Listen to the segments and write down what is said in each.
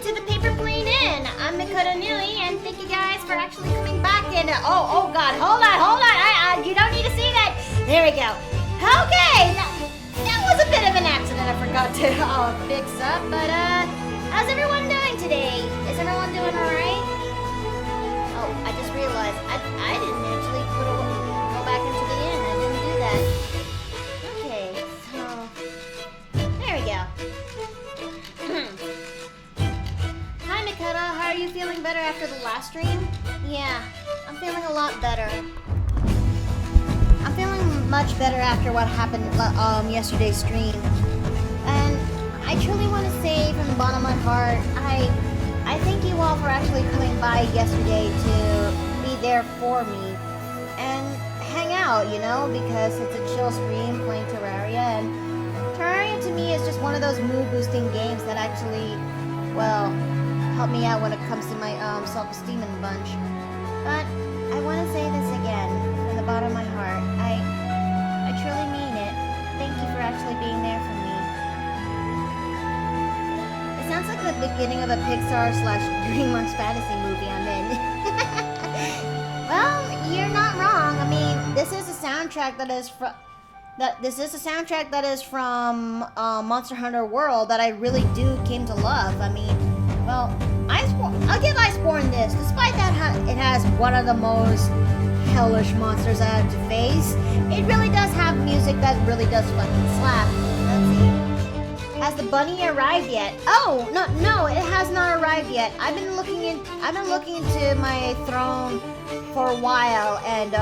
to the Paper Plane Inn. I'm Mikoto Nui, and thank you guys for actually coming back in. Oh God, hold on. You don't need to see that. There we go. Okay, that was a bit of an accident. I forgot to fix up, but how's everyone doing today? Is everyone doing all right? Oh, I just realized I didn't actually go back into the inn. I didn't do that. Okay, so there we go. Hi Mikoto, how are you feeling better after the last stream? Yeah, I'm feeling a lot better. I'm feeling much better after what happened yesterday's stream. And I truly want to say from the bottom of my heart, I thank you all for actually coming by yesterday to be there for me and hang out, you know, because it's a chill stream playing Terraria, and Terraria to me is just one of those mood boosting games that actually, well, help me out when it comes to my self-esteem in the bunch. But I want to say this again from the bottom of my heart. I truly mean it. Thank you for actually being there for me. It sounds like the beginning of a Pixar/DreamWorks fantasy movie I'm in. Well, you're not wrong. I mean, this is a soundtrack that is from Monster Hunter World that I really do came to love. I mean, well, I'll give Iceborne this. Despite that, it has one of the most hellish monsters I have to face. It really does have music that really does fucking slap. Let's see. Has the bunny arrived yet? Oh, no, it has not arrived yet. I've been looking into my throne for a while, and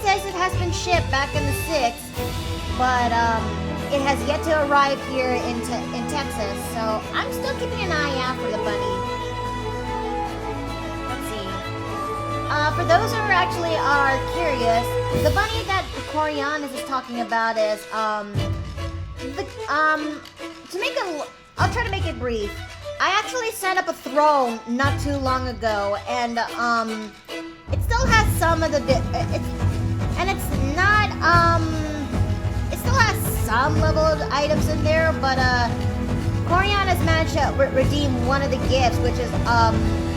says it has been shipped back in the 6th, but it has yet to arrive here in Texas, so I'm still keeping an eye out for the bunny. Let's see. For those who actually are curious, the bunny that Coriolis is talking about is I'll try to make it brief. I actually set up a throne not too long ago, and it still has some of the it still has some level of items in there, but Corian has managed to redeem one of the gifts, which is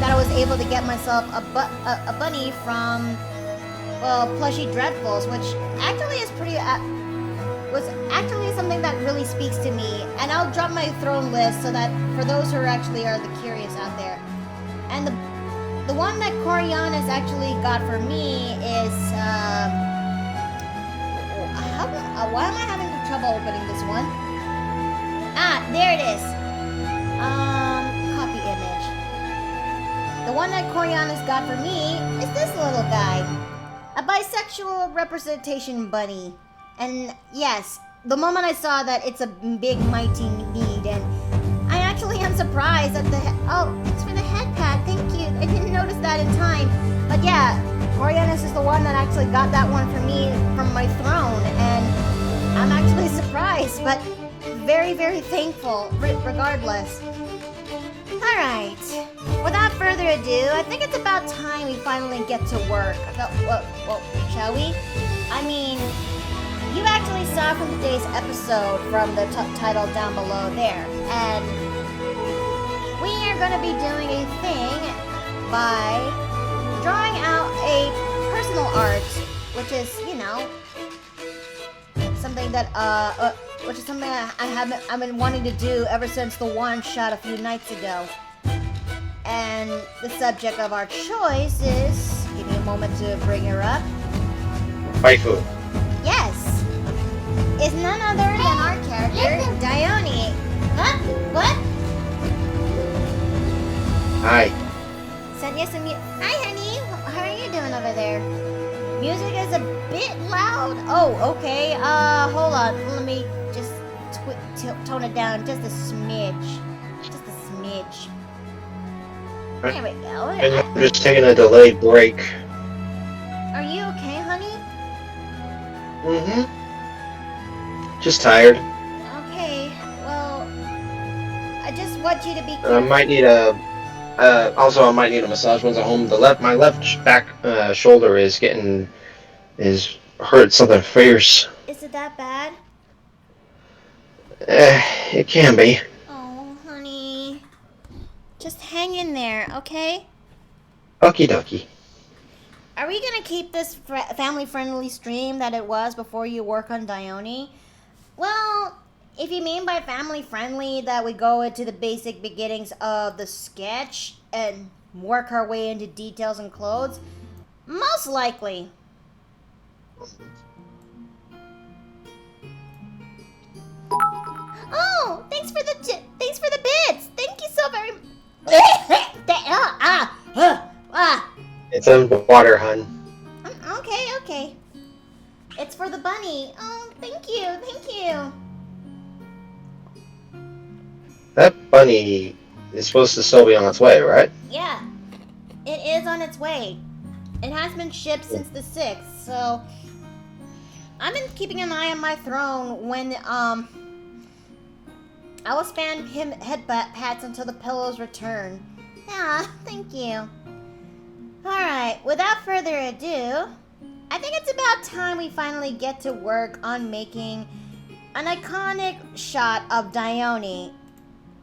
that I was able to get myself a bunny from Plushy Dreadfuls, which actually is was actually something that really speaks to me. And I'll drop my throne list so that for those who actually are the curious out there. And the one that Corian has actually got for me is why am I having trouble opening this one? Ah, there it is. Copy image. The one that Corian has got for me is this little guy. A bisexual representation bunny. And yes, the moment I saw that it's a big mighty need, and I actually am surprised that it's for the head pad, thank you. I didn't notice that in time. But yeah, Corianus is the one that actually got that one for me from my throne, and I'm actually surprised, but very, very thankful, regardless. Alright, without further ado, I think it's about time we finally get to work. Well, shall we? I mean, you actually saw from today's episode from the title down below there, and we are going to be doing a thing by drawing out a personal art, which is, you know, something that I've been wanting to do ever since the one shot a few nights ago. And the subject of our choice is, give me a moment to bring her up. Waifu. Yes, is none other than our character, Dione. Huh? What? Hi. Sent you some Hi, honey. How are you doing over there? Music is a bit loud. Oh, okay. Hold on. Let me just tone it down just a smidge. Just a smidge. There we go. And I'm just taking a delayed break. Are you okay, honey? Mm-hmm. Just tired. Okay. Well, I just want you to be careful. I might need I might need a massage once I'm home. My left back shoulder is hurt something fierce. Is it that bad? It can be. Oh, honey. Just hang in there, okay? Okie dokie. Are we gonna keep this family-friendly stream that it was before you work on Dione? Well, if you mean by family-friendly that we go into the basic beginnings of the sketch and work our way into details and clothes, most likely. Oh, thanks for the bits. Thank you so very. It's in water, hun. Okay. It's for the bunny. Oh, thank you. That bunny is supposed to still be on its way, right? Yeah, it is on its way. It has been shipped since the 6th, so I've been keeping an eye on my throne when I will spam him head pats until the pillows return. Ah, thank you. Alright, without further ado, I think it's about time we finally get to work on making an iconic shot of Dione.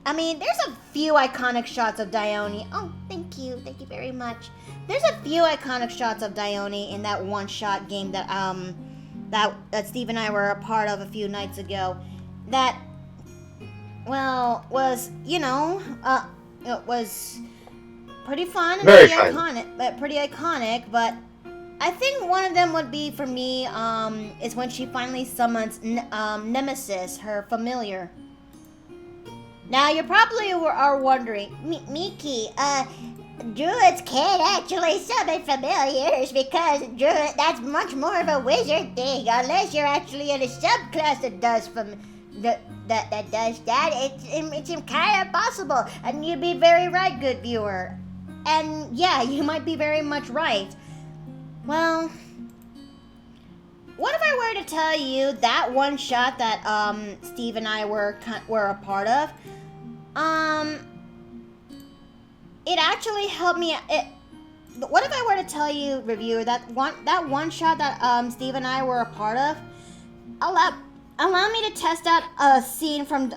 I mean, there's a few iconic shots of Dione. Oh, thank you very much. There's a few iconic shots of Dione in that one-shot game that that Steve and I were a part of a few nights ago. That, well, was it was pretty fun and Very pretty iconic. But I think one of them would be for me is when she finally summons Nemesis, her familiar. Now you probably are wondering, Miki, druids can't actually summon familiars because that's much more of a wizard thing. Unless you're actually in a subclass that does that does that, it's kind of possible. And you'd be very right, good viewer. And yeah, you might be very much right. Well, what if I were to tell you that one shot that Steve and I were a part of? It actually helped me. What if I were to tell you, reviewer, that one shot that Steve and I were a part of? Allow me to test out a scene from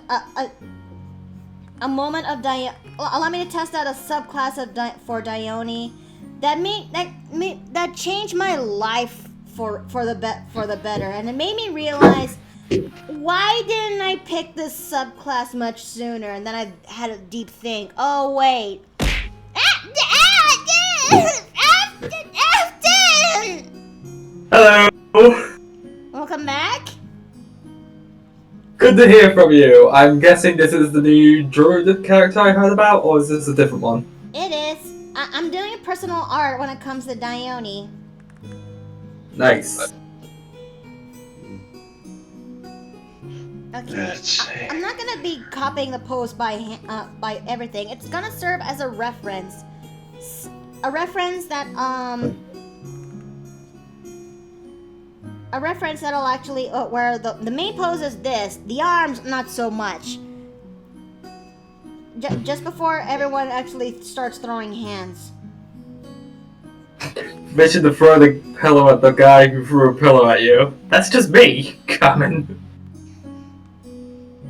a moment of Dione. Allow me to test out a subclass of for Dione that changed my life for the better, and it made me realize, why didn't I pick this subclass much sooner? And then I had a deep think. Oh wait. Hello! Welcome back. Good to hear from you. I'm guessing this is the new druid character I heard about, or is this a different one? It is. I'm doing personal art when it comes to Dione. Nice. Okay. I'm not gonna be copying the post by everything. It's gonna serve as a reference. A reference that'll actually where the main pose is this. The arms, not so much. Just before everyone actually starts throwing hands. Mention to throw the pillow at the guy who threw a pillow at you. That's just me coming.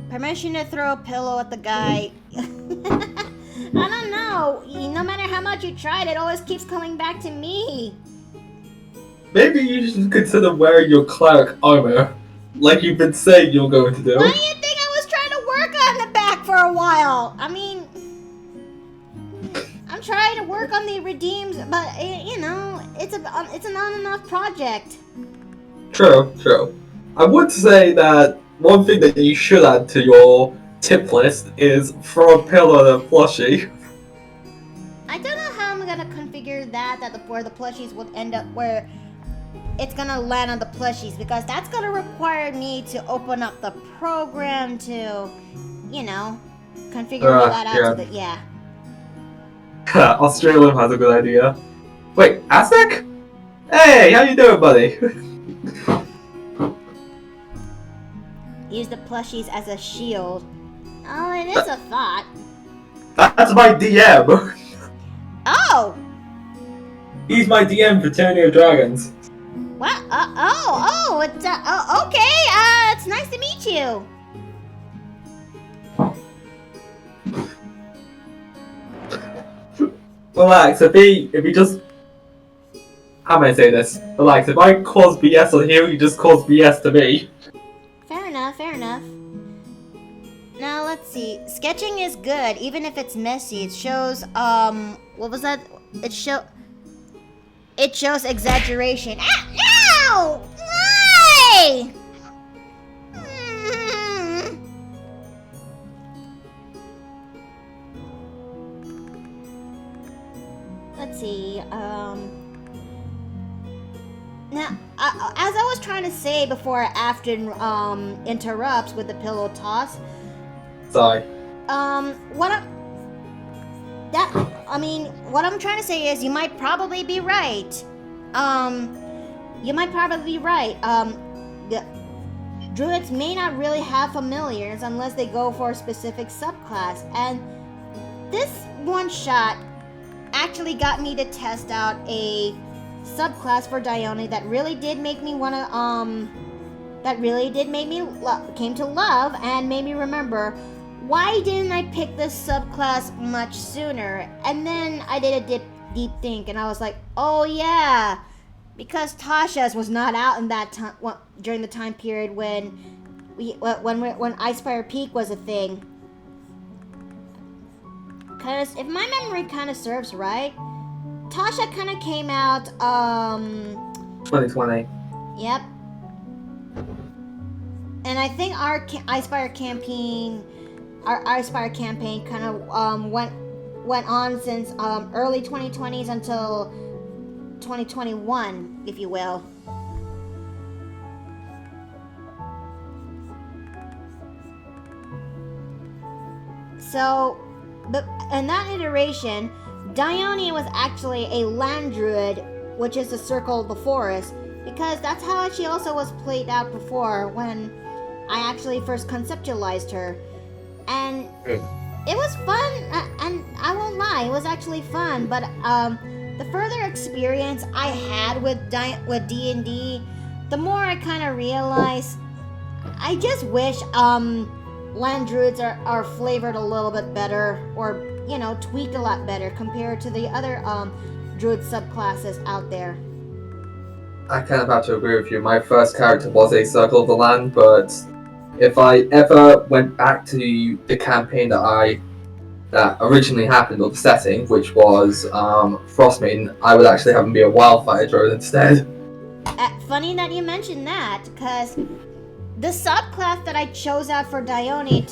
Permission to throw a pillow at the guy. I don't know. No matter how much you tried, it always keeps coming back to me. Maybe you should consider wearing your cleric armor, like you've been saying you're going to do. Why do you think I was trying to work on the back for a while? I mean, I'm trying to work on the redeems, but it's an on and off project. True. I would say that one thing that you should add to your tip list is throw a pillow at a plushie. I don't know how I'm gonna configure that where the plushies would end up, where it's gonna land on the plushies, because that's gonna require me to open up the program to, configure that out to the, yeah. Australia has a good idea. Wait, Aztec? Hey, how you doing, buddy? Use the plushies as a shield. Oh, it is a thought. That's my DM. Oh! He's my DM for Tyranny of Dragons. What? It's okay. It's nice to meet you. relax. If he just, how may I say this? Relax. If I cause BS on you, you just cause BS to me. Fair enough, fair enough. Now let's see. Sketching is good, even if it's messy. It shows what was that? It shows exaggeration. Ah, no! Why? Let's see. Now, as I was trying to say before Afton interrupts with the pillow toss. Sorry. What I'm trying to say is you might probably be right. The druids may not really have familiars unless they go for a specific subclass, and this one shot actually got me to test out a subclass for Dione that really did make me came to love and made me remember, why didn't I pick this subclass much sooner? And then I did a deep think, and I was like, oh yeah, because Tasha's was not out in that time during the time period when Icefire Peak was a thing. Cause if my memory kind of serves right, Tasha kind of came out 2020. Yep. And I think our Icefire campaign kind of went on since early 2020s until 2021, if you will. So, in that iteration, Dione was actually a land druid, which is the circle of the forest, because that's how she also was played out before when I actually first conceptualized her. And it was fun, and I won't lie, it was actually fun, but the further experience I had with D&D, the more I kind of realized I just wish land druids are flavored a little bit better, or tweaked a lot better compared to the other druid subclasses out there. I kind of have to agree with you. My first character was a Circle of the Land, but if I ever went back to the campaign that originally happened, or the setting, which was Frostmaiden, I would actually have him be a wildfire druid instead. Funny that you mentioned that, because the subclass that I chose out for Dione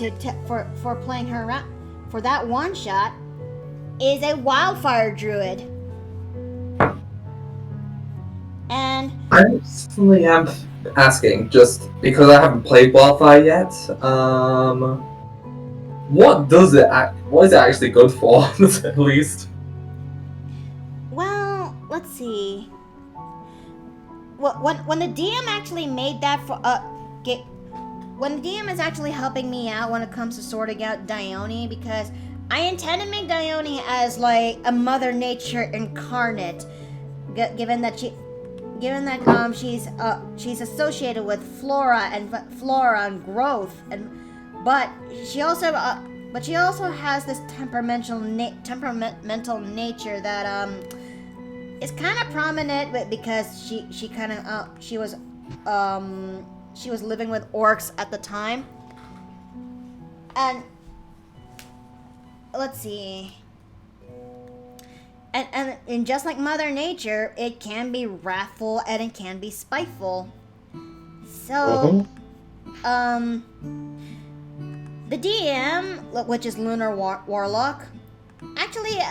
for playing her around for that one shot is a wildfire druid. And I personally am asking, just because I haven't played Wildfire yet, what is it actually good for, at least? Well, let's see. When the DM actually made that when the DM is actually helping me out when it comes to sorting out Dione, because I intend to make Dione as like a Mother Nature incarnate, given that she's associated with flora and growth, but she also has this temperamental nature that is kind of prominent because she was living with orcs at the time, and let's see. And just like Mother Nature, it can be wrathful and it can be spiteful. So, the DM, which is Lunar Warlock, actually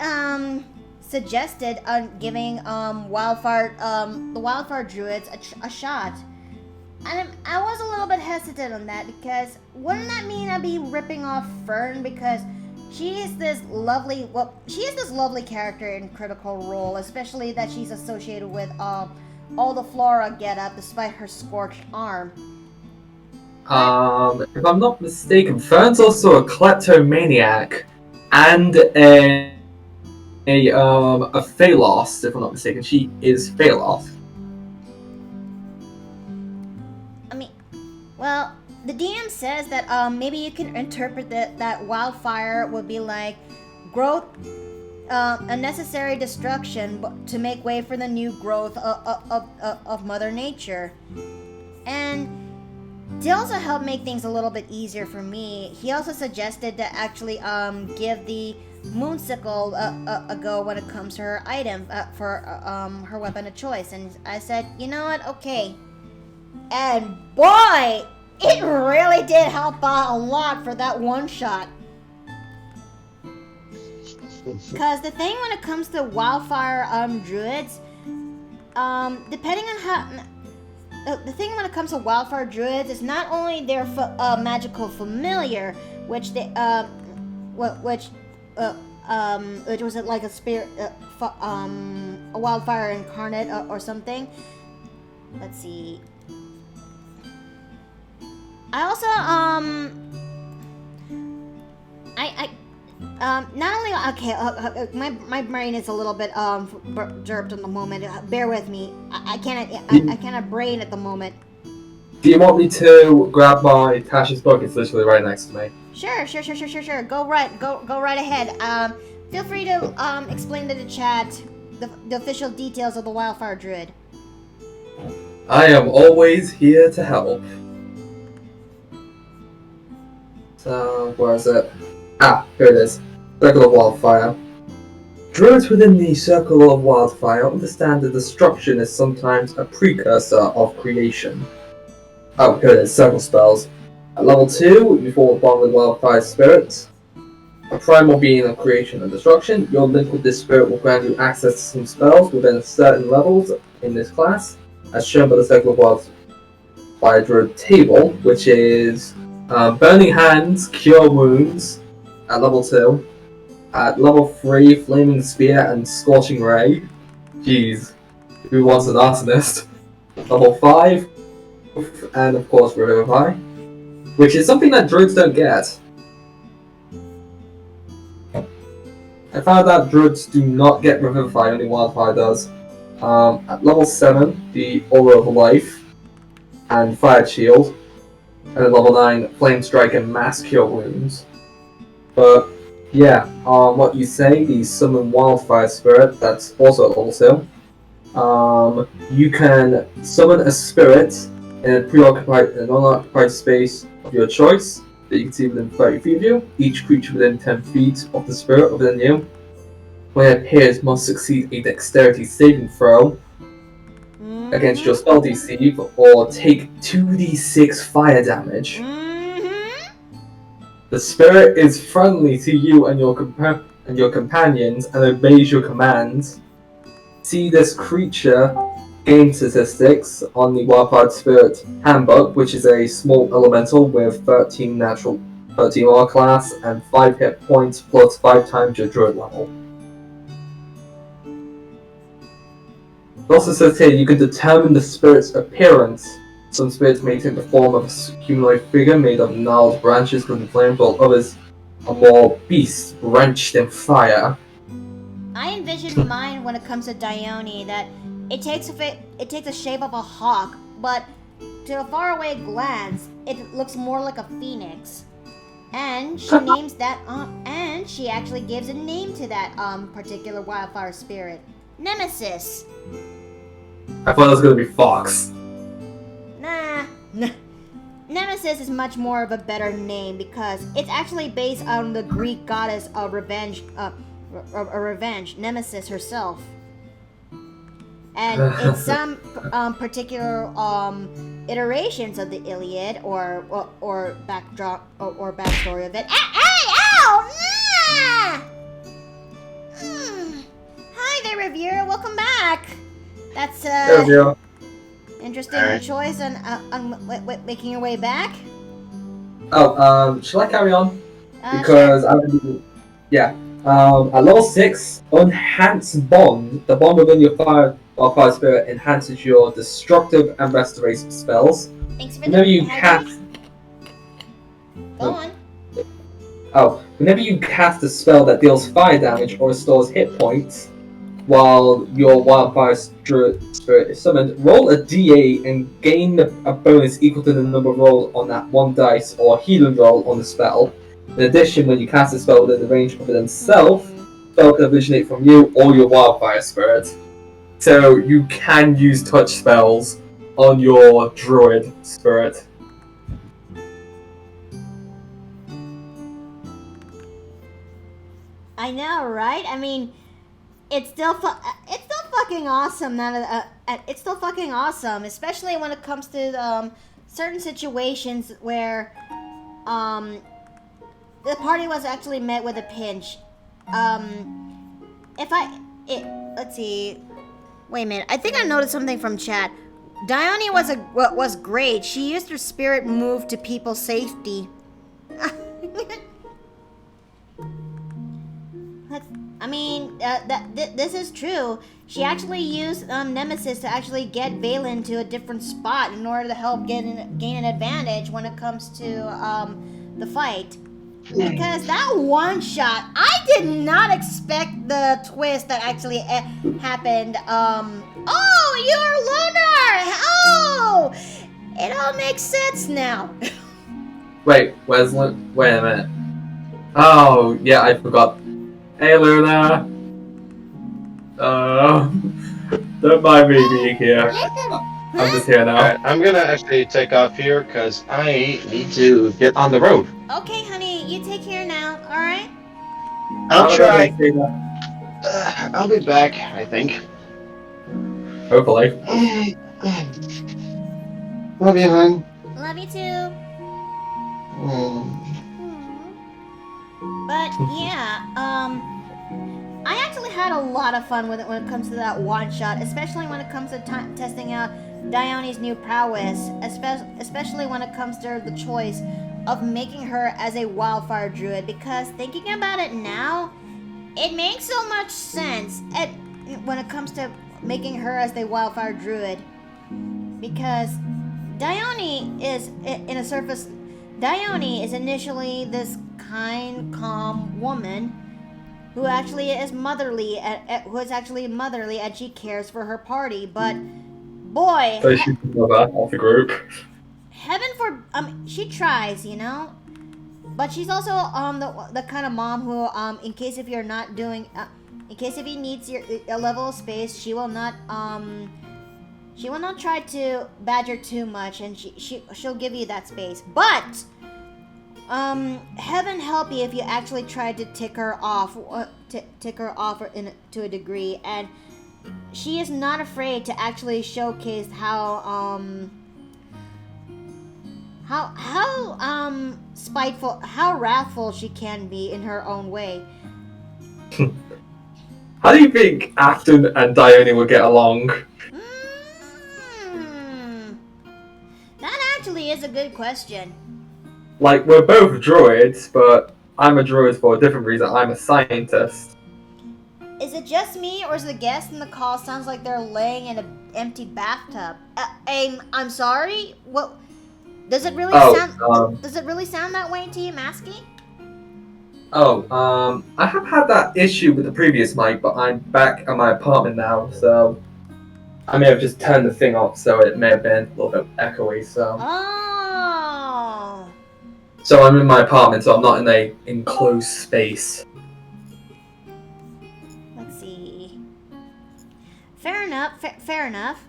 suggested giving the Wildfire Druids a shot. And I was a little bit hesitant on that, because wouldn't that mean I'd be ripping off Fern, because she is this lovely character in Critical Role, especially that she's associated with all the flora getup despite her scorched arm. If I'm not mistaken, Fern's also a kleptomaniac and a Phalos, if I'm not mistaken. She is Phalos. Well, the DM says that maybe you can interpret that wildfire would be like growth unnecessary destruction to make way for the new growth of Mother Nature. And to also help make things a little bit easier for me, he also suggested to actually give the Moonsicle a go when it comes to her item for her weapon of choice. And I said, you know what? Okay. And boy, it really did help out a lot for that one shot. Because the thing when it comes to wildfire druids, depending on how... The thing when it comes to wildfire druids is not only their magical familiar, which they which was it like a spirit, a wildfire incarnate or something. Let's see. I also not only my brain is a little bit jerked in the moment. Bear with me. I cannot brain at the moment. Do you want me to grab my Tasha's book? It's literally right next to me. Sure. Go right ahead. Feel free to explain to the chat the official details of the Wildfire Druid. I am always here to help. So, where is it? Ah, here it is. Circle of Wildfire. Druids within the Circle of Wildfire understand that destruction is sometimes a precursor of creation. Oh, here it is. Circle spells. At level 2, you fall upon with Wildfire Spirit. A primal being of creation and destruction. Your link with this spirit will grant you access to some spells within certain levels in this class, as shown by the Circle of Wildfire Druid table, which is Burning Hands, Cure Wounds at level 2. At level 3, Flaming Spear and Scorching Ray. Jeez, who wants an arsonist? Level 5, and of course Revivify, which is something that druids don't get. I found that druids do not get Revivify, only Wildfire does. At level 7, the Aura of Life and Fire Shield. And at level 9, Flame Strike and Mass Cure Wounds. But yeah, what you say, the Summon Wildfire Spirit, that's also at level 2. You can summon a spirit in a non-occupied space of your choice that you can see within 30 feet of you. Each creature within 10 feet of the spirit within you, when it appears, must succeed a dexterity saving throw against your spell DC or take 2d6 fire damage. The spirit is friendly to you and your companions and obeys your commands. See this creature game statistics on the Wildfire Spirit Handbook, which is a small elemental with 13 armor class and 5 hit points plus 5 times your druid level. It also says here you can determine the spirit's appearance. Some spirits may take the form of a humanoid figure made of gnarled branches with flames, while others are more beasts drenched in fire. I envision mine when it comes to Dione that it takes the shape of a hawk, but to a faraway glance, it looks more like a phoenix. And she names that and she actually gives a name to that particular wildfire spirit, Nemesis. I thought it was gonna be Fox. Nah. Nemesis is much more of a better name because it's actually based on the Greek goddess of revenge, Nemesis herself. And in some particular iterations of the Iliad or backstory of it. Ow! Hi there, reviewer. Welcome back. That's interesting choice on making your way back. Oh, shall I carry on? Because sure. At level 6, Enhance Bond. The bond within your fire spirit enhances your destructive and restorative spells. Thanks for whenever you cast. Go on. Whenever you cast a spell that deals fire damage or restores hit points, while your wildfire spirit is summoned, roll a d8 and gain a bonus equal to the number of rolls on that one dice or healing roll on the spell. In addition, when you cast a spell within the range of it itself, spell can originate from you or your wildfire spirit. So you can use touch spells on your druid spirit. I know, right? I mean, it's still fucking awesome. It's still fucking awesome, especially when it comes to certain situations where the party was actually met with a pinch. Let's see. Wait a minute. I think I noticed something from chat. Dione was great. She used her spirit move to people's safety. This is true. She actually used Nemesis to actually get Valen to a different spot in order to help gain an advantage when it comes to the fight. Because that one shot, I did not expect the twist that actually happened. Oh, you're Lunar! Oh! It all makes sense now. Wait, where's Luna? Wait a minute. Oh, yeah, I forgot. Hey, Luna. Don't mind me being here. I'm just here now. Alright, I'm gonna actually take off here because I need to get on the road. Okay, honey, you take care now, alright? I'll try. Tina. I'll be back, I think. Hopefully. Love you, hon. Love you too. Mm. But yeah, I actually had a lot of fun with it when it comes to that one shot, especially when it comes to testing out Dione's new prowess, especially when it comes to the choice of making her as a wildfire druid, because thinking about it now, it makes so much sense when it comes to making her as the wildfire druid, because Dione is initially this kind, calm woman who actually is motherly, and she cares for her party. But boy, So she's the mother of the group. heaven for she tries, you know. But she's also the kind of mom who in case if you're not doing in case if he needs a level of space, she will not try to badger too much, and she'll give you that space. But heaven help you if you actually tried to tick her off to a degree, and she is not afraid to actually showcase how spiteful, how wrathful she can be in her own way. How do you think Afton and Dione will get along? That actually is a good question. Like, we're both druids, but I'm a druid for a different reason. I'm a scientist. Is it just me, or is the guest in the call sounds like they're laying in an empty bathtub? I'm sorry. What? Does it really sound? Does it really sound that way to you, Masky? I have had that issue with the previous mic, but I'm back at my apartment now, so I may have just turned the thing off, so it may have been a little bit echoey. So. Oh. So I'm in my apartment, so I'm not in a enclosed space. Let's see. Fair enough. Fair enough.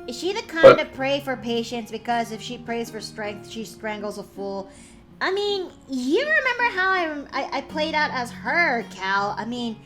Is she the kind to pray for patience, because if she prays for strength, she strangles a fool? I mean, you remember how I played out as her, Cal. I mean,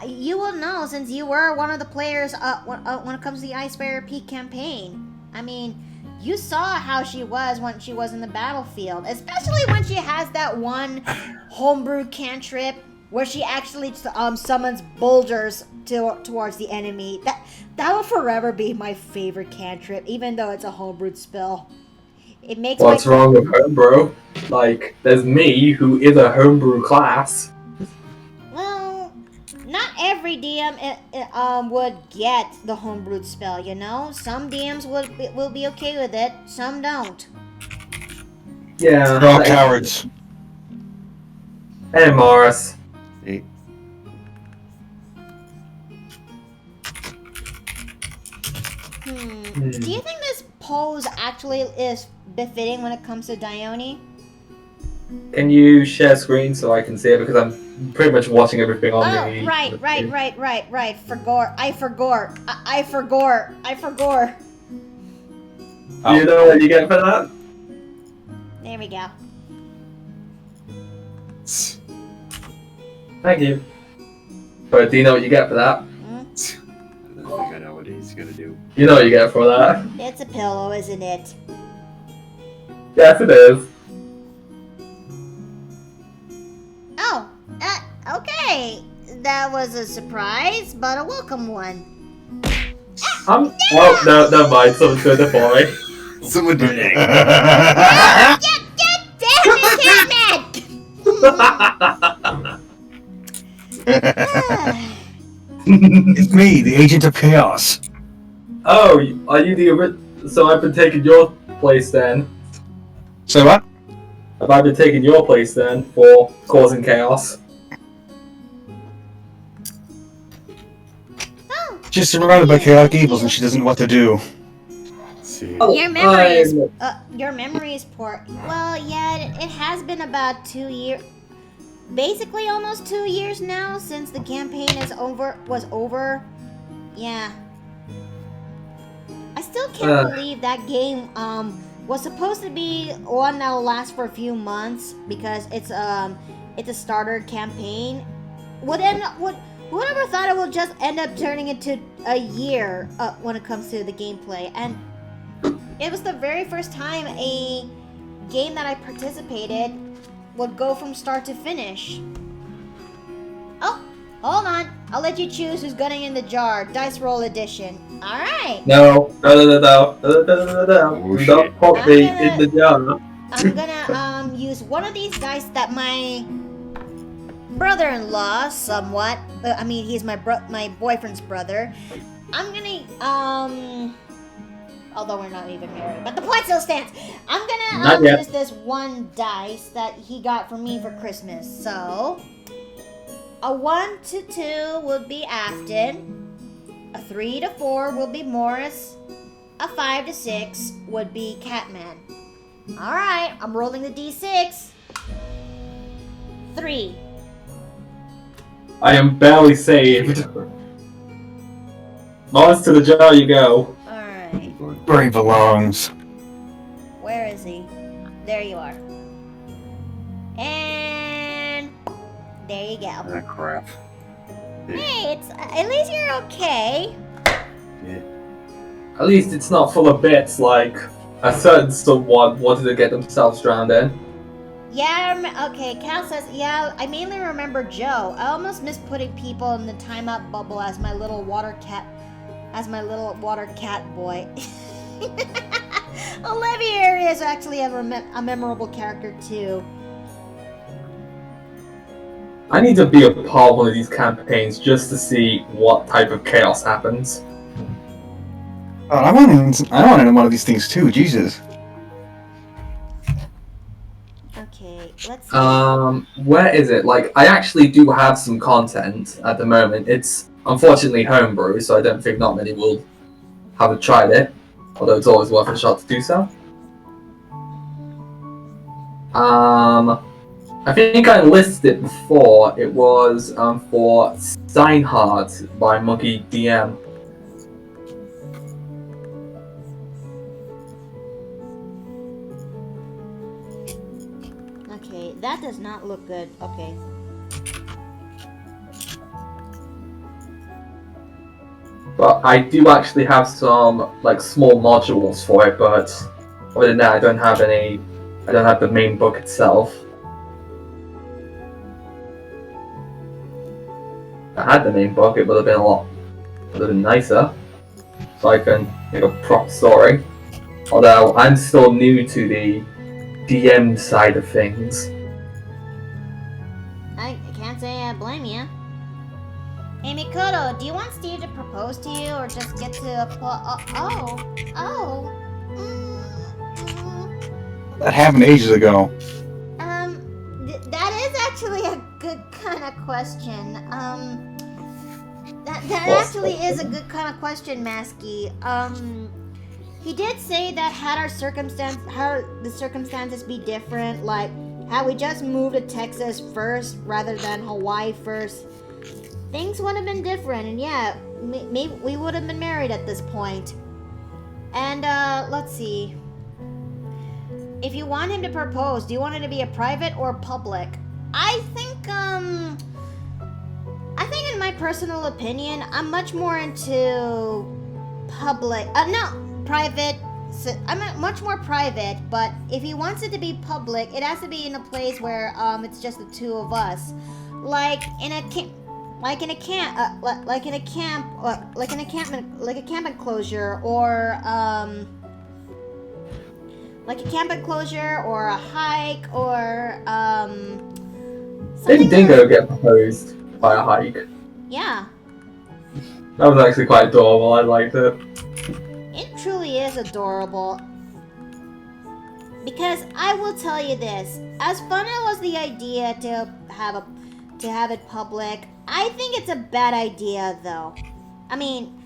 you will know since you were one of the players when it comes to the Icebreaker Peak campaign. I mean, you saw how she was when she was in the battlefield, especially when she has that one homebrew cantrip where she actually summons boulders towards the enemy. That will forever be my favorite cantrip, even though it's a homebrewed spell. It makes What's wrong with homebrew? Like, there's me, who is a homebrew class. Well, not every DM would get the homebrewed spell, you know? Some DMs will be okay with it, some don't. Yeah. They're all cowards. Hey, Morris. Hey. Do you think this pose actually is befitting when it comes to Dione? Can you share screen so I can see it? Because I'm pretty much watching everything on Oh, the. right. I forgot. Do you know what you get for that? There we go. Thank you. But do you know what you get for that? I don't think I know what he's gonna do. You know what you get for that? It's a pillow, isn't it? Yes, it is. Oh, okay. That was a surprise, but a welcome one. Oh, no, never mind. Someone's doing it for me. Someone did it. Damn it, Catman! It's me, the agent of chaos. Oh, are you the so I've been taking your place then? Say what? Have I been taking your place then for causing chaos? She's surrounded by chaotic evils and she doesn't know what to do. Let's see. Oh, Your memory is poor. Well, yeah, it has been about 2 years, basically almost 2 years now since the campaign was over. Yeah. I still can't believe that game was supposed to be one that'll last for a few months because it's a starter campaign. Whoever thought it would just end up turning into a year when it comes to the gameplay, and it was the very first time a game that I participated would go from start to finish. Oh, hold on. I'll let you choose who's gunning in the jar. Dice roll edition. Alright. No. Oh, Don't shit. put me in the jar. I'm gonna use one of these dice that my brother-in-law somewhat, he's my boyfriend's brother. I'm gonna although we're not even married, but the point still stands. I'm Not gonna yet. use this one dice that he got for me for Christmas. So a 1 to 2 would be Afton, a 3 to 4 will be Morris, a 5 to 6 would be Catman. Alright, I'm rolling the d6. 3. I am barely saved. Mars to the jar you go. Alright. Where he belongs. Where is he? There you are. And there you go. Ah, crap. Hey, it's at least you're okay. Yeah. At least it's not full of bits like a certain someone wanted to get themselves drowned in. Yeah, okay, Cal says, yeah, I mainly remember Joe. I almost miss putting people in the timeout bubble as my little water cat boy. Olivia is actually a memorable character too. I need to be a part of one of these campaigns just to see what type of chaos happens. Oh, I want in one of these things too, Jesus. Okay, let's see. Where is it? Like, I actually do have some content at the moment. It's unfortunately homebrew, so I don't think not many will have tried it. Although it's always worth a shot to do so. I think I listed it before. It was for Steinhardt by Monkey DM. Okay, that does not look good. Okay. But I do actually have some like small modules for it, but other than that I don't have any. I don't have the main book itself. If I had the main book, it would have been would have been nicer. So I can make a proper story. Although I'm still new to the DM side of things. I can't say I blame you. Hey Mikoto, do you want Steve to propose to you or just get to a That happened ages ago. That is actually a good kind of question. That actually is a good kind of question, Masky. He did say that had the circumstances be different, like had we just moved to Texas first rather than Hawaii first, things would have been different. And yeah, maybe we would have been married at this point. And let's see. If you want him to propose, do you want it to be a private or public? I think in my personal opinion, I'm much more into public. No, private. So I'm much more private, but if he wants it to be public, it has to be in a place where it's just the two of us, like in a camp enclosure, or like a camp enclosure, or a hike, or Didn't Dingo get proposed by a hike? Yeah, That was actually quite adorable. I liked it. it truly is adorable. Because I will tell you this, as fun as was the idea to have it public, I think it's a bad idea though. I mean,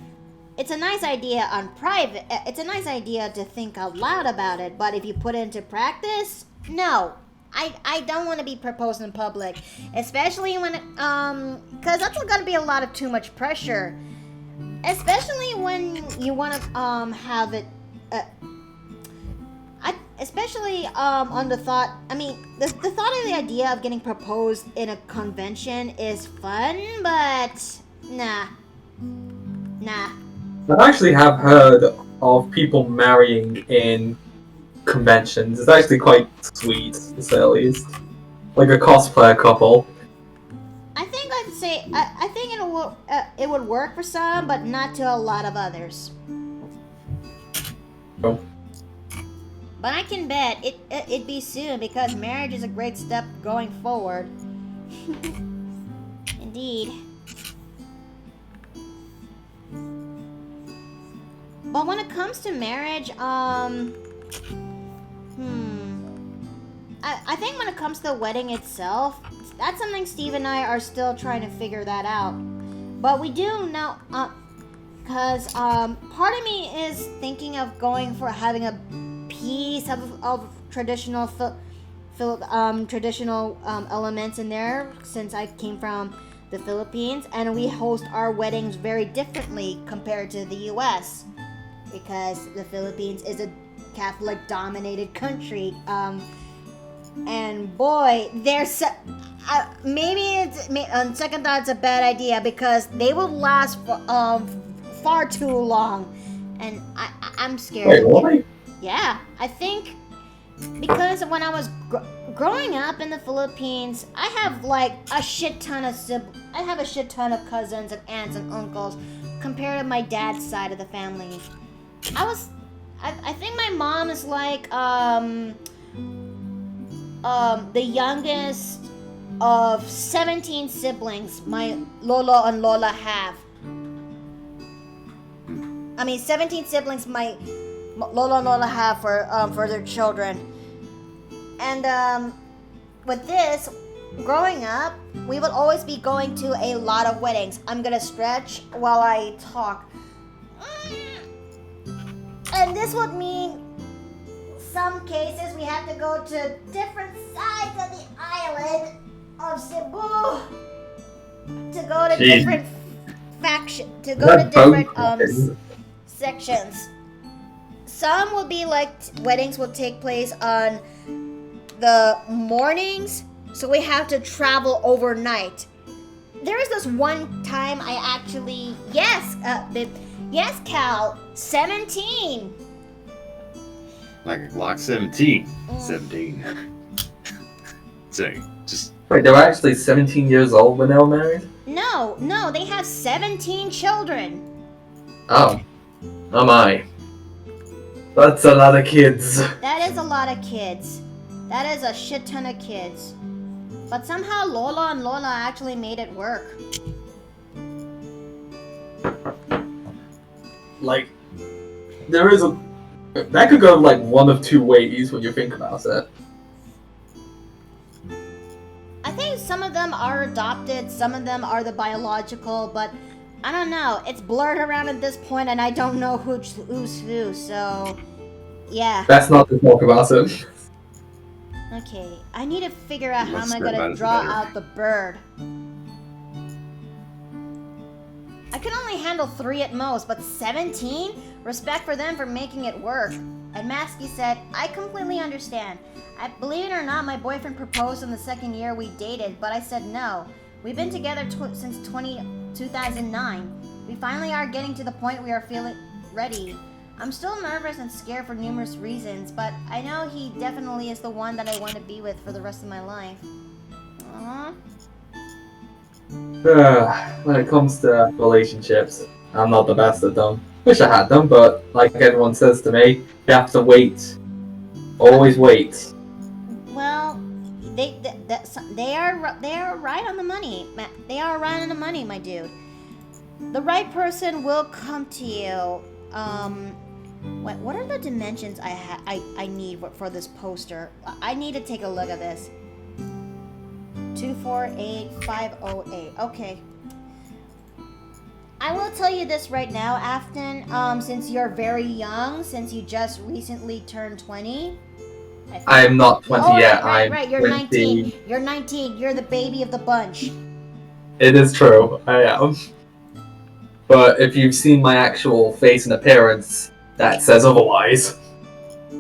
it's a nice idea on private. It's a nice idea to think out loud about it, but if you put it into practice, no. I don't want to be proposed in public, especially when because that's going to be a lot of too much pressure, especially when you want to have it. Especially on the thought. I mean, the thought of the idea of getting proposed in a convention is fun, but nah. I actually have heard of people marrying in conventions. It's actually quite sweet, to say the least. Like a cosplayer couple. I think I'd say I think it would work for some, but not to a lot of others. Oh. But I can bet it'd be soon, because marriage is a great step going forward. Indeed. But when it comes to marriage, I think when it comes to the wedding itself, that's something Steve and I are still trying to figure that out. But we do know, because part of me is thinking of going for having a piece of traditional elements in there, since I came from the Philippines, and we host our weddings very differently compared to the U.S. because the Philippines is a Catholic-dominated country. And boy, there's maybe on second thought it's a bad idea, because they will last for far too long, and I'm scared. Wait, really? Yeah, I think because when I was growing up in the Philippines, I have like a shit ton of I have a shit ton of cousins and aunts and uncles compared to my dad's side of the family. I think my mom is like the youngest of 17 siblings my Lolo and Lola have. 17 siblings my Lolo and Lola have for their children. And with this, growing up, we would always be going to a lot of weddings. I'm gonna stretch while I talk. And this would mean some cases we have to go to different sides of the island of Cebu to go to different sections. Some will be like weddings will take place on the mornings, so we have to travel overnight. There was this one time I actually yes, Cal, 17. Like Block 17. 17. So, just... Wait, they were actually 17 years old when they were married? No, they have 17 children. Oh. Oh my. That's a lot of kids. That is a lot of kids. That is a shit ton of kids. But somehow Lola and Lola actually made it work. Like, there is a... That could go like one of two ways when you think about it. I think some of them are adopted, some of them are the biological, but I don't know. It's blurred around at this point, and I don't know who's who, so yeah. That's not to talk about it. Okay, I need to figure out how Less am I spread gonna out is draw better. out the bird. I can only handle 3 at most, but 17? Respect for them for making it work. And Masky said, I completely understand. Believe it or not, my boyfriend proposed in the 2nd year we dated, but I said no. We've been together since 2009. We finally are getting to the point we are feeling ready. I'm still nervous and scared for numerous reasons, but I know he definitely is the one that I want to be with for the rest of my life. Aww. When it comes to relationships, I'm not the best at them. Wish I had them, but like everyone says to me, you have to wait. Always wait. Well, they are right on the money. They are right on the money, my dude. The right person will come to you. What are the dimensions I need for this poster? I need to take a look at this. 248508. Okay. I will tell you this right now, Afton. Since you're very young, since you just recently turned 20. I am not 20 Oh, yet. right. I'm You're 20. 19. You're 19. You're the baby of the bunch. It is true, I am. But if you've seen my actual face and appearance, that says otherwise. 3.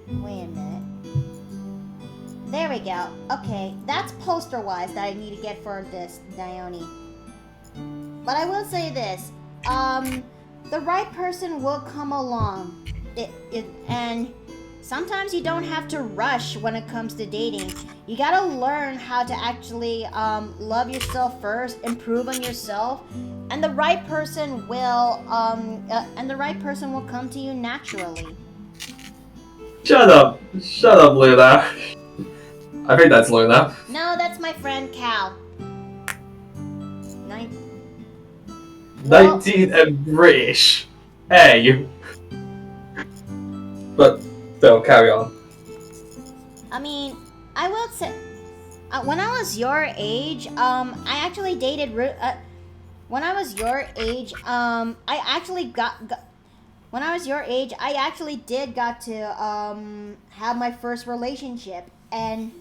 Wait a minute. There we go. Okay, that's poster-wise that I need to get for this Dione. But I will say this. The right person will come along. And sometimes you don't have to rush when it comes to dating. You gotta learn how to actually love yourself first, improve on yourself, and the right person will come to you naturally. Shut up, Luna. I think that's Luna. No, that's my friend Cal. 19 and British. Hey. But still, carry on. I mean, I will say, when I was your age, I actually dated. When I was your age, I actually when I was your age, I actually did got to have my first relationship, and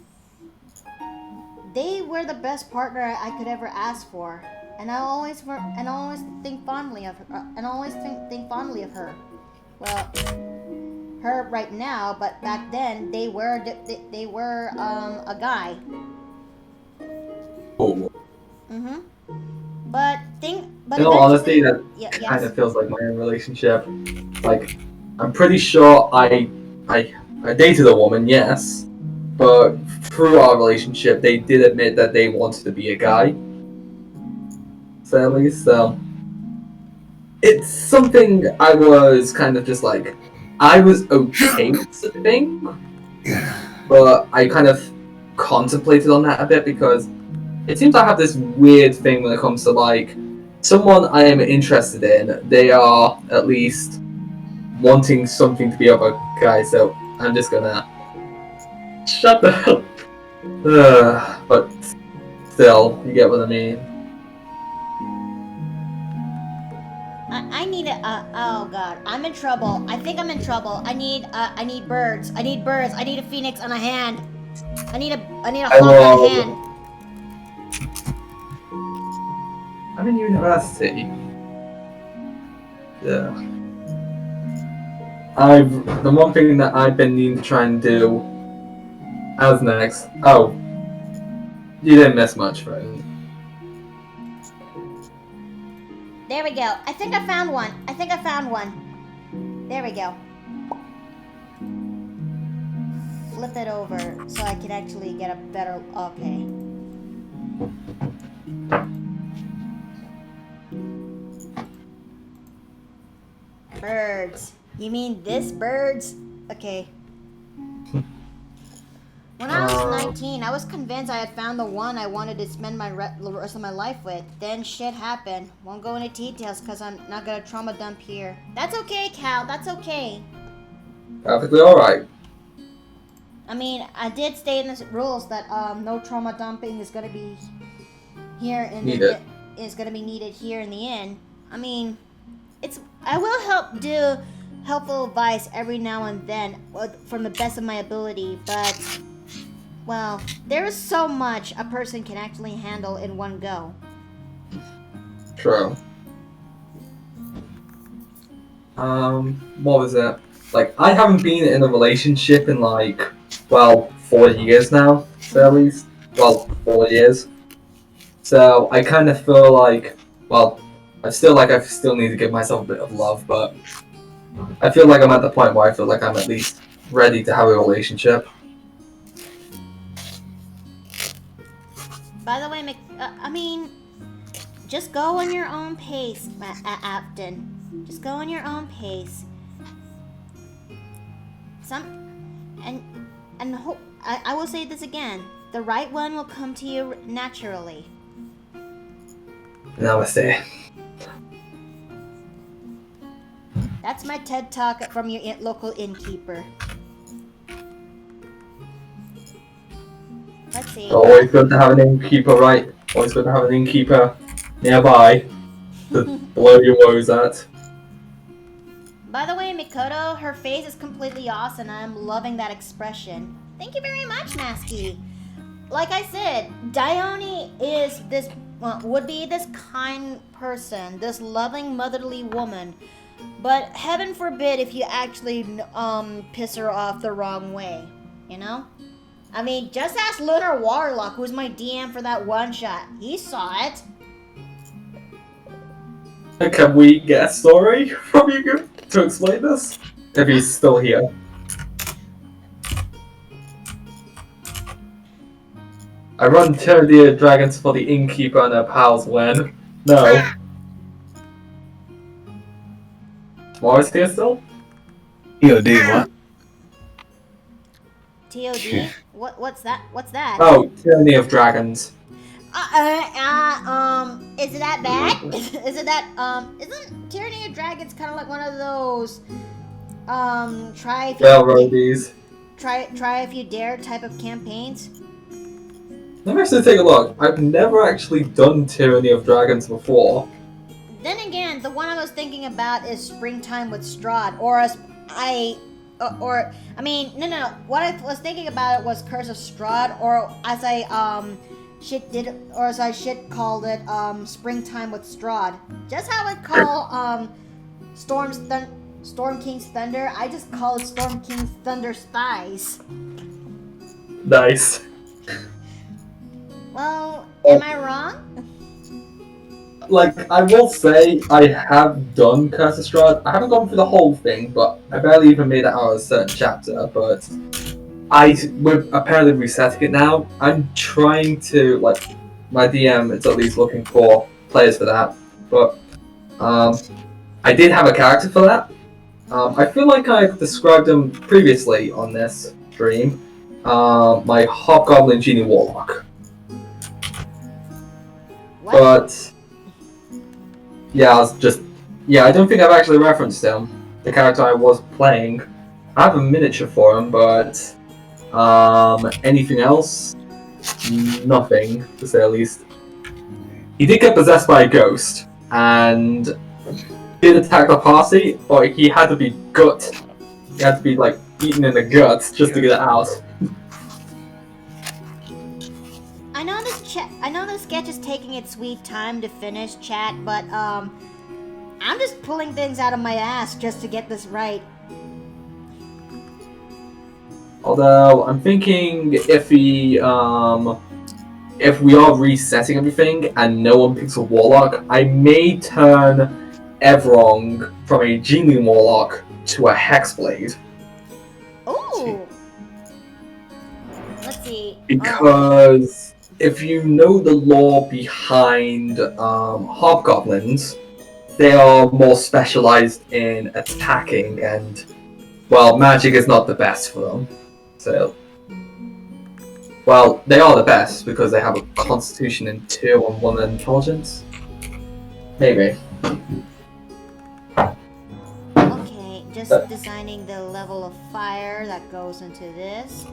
they were the best partner I could ever ask for, and I always think fondly of her. Well, her right now, but back then they were a guy. Oh. Mhm. But In all honesty, that yes. kind of feels like my own relationship. Like, I'm pretty sure I dated a woman, yes, but through our relationship, they did admit that they wanted to be a guy. So at least, it's something I was kind of just like, I was okay with the thing, but I kind of contemplated on that a bit because it seems I have this weird thing when it comes to like someone I am interested in. They are at least wanting something to be of a guy, so I'm just gonna shut the hell. But still, you get what I mean. I need oh god, I'm in trouble. I think I'm in trouble. I need birds. I need birds. I need a phoenix on a hand. I need a hawk on a hand. I'm in university. Yeah. The one thing that I've been needing to try and do as next. Oh, you didn't miss much, friend. There we go. I think I found one. There we go. Flip it over so I can actually get a better. Okay. Birds. You mean this birds? Okay. When I was 19, I was convinced I had found the one I wanted to spend the rest of my life with. Then shit happened. Won't go into details because I'm not gonna trauma dump here. That's okay, Cal. That's okay. Perfectly alright. I mean, I did state in the rules that no trauma dumping is gonna be here in Needed. is gonna be needed here in the inn. I mean, I will help do helpful advice every now and then from the best of my ability, but, well, there is so much a person can actually handle in one go. True. What was it? Like, I haven't been in a relationship in, like, well, 4 years now, at least. Well, 4 years. So, I kind of feel like, well, I still need to give myself a bit of love, but I feel like I'm at the point where I feel like I'm at least ready to have a relationship. By the way, just go on your own pace, Afton. Just go on your own pace. I will say this again. The right one will come to you naturally. Namaste. That's my TED Talk from your local innkeeper. Let's see. Always good to have an innkeeper, right? Always good to have an innkeeper nearby to blow your woes at. By the way, Mikoto, her face is completely awesome. I'm loving that expression. Thank you very much, Masky. Like I said, Dione is this, would be this kind person, this loving motherly woman. But heaven forbid if you actually piss her off the wrong way, you know? I mean, just ask Lunar Warlock, who's my DM for that one shot. He saw it. Can we get a story from you to explain this? If he's still here. I run Tyrannia Dragons for the innkeeper and her pals when. No. Morris here still? Yo, dude, what? TOD? What's that? What's that? Oh, Tyranny of Dragons. Is it that bad? Is it that, isn't Tyranny of Dragons kind of like one of those, try if you dare type of campaigns? Let me actually take a look. I've never actually done Tyranny of Dragons before. Then again, the one I was thinking about is Springtime with Strahd, no. What I was thinking about it was Curse of Strahd, or as I called it, Springtime with Strahd. Just how I call Storm King's Thunder, I just call it Storm King's Thunder's Thighs. Nice. Well, am I wrong? Like, I will say, I have done Curse of Strahd. I haven't gone through the whole thing, but I barely even made it out of a certain chapter, but we're apparently resetting it now. I'm trying to, like, my DM is at least looking for players for that, but I did have a character for that. I feel like I've described him previously on this stream. My Hobgoblin Genie Warlock. What? But yeah, I don't think I've actually referenced him, the character I was playing. I have a miniature for him, but anything else? Nothing, to say the least. He did get possessed by a ghost, and did attack the party, but he had to be He had to be, like, eaten in the gut just to get it out. I know this sketch is taking its sweet time to finish, chat, but I'm just pulling things out of my ass just to get this right. Although I'm thinking if we are resetting everything and no one picks a warlock, I may turn Everong from a genie warlock to a hexblade. Ooh. Let's see. Because if you know the lore behind hobgoblins, they are more specialized in attacking, and well, magic is not the best for them. So, well, they are the best because they have a constitution in 2 and 1 intelligence. Maybe. Okay, just designing the level of fire that goes into this.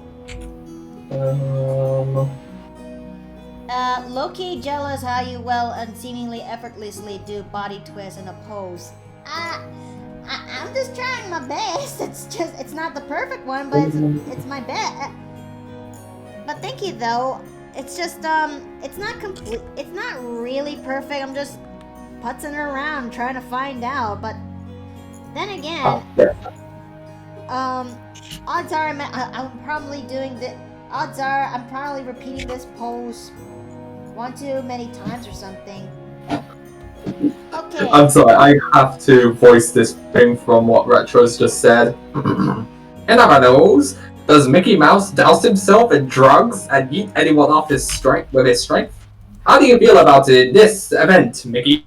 Low-key jealous how you well and seemingly effortlessly do body twists in a pose. I'm just trying my best. It's not the perfect one, but it's my best. But thank you though. It's just it's not complete. It's not really perfect. I'm just putzing around trying to find out. But then again, odds are I'm probably doing the. Odds are I'm probably repeating this pose one too many times or something. Okay. I'm sorry, I have to voice this thing from what Retro's just said. In other news, does Mickey Mouse douse himself in drugs and eat anyone off his strength with his strength? How do you feel about this event, Mickey?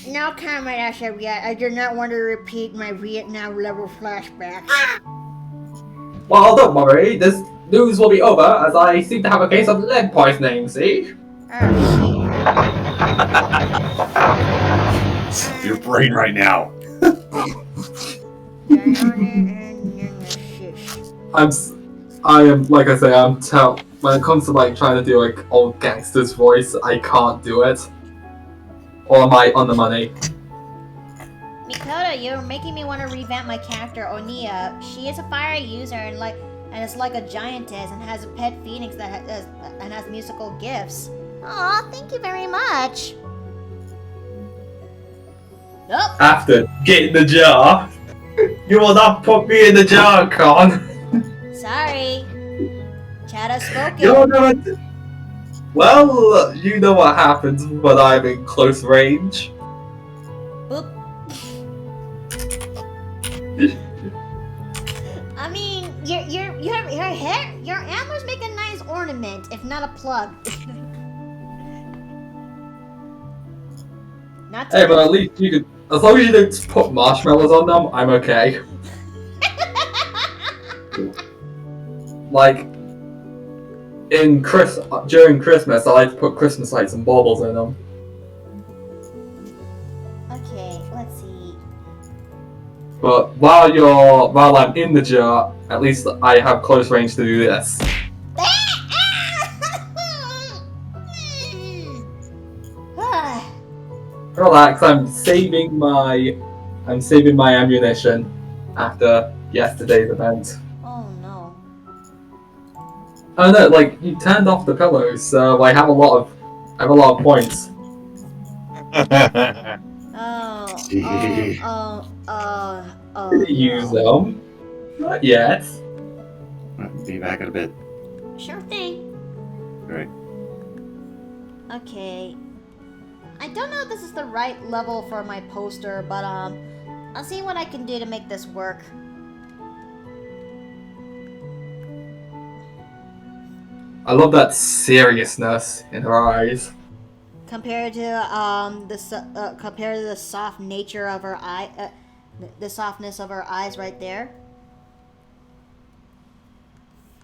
No comment as of yet. I do not want to repeat my Vietnam level flashback. Well, don't worry, this news will be over as I seem to have a case of lead poisoning, see? Your brain right now. I am, like I say, when it comes to like trying to do like old gangster's voice, I can't do it. Or am I on the money? Mikota, you're making me want to revamp my character, Onia. She is a fire user and is like a giantess and has a pet phoenix that has musical gifts. Aw, thank you very much. Nope. After getting the jar, you will not put me in the jar, Con. Sorry. Chat has spoken. You're not. Well, you know what happens when I'm in close range. Boop. I mean, your hair, your antlers make a nice ornament, if not a plug. Not to Hey, but at least you could, as long as you don't put marshmallows on them, I'm okay. Like, during Christmas, I like to put Christmas lights and baubles in them. Okay, let's see. But while I'm in the jar, at least I have close range to do this. Relax, I'm saving my ammunition after yesterday's event. Oh no. Oh no, like you turned off the pillows, so I have a lot of points. Use them. Not yet. Be back in a bit. Sure thing. Right. Okay. I don't know if this is the right level for my poster, but I'll see what I can do to make this work. I love that seriousness in her eyes. Compared to the soft nature of her eye, the softness of her eyes right there.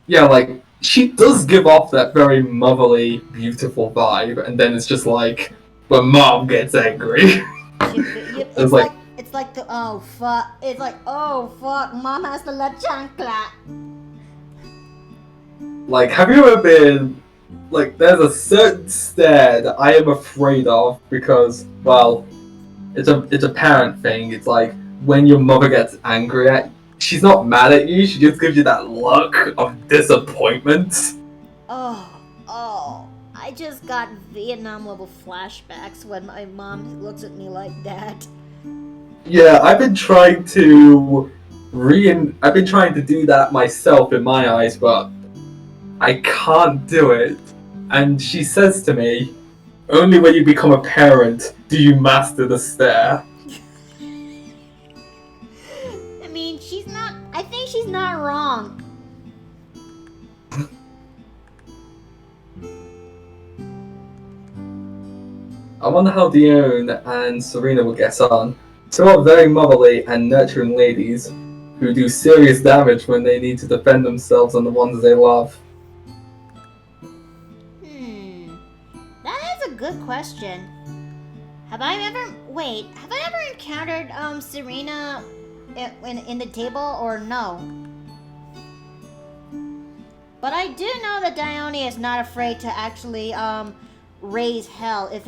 Yeah, like she does give off that very motherly, beautiful vibe, and then it's just like when Mom gets angry. It's like the oh fuck. It's like oh fuck. Mom has the la chancla. Like, have you ever been like? There's a certain stare that I am afraid of because, well, it's a parent thing. It's like when your mother gets angry at. She's not mad at you, she just gives you that look of disappointment. Oh, I just got Vietnam level flashbacks when my mom looks at me like that. Yeah, I've been trying to do that myself in my eyes, but I can't do it. And she says to me, only when you become a parent do you master the stare. I think she's not wrong. I wonder how Dione and Serena will get on. Two are very motherly and nurturing ladies who do serious damage when they need to defend themselves and the ones they love. That is a good question. Have I ever encountered Serena in the table or no? But I do know that Dione is not afraid to actually raise hell if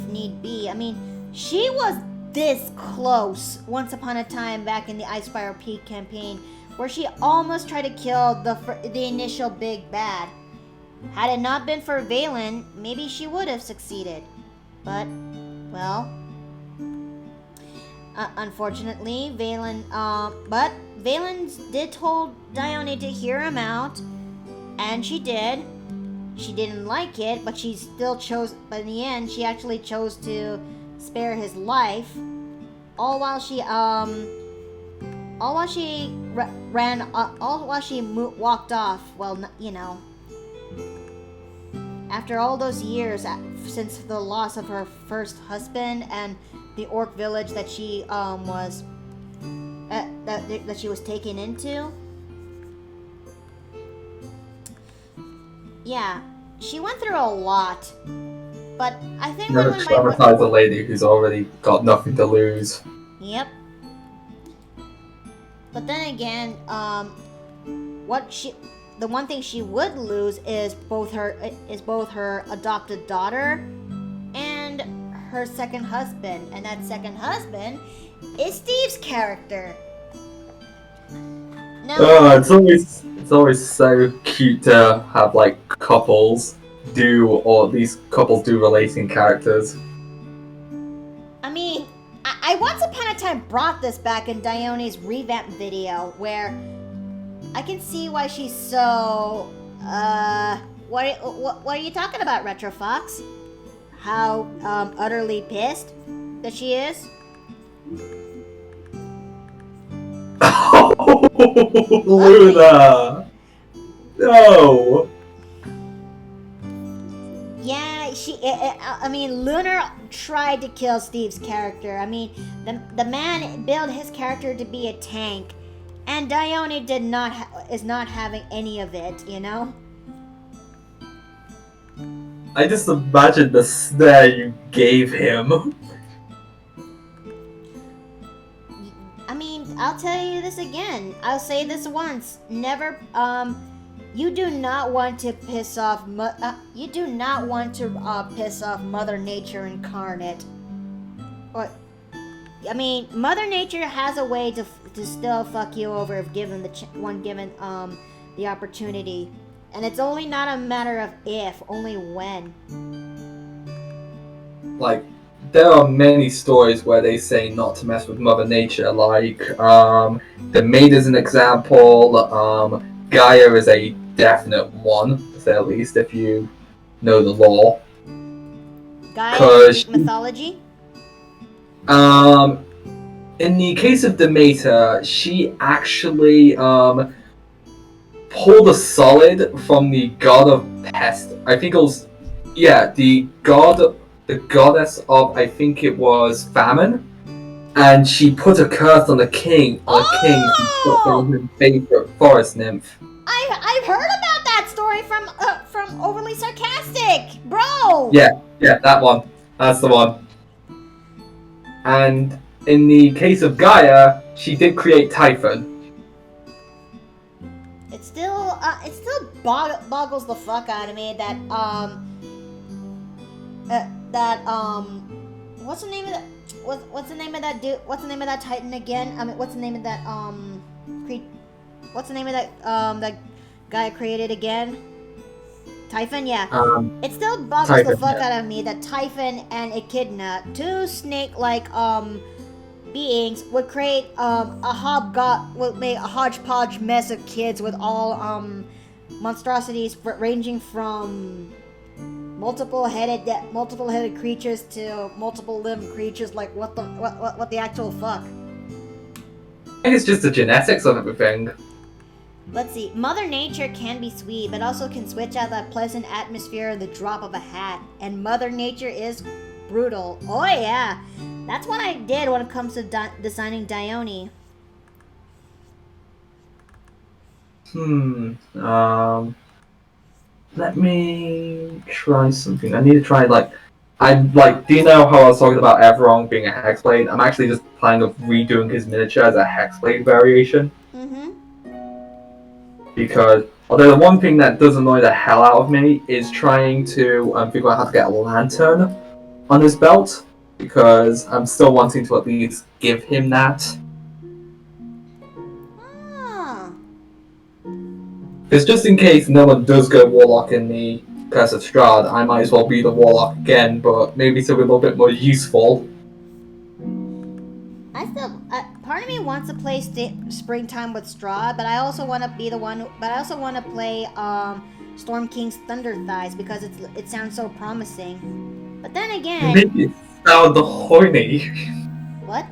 need be. I mean, she was this close once upon a time back in the Icefire Peak campaign, where she almost tried to kill the initial big bad. Had it not been for Valen, maybe she would have succeeded. But, well, unfortunately, Valen did told Dione to hear him out, and she did. She didn't like it, but she still chose. But in the end, she actually chose to spare his life. All while she walked off. Well, you know, after all those years since the loss of her first husband and the orc village that she was that she was taken into. Yeah, she went through a lot, but I think Never traumatize a lady who's already got nothing to lose. Yep. But then again, the one thing she would lose is both her adopted daughter and her second husband, and that second husband is Steve's character. Now, It's always so cute to have like couples or these couples do relating characters. I mean, I once upon a time brought this back in Dione's revamp video, where I can see why she's so. What are you talking about, Retro Fox? How utterly pissed that she is? Luna! No! Yeah, I mean, Lunar tried to kill Steve's character. I mean, the man built his character to be a tank, and Dione is not having any of it, you know? I just imagine the snare you gave him. I mean, I'll tell you this again. I'll say this once. Never, you do not want to piss off, piss off Mother Nature incarnate. Or, I mean, Mother Nature has a way to still fuck you over if given the opportunity. And it's only not a matter of if, only when. Like, there are many stories where they say not to mess with Mother Nature, like, the Maid is an example, Gaia is a definite one, to say at least, if you know the lore. Gaia mythology? In the case of Demeter, she actually, pulled a solid from the god of pest. I think it was, the goddess of, I think it was famine, and she put a curse on the king. Who put his favorite forest nymph. I've heard about that story from Overly Sarcastic, bro. Yeah, that one. That's the one. And in the case of Gaia, she did create Typhon. It still boggles the fuck out of me that what's the name of that? What's the name of that dude? What's the name of that Titan again? I mean, what's the name of that what's the name of that guy created again? Typhon, yeah. It still boggles the fuck out of me that Typhon and Echidna, two snake-like beings, would create would make a hodgepodge mess of kids with all monstrosities ranging from multiple headed creatures to multiple limbed creatures. Like what the actual fuck? I think it's just the genetics of everything. Let's see. Mother Nature can be sweet, but also can switch out that pleasant atmosphere in the drop of a hat. And Mother Nature is brutal. Oh yeah, that's what I did when it comes to designing Dione. Let me try something. I need to try do you know how I was talking about Everon being a Hexblade? I'm actually just planning of redoing his miniature as a Hexblade variation. Mm-hmm. Because Although the one thing that does annoy the hell out of me is trying to figure out how to get a lantern on his belt, because I'm still wanting to at least give him that. Oh. Because just in case no one does go Warlock in the Curse of Strahd, I might as well be the Warlock again, but maybe something a little bit more useful. I still, part of me wants to play Springtime with Straw, but I also want to be the one. But I also want to play Storm King's Thunder Thighs because it sounds so promising. But then You again, make it sound horny. what?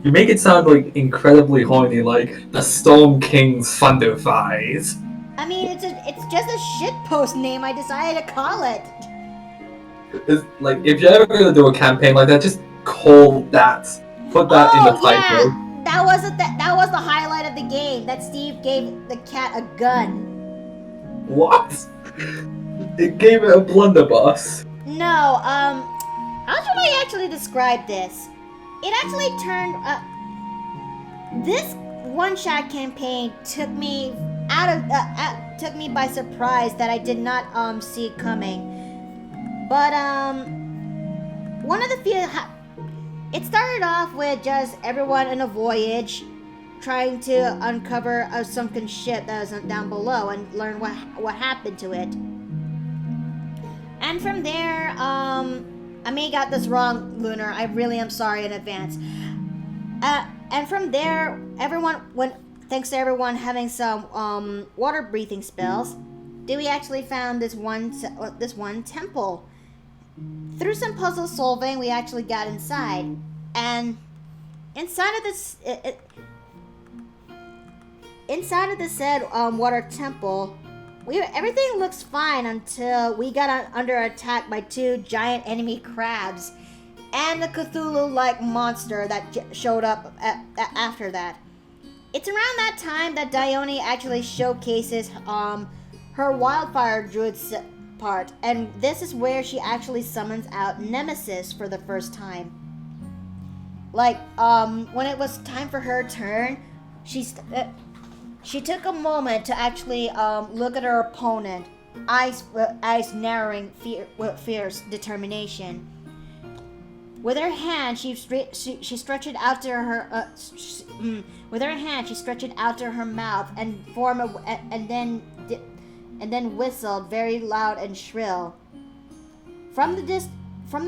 You make it sound like incredibly horny, like the Storm King's Thunder Thighs. I mean, it's just a shitpost name I decided to call it. It's like, if you're ever gonna do a campaign like that, just call that. Put that in the title. Yeah, that was the highlight of the game. That Steve gave the cat a gun. What? It gave it a blunderbuss. No, how should I actually describe this? It actually turned this one-shot campaign took me took me by surprise that I did not see coming. But one of the few it started off with just everyone in a voyage trying to uncover a sunken ship that was down below and learn what happened to it. And from there, I may have got this wrong, Lunar. I really am sorry in advance. And from there, thanks to everyone having some water breathing spells, Dewey actually found this one temple. Through some puzzle solving, we actually got inside, and inside of this said water temple, everything looks fine until we got under attack by two giant enemy crabs and the Cthulhu-like monster that showed up after that. It's around that time that Dione actually showcases her wildfire druid part, and this is where she actually summons out Nemesis for the first time. Like, when it was time for her turn, she took a moment to actually look at her opponent, eyes narrowing fierce determination. With her hand, she stretched it out to her. With her hand, she stretched it out to her mouth and then whistled very loud and shrill. From the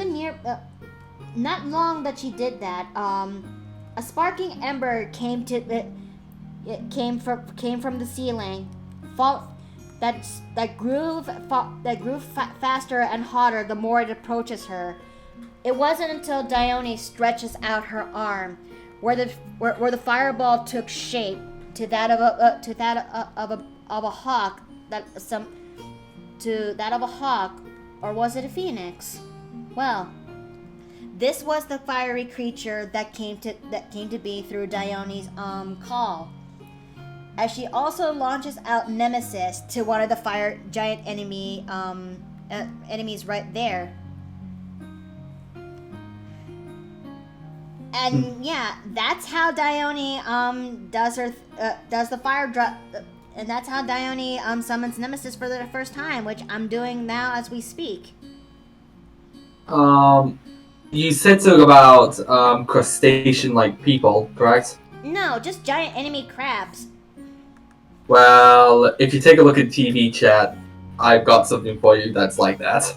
near, not long that she did that, a sparking ember came from the ceiling, that grew faster and hotter the more it approaches her. It wasn't until Dione stretches out her arm, where the fireball took shape to that of a hawk, or was it a phoenix? Well, this was the fiery creature that came to be through Dione's call. As she also launches out Nemesis to one of the fire giant enemies right there. And yeah, that's how Dione does the fire drop, and that's how Dione summons Nemesis for the first time, which I'm doing now as we speak. You said something about crustacean-like people, correct? No, just giant enemy crabs. Well, if you take a look at TV chat, I've got something for you that's like that.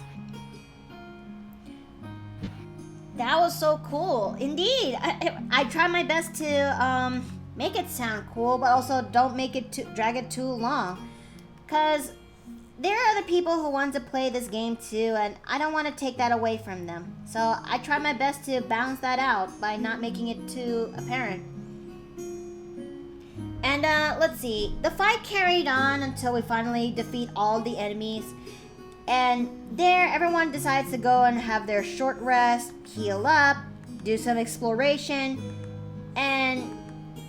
That was so cool. Indeed. I try my best to make it sound cool, but also don't drag it too long. Because there are other people who want to play this game too, and I don't want to take that away from them. So I try my best to balance that out by not making it too apparent. And let's see. The fight carried on until we finally defeat all the enemies. And there, everyone decides to go and have their short rest, heal up, do some exploration, and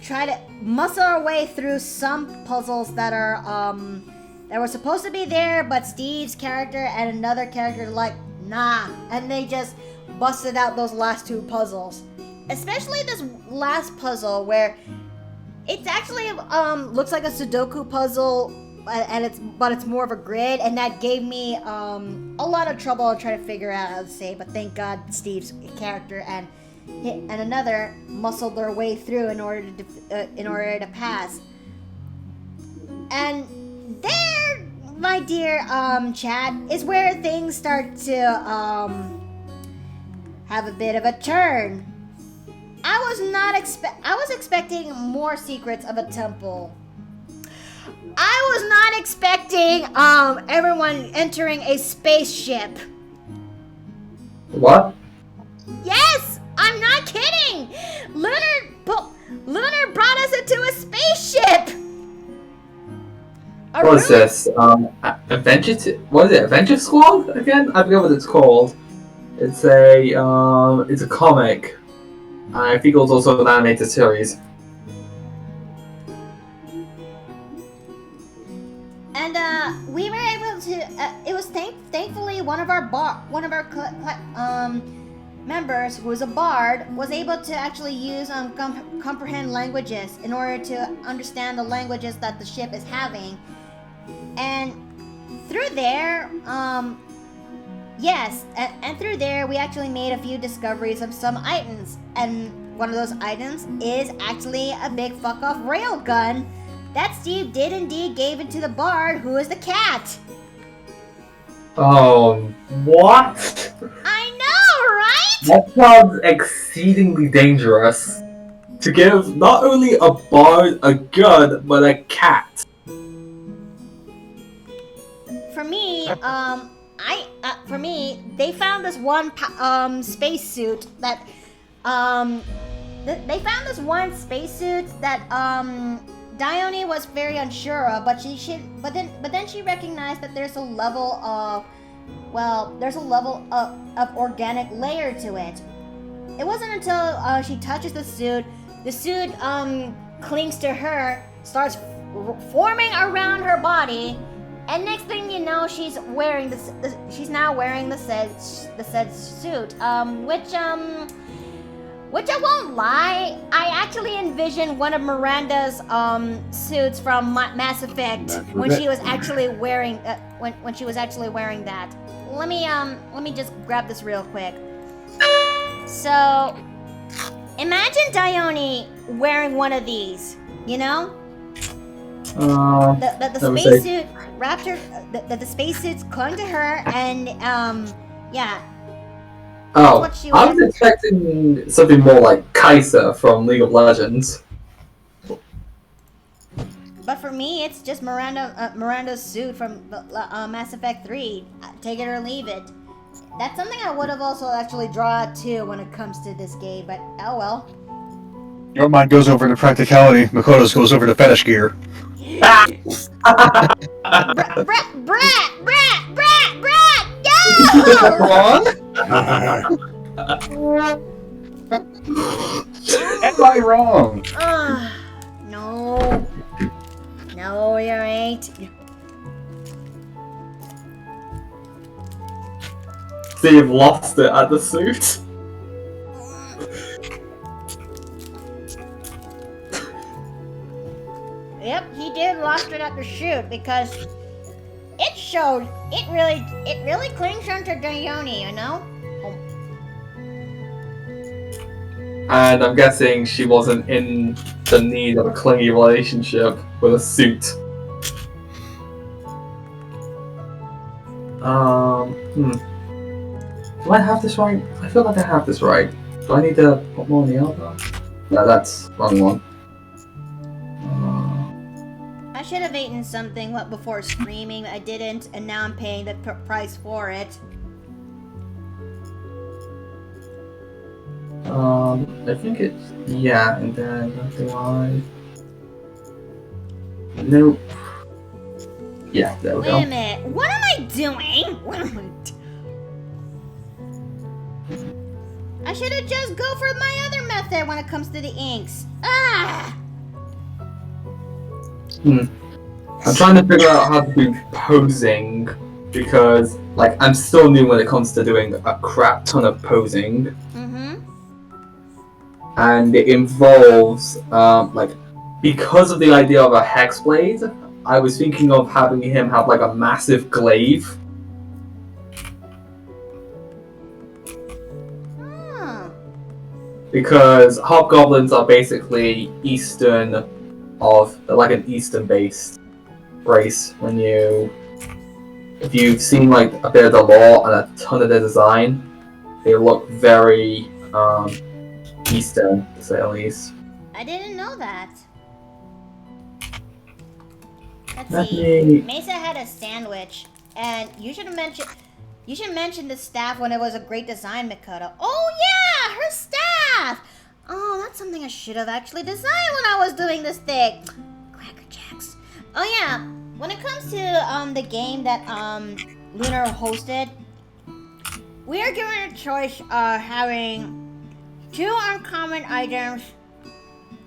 try to muscle our way through some puzzles that are that were supposed to be there, but Steve's character and another character are like, nah, and they just busted out those last two puzzles. Especially this last puzzle where it's actually looks like a Sudoku puzzle but it's more of a grid, and that gave me a lot of trouble trying to figure out how to say. But thank God Steve's character and another muscled their way through in order to pass. And there, my dear chat, is where things start to have a bit of a turn. I was expecting more secrets of a temple. I was not expecting everyone entering a spaceship. What? Yes, I'm not kidding. Lunar brought us into a spaceship. What is this? Adventure? What is it? Adventure Squad again? I forget what it's called. It's a comic. I think it was also an animated series. And we were able to. It was thankfully one of our members, who was a bard, was able to actually use comprehend languages in order to understand the languages that the ship is having. And through there, yes, and through there, we actually made a few discoveries of some items. And one of those items is actually a big fuck off railgun that Steve did indeed gave it to the bard, who is the cat. Oh, what? I know, right? That sounds exceedingly dangerous. To give not only a bard a gun, but a cat. For me, they found this one spacesuit that they found this one spacesuit that Dione was very unsure of, but then she recognized that there's a level of organic layer to it. It wasn't until she touches the suit clings to her, starts forming around her body, and next thing you know, she's now wearing the said suit, which I won't lie, I actually envisioned one of Miranda's suits from Mass Effect when she was actually wearing when she was actually wearing that. Let me just grab this real quick. So, imagine Dione wearing one of these, you know? The spacesuit wrapped her. The spacesuits clung to her, and yeah. Oh, I was expecting something more like Kai'Sa from League of Legends. But for me, it's just Miranda's suit from Mass Effect 3. Take it or leave it. That's something I would have also actually drawn to when it comes to this game, but oh well. Your mind goes over to practicality. Makoto's goes over to fetish gear. Brat! No! Wrong? Am I wrong? No. No, you ain't. So you've lost it at the suit? Yep, he did lost it at the shoot because it showed it really clings onto Dione, you know? And I'm guessing she wasn't in the need of a clingy relationship with a suit. Do I have this right? I feel like I have this right. Do I need to put more on the elbow? No, that's wrong one. I should have eaten something before screaming. I didn't, and now I'm paying the price for it. I think it's yeah, and then do I? Nope. Yeah, there we go. Wait a minute. What am I doing? I should have just go for my other method when it comes to the inks. I'm trying to figure out how to do posing because, like, I'm still new when it comes to doing a crap ton of posing. Mm-hmm. And it involves, like, because of the idea of a hex blade, I was thinking of having him have like a massive glaive. Hmm. Because hobgoblins are basically Eastern they're like an Eastern-based race. If you've seen like a bit of the lore and a ton of their design, they look very Eastern, to say the least. I didn't know that. Let's Let see. me- Mesa had a sandwich, and you should mention the staff when it was a great design, Makoto. Oh yeah, her staff. Oh, that's something I should have actually designed when I was doing this thing. Cracker Jacks. Oh yeah, when it comes to the game that Lunar hosted, we are given a choice of having 2 uncommon items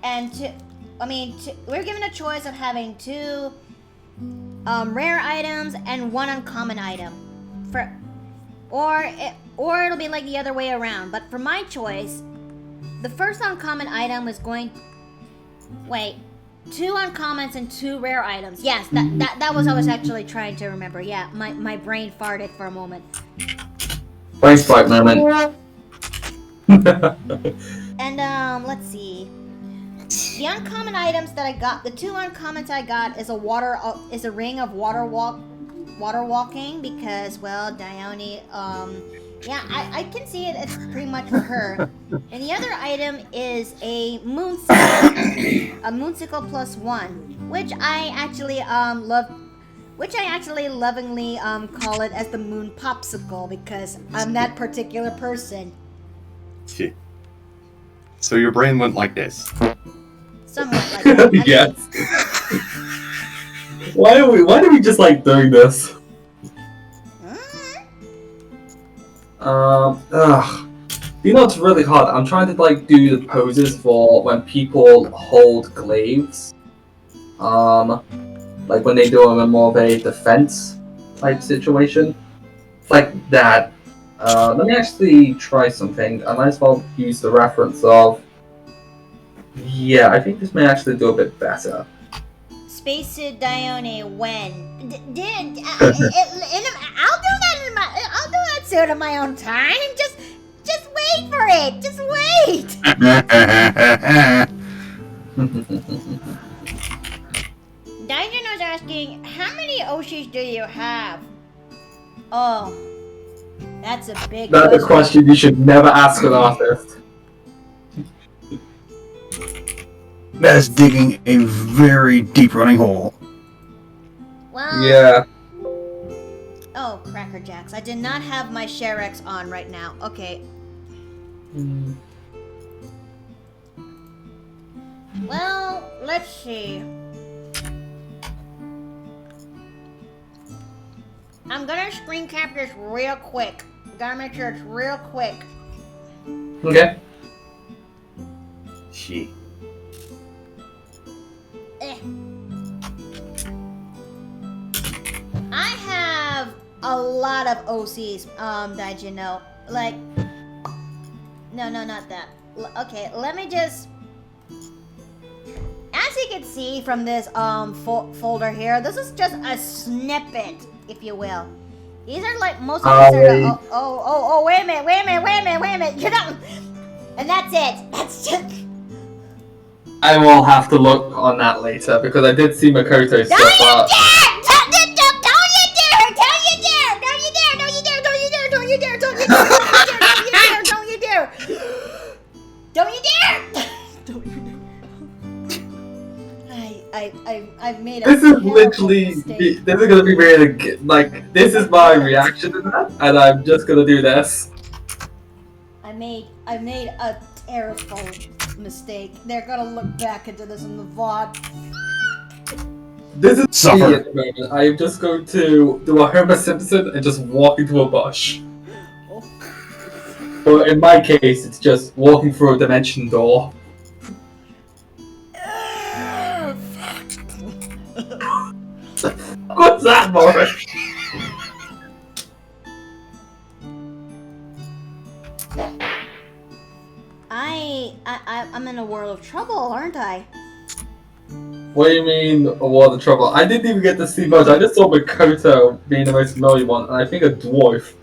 and we're given a choice of having 2 rare items and 1 uncommon item. Or it'll be like the other way around. But for my choice, the first uncommon item is going. Wait, 2 uncommons and 2 rare items. Yes, that was I was actually trying to remember. Yeah, my brain farted for a moment. Brain fart moment. And let's see. The uncommon items that I got, the 2 uncommons I got is a ring of water walking because, well, Dione, yeah, I can see it. It's pretty much for her. And the other item is a moonsicle, a moonsicle +1, which I actually lovingly call it as the moon popsicle because I'm that particular person. Shit. So your brain went like this. Somewhat like that. I mean, Yes. Why do we just like doing this? You know, it's really hard. I'm trying to like do the poses for when people hold glaives. Like when they do them in more of a defense type situation. Like that. Let me actually try something. I might as well use the reference of. Yeah, I think this may actually do a bit better. Spacesuit Dione when? I'll do that I'll do that suit in my own time. Just wait for it. Just wait. Dijon was asking, how many Oshis do you have? Oh, that's a big That's a question you should never ask an artist. That's digging a very deep running hole. Well, Yeah. Oh, Cracker Jacks. I did not have my Sharex on right now. Okay. Well, let's see. I'm gonna screen cap this real quick. Gotta make sure it's real quick. Okay. Shit. I have a lot of OCs, that you know. Like, no, not that. Okay, let me just. As you can see from this folder here, this is just a snippet, if you will. These are like most of these are the, wait a minute. You know, and that's it. That's just. I will have to look on that later because I did see Makoto stuff up. I've made a This is terrible literally, mistake. this is gonna be really, like, this is my reaction to that, and I'm just gonna do this. I made a terrible mistake. They're gonna look back into this in the VOD. This is Suffer. me at the moment. I am just going to do a Homer Simpson and just walk into a bush. Oh. But in my case, it's just walking through a dimension door. What's that, Morris? I'm in a world of trouble, aren't I? What do you mean, a world of trouble? I didn't even get to see much. I just saw Makoto being the most familiar one, and I think a dwarf.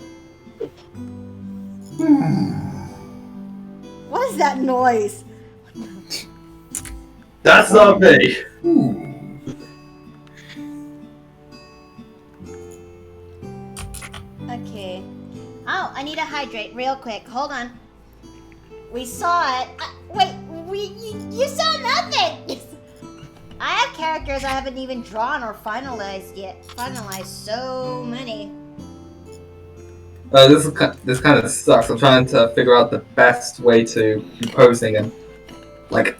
What is that noise? That's not me. Okay. Oh, I need to hydrate real quick. Hold on. We saw it. Wait, you saw nothing! I have characters I haven't even drawn or finalized yet. Finalized so many. This kind of sucks. I'm trying to figure out the best way to be posing and like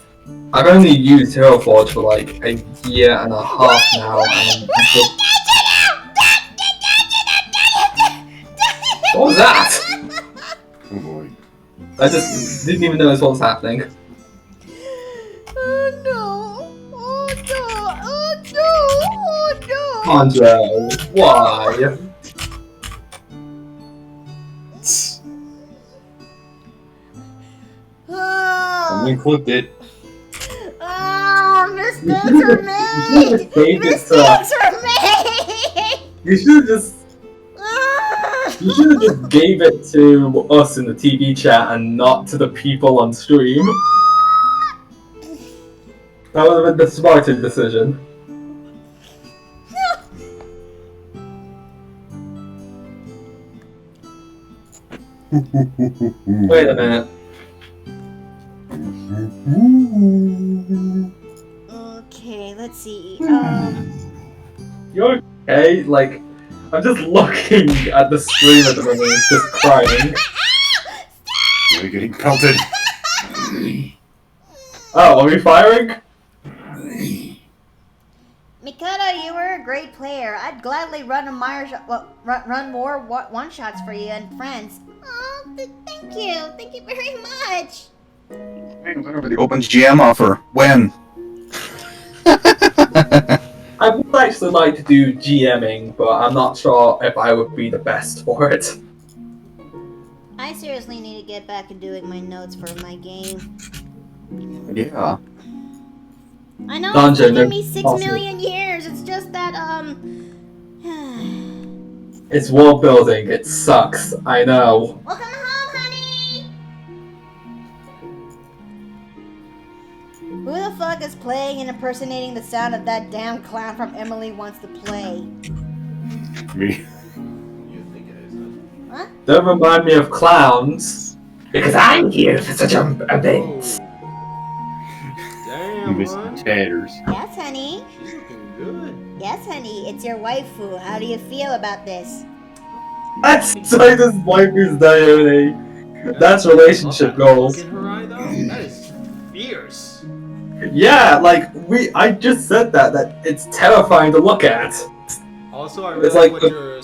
I've only used Hero Forge for like a year and a half now. And what was that? Oh boy. I just didn't even notice what was happening. Oh no! Oh no! Oh no! Oh no! Andre, why? Someone clipped it. Oh, mistakes are made! Gave it Mistakes are made! You should have just gave it to us in the TV chat and not to the people on stream. That would have been the smarter decision. Wait a minute. Okay, let's see. You're okay? Like, I'm just looking at the screen at the moment, just crying. You're getting pelted. Oh, are we firing? Mikado, you were a great player. I'd gladly run run more one-shots for you and friends. Oh, thank you. Thank you very much. The Opens GM offer. When? I would actually like to do GMing, but I'm not sure if I would be the best for it. I seriously need to get back to doing my notes for my game. Yeah. I know Dungeon, it's taken me 6 awesome. million years. It's just that, It's world building, it sucks, I know. Welcome home, honey! Who the fuck is playing and impersonating the sound of that damn clown from Emily Wants to Play? Me. Huh? Don't remind me of clowns, because I'm here for such an event. Damn, Miss man. Tatters. Yes, honey. She's looking good. Yes, honey. It's your waifu. How do you feel about this? That's why this wife is Dione. That's relationship goals. Look at her eye, though. That is fierce. Yeah, like, I just said that it's terrifying to look at. Also, I really It's like like what your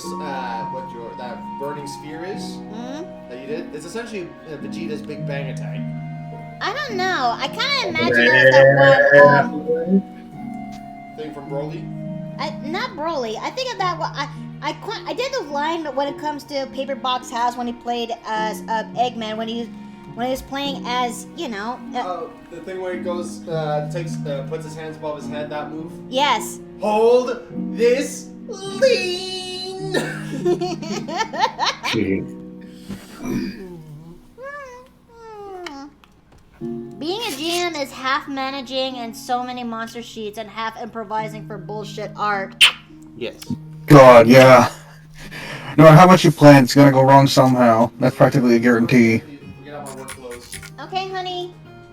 that burning sphere is Hmm? that you did. It's essentially Vegeta's Big Bang attack. I don't know. I kind of imagine it as that one, Thing from Broly. not Broly. I think of that one. I did the line when it comes to Paper Box House when he played as Eggman when he was playing as The thing where he goes, puts his hands above his head. That move. yes. Hold this lean. Being a GM is half managing and so many monster sheets and half improvising for bullshit art. Yes. God, yeah. No matter how much you plan, it's gonna go wrong somehow. That's practically a guarantee. Get out my work clothes. Okay, honey.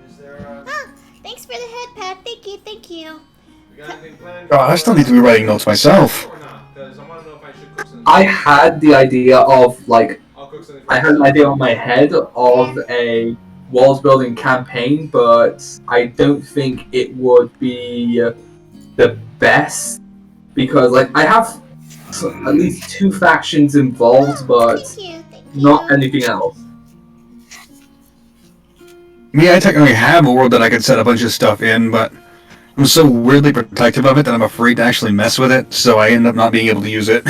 Is there? Thanks for the head pat. Thank you, thank you. We got anything planned? God, I still need to be writing notes myself. Or not? 'Cause I want to know if I should cook something. I had the idea of, like, I'll cook something. I had an idea on my head of a walls building campaign, but I don't think it would be the best because, like, I have at least 2 factions involved, but Thank you, thank you. not anything else. Me, I technically have a world that I could set a bunch of stuff in, but I'm so weirdly protective of it that I'm afraid to actually mess with it, so I end up not being able to use it.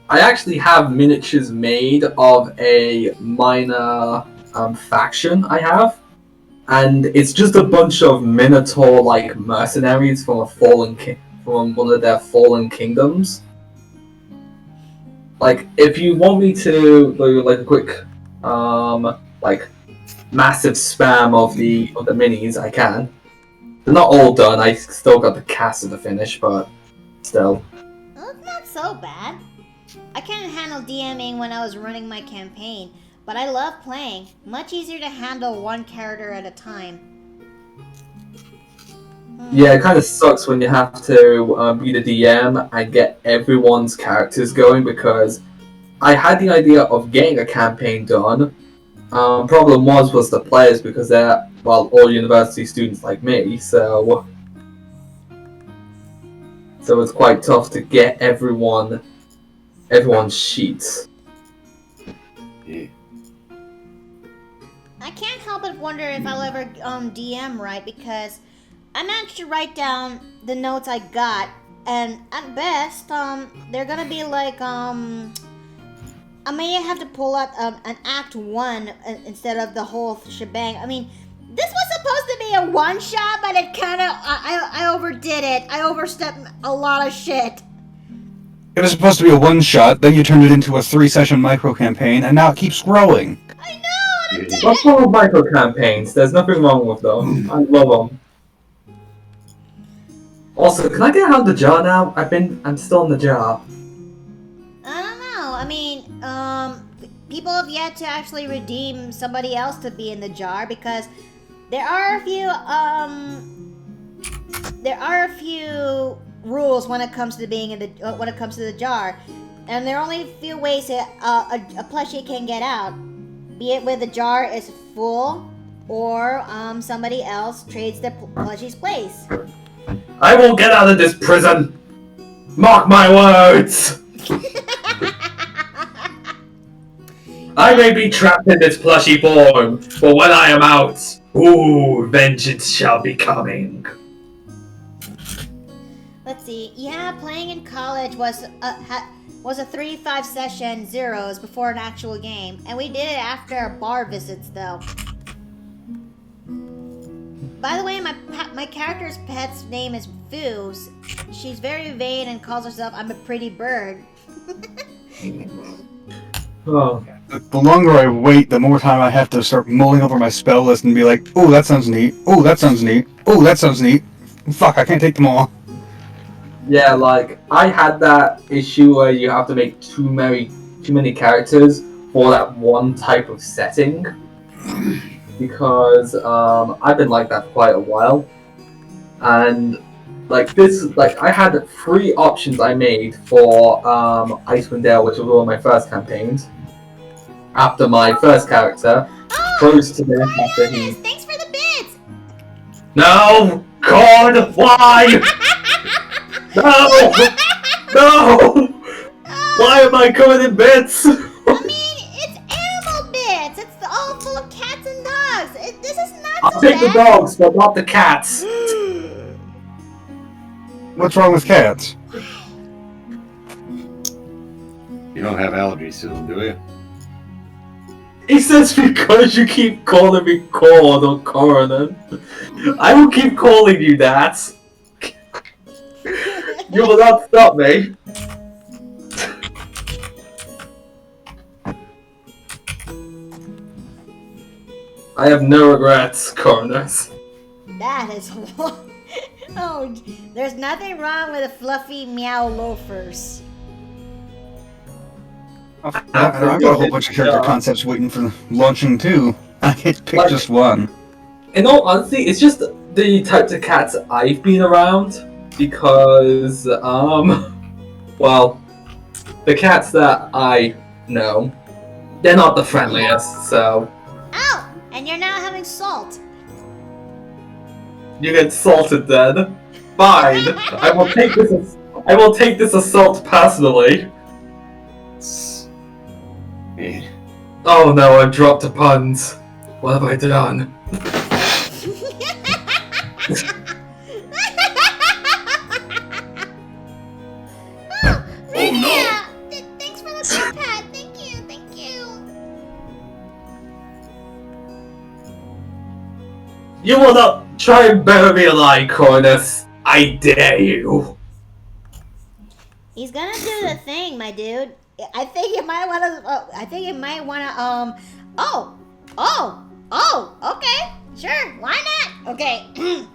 I actually have miniatures made of a minor faction I have, and it's just a bunch of Minotaur-like mercenaries from from one of their fallen kingdoms. Like, if you want me to do like a quick, like massive spam of the minis, I can. They're not all done. I still got the cast to finish, but still. Well, it's not so bad. I couldn't handle DMing when I was running my campaign, but I love playing. Much easier to handle one character at a time. Yeah, it kind of sucks when you have to be the DM and get everyone's characters going, because I had the idea of getting a campaign done. Problem was the players, because they're, well, all university students like me, so it's quite tough to get everyone's sheets. Yeah. I can't help but wonder if I'll ever DM right, because I managed to write down the notes I got, and at best, they're gonna be like, I may have to pull out an Act 1 instead of the whole shebang. I mean, this was supposed to be a one-shot, but it kind of, I overdid it. I overstepped a lot of shit. It was supposed to be a one-shot, then you turned it into a 3-session micro-campaign, and now it keeps growing. I know, and I'm What's wrong with micro campaigns? There's nothing wrong with them. I love them. Also, can I get out of the jar now? I'm still in the jar. I don't know. I mean, people have yet to actually redeem somebody else to be in the jar, because there are a few rules when it comes to being in the jar, and there are only a few ways that a plushie can get out. Be it where the jar is full, or somebody else trades their plushie's place. I will get out of this prison! Mark my words! I may be trapped in this plushy form, but when I am out, ooh, vengeance shall be coming. Let's see. Yeah, playing in college was a 3-5 session zeros before an actual game, and we did it after bar visits though. By the way, my character's pet's name is Foo. She's very vain and calls herself "I'm a pretty bird." Oh. The longer I wait, the more time I have to start mulling over my spell list and be like, oh, that sounds neat. Oh, that sounds neat. Oh, that sounds neat. Fuck, I can't take them all. Yeah, like, I had that issue where you have to make too many characters for that one type of setting. Because I've been like that for quite a while. And I had 3 options I made for Icewind Dale, which was one of my first campaigns. After my first character froze to death after he. Thanks for the bits. No, God, why? No, no! Why am I covered in bits? I mean, it's animal bits. It's all full of cats and dogs. This is not I'll so take the bad. dogs, but not the cats. What's wrong with cats? You don't have allergies to them, do you? He says because you keep calling me Cord or Coroner. I will keep calling you that. You will not stop me. I have no regrets, Coroners. That is oh, there's nothing wrong with a fluffy meow loafers. I've got a whole bunch of character concepts waiting for launching too. I can't pick just one. In all honesty, it's just the types of cats I've been around. Because, well, the cats that I know, they're not the friendliest, so... Ow! And you're now having salt. You get salted then. Fine. I will take this assault personally. Yeah. Oh no, I've dropped the puns. What have I done? Yeah. Thanks for the pet pad. Thank you. You will not try and bury me alive, Cornus. I dare you. He's gonna do the thing, my dude. I think you might wanna. Okay, sure, why not? Okay. I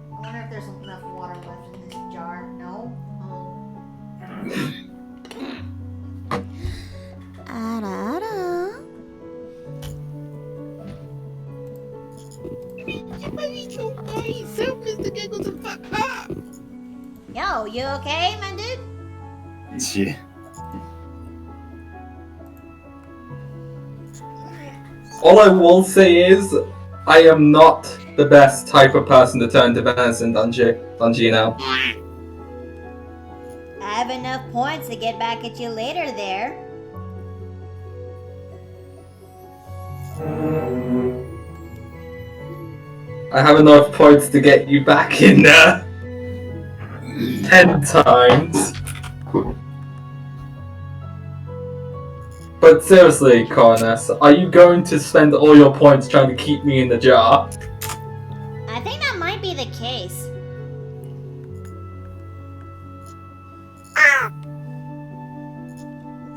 wonder if there's enough water left in this jar. No. Yo, you okay, my dude? Yeah. All I will say is, I am not the best type of person to turn to venison, Dungino. I have enough points to get back at you later there. I have enough points to get you back in there 10 times. But seriously, Cornus, are you going to spend all your points trying to keep me in the jar? I think that might be the case.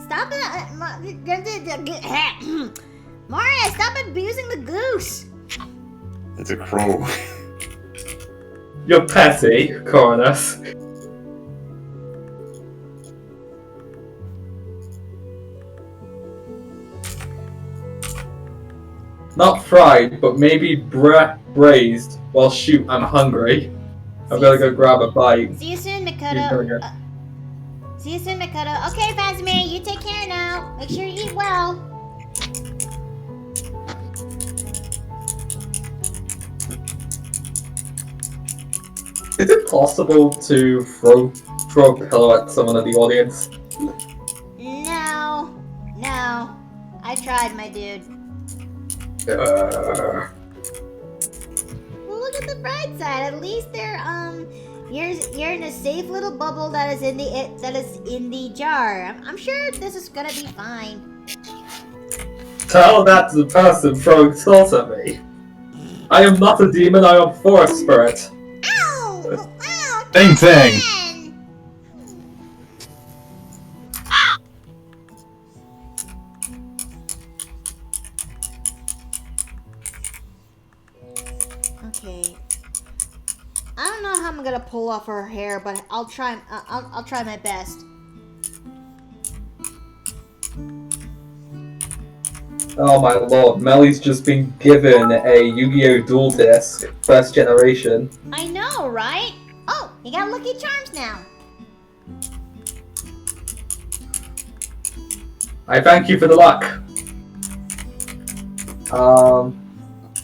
Stop it! Maria, stop abusing the goose! It's a crow. You're petty, Cornus. Not fried, but maybe braised. Well, shoot, I'm hungry. I'm gonna go grab a bite. See you soon, You're Makoto. good. See you soon, Makoto. Okay, Fazmir, you take care now. Make sure you eat well. Is it possible to throw a pillow at someone in the audience? No. I tried, my dude. Uh, Well, look at the bright side. At least you're in a safe little bubble that is in the jar. I'm sure this is gonna be fine. Tell that to the person throwing salt at me. I am not a demon, I am forest spirit. Ow! Same thing. Okay. I don't know how I'm gonna pull off her hair, but I'll try. I'll try my best. Oh my lord, Melly's just been given a Yu-Gi-Oh! Dual Disc, first generation. I know, right? Oh, you got Lucky Charms now. I thank you for the luck.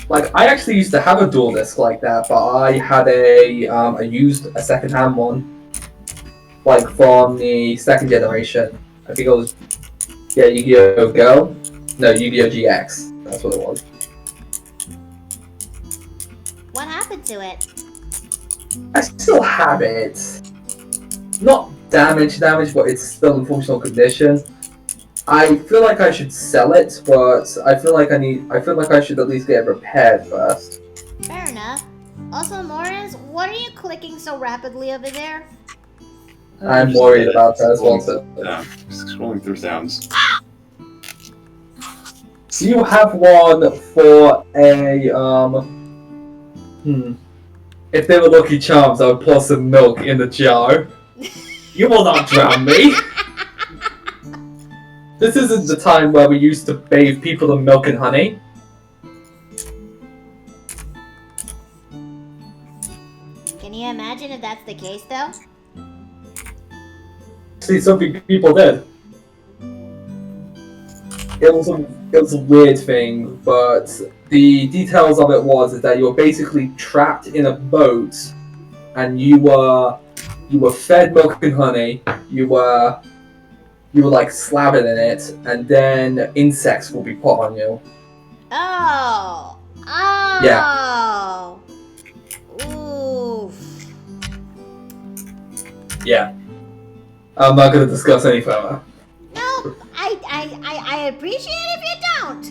Like, I actually used to have a dual disc like that, but I had I used a second-hand one, like, from the second generation. I think it was, yeah, Yu-Gi-Oh! Go? No, Yu-Gi-Oh! GX. That's what it was. What happened to it? I still have it. Not damaged, but it's still in functional condition. I feel like I should sell it, but I feel like I should at least get it repaired first. Fair enough. Also, Morris, what are you clicking so rapidly over there? I'm worried about that as well. So. Scrolling through sounds. Do you have one for a If they were Lucky Charms, I would pour some milk in the jar. You will not drown me. This isn't the time where we used to bathe people in milk and honey. Can you imagine if that's the case, though? See, something people did. It was a weird thing, but the details of it was that you were basically trapped in a boat, and you were fed milk and honey. You were like slathered in it, and then insects will be put on you. Oh. Yeah. Oof. Yeah. I'm not gonna discuss any further. No, I appreciate it if you don't.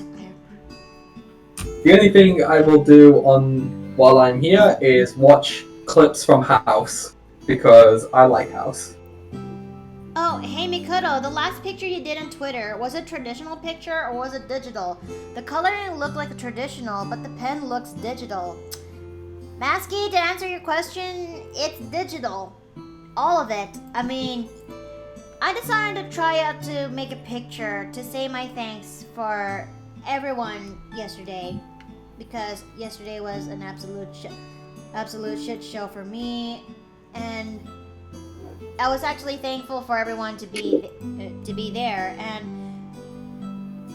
The only thing I will do while I'm here is watch clips from House, because I like House. Oh, hey Mikoto, the last picture you did on Twitter, was it traditional picture or was it digital? The coloring looked like a traditional, but the pen looks digital. Masky, to answer your question, it's digital. All of it. I mean, I decided to try out to make a picture to say my thanks for everyone yesterday, because yesterday was an absolute shit show for me, and I was actually thankful for everyone to be there, and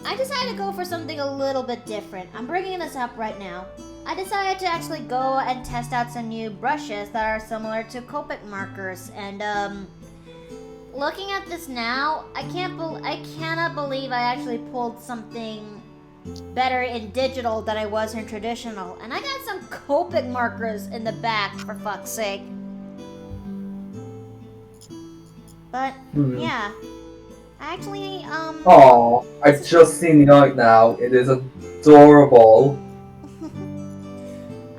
I decided to go for something a little bit different. I'm bringing this up right now. I decided to actually go and test out some new brushes that are similar to Copic markers, and looking at this now, I cannot believe I actually pulled something better in digital than I was in traditional, and I got some Copic markers in the back, for fuck's sake. But yeah, I actually Oh, I've just seen the art now. It is adorable.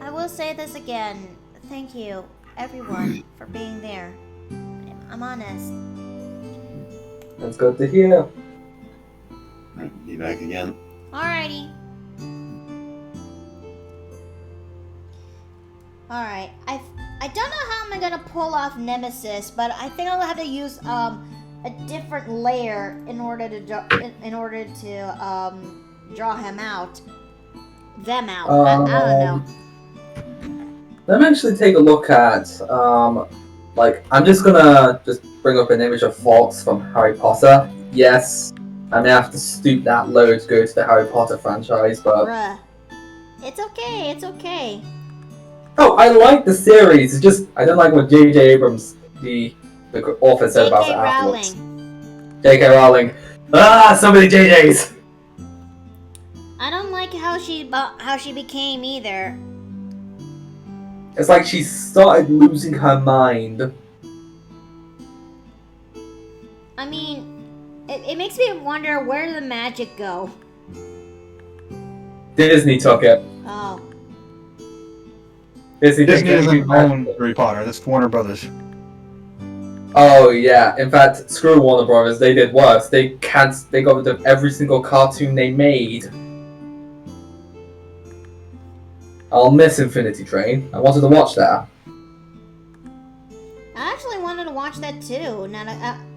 I will say this again. Thank you, everyone, for being there. I'm honest. That's good to hear. Right, be back again. Alrighty. Alright, I don't know how I'm gonna pull off Nemesis, but I think I'll have to use a different layer in order to draw him out. Them out. I don't know. Let me actually take a look at I'm just gonna bring up an image of Fox from Harry Potter. Yes, I may have to stoop that low to go to the Harry Potter franchise, but Bruh. It's okay, it's okay. oh, I like the series. It's just I don't like what J.J. Abrams, the author, said about it J.K. afterwards. Rowling. J.K. Rowling. Ah, so many JJs. I don't like how she became either. It's like she started losing her mind. I mean, it makes me wonder, where did the magic go? Disney took it. Oh. Disney took doesn't it. own Harry Potter. That's Warner Brothers. Oh yeah. In fact, screw Warner Brothers. They did worse. They got rid of every single cartoon they made. I'll miss Infinity Train. I wanted to watch that. I actually wanted to watch that too,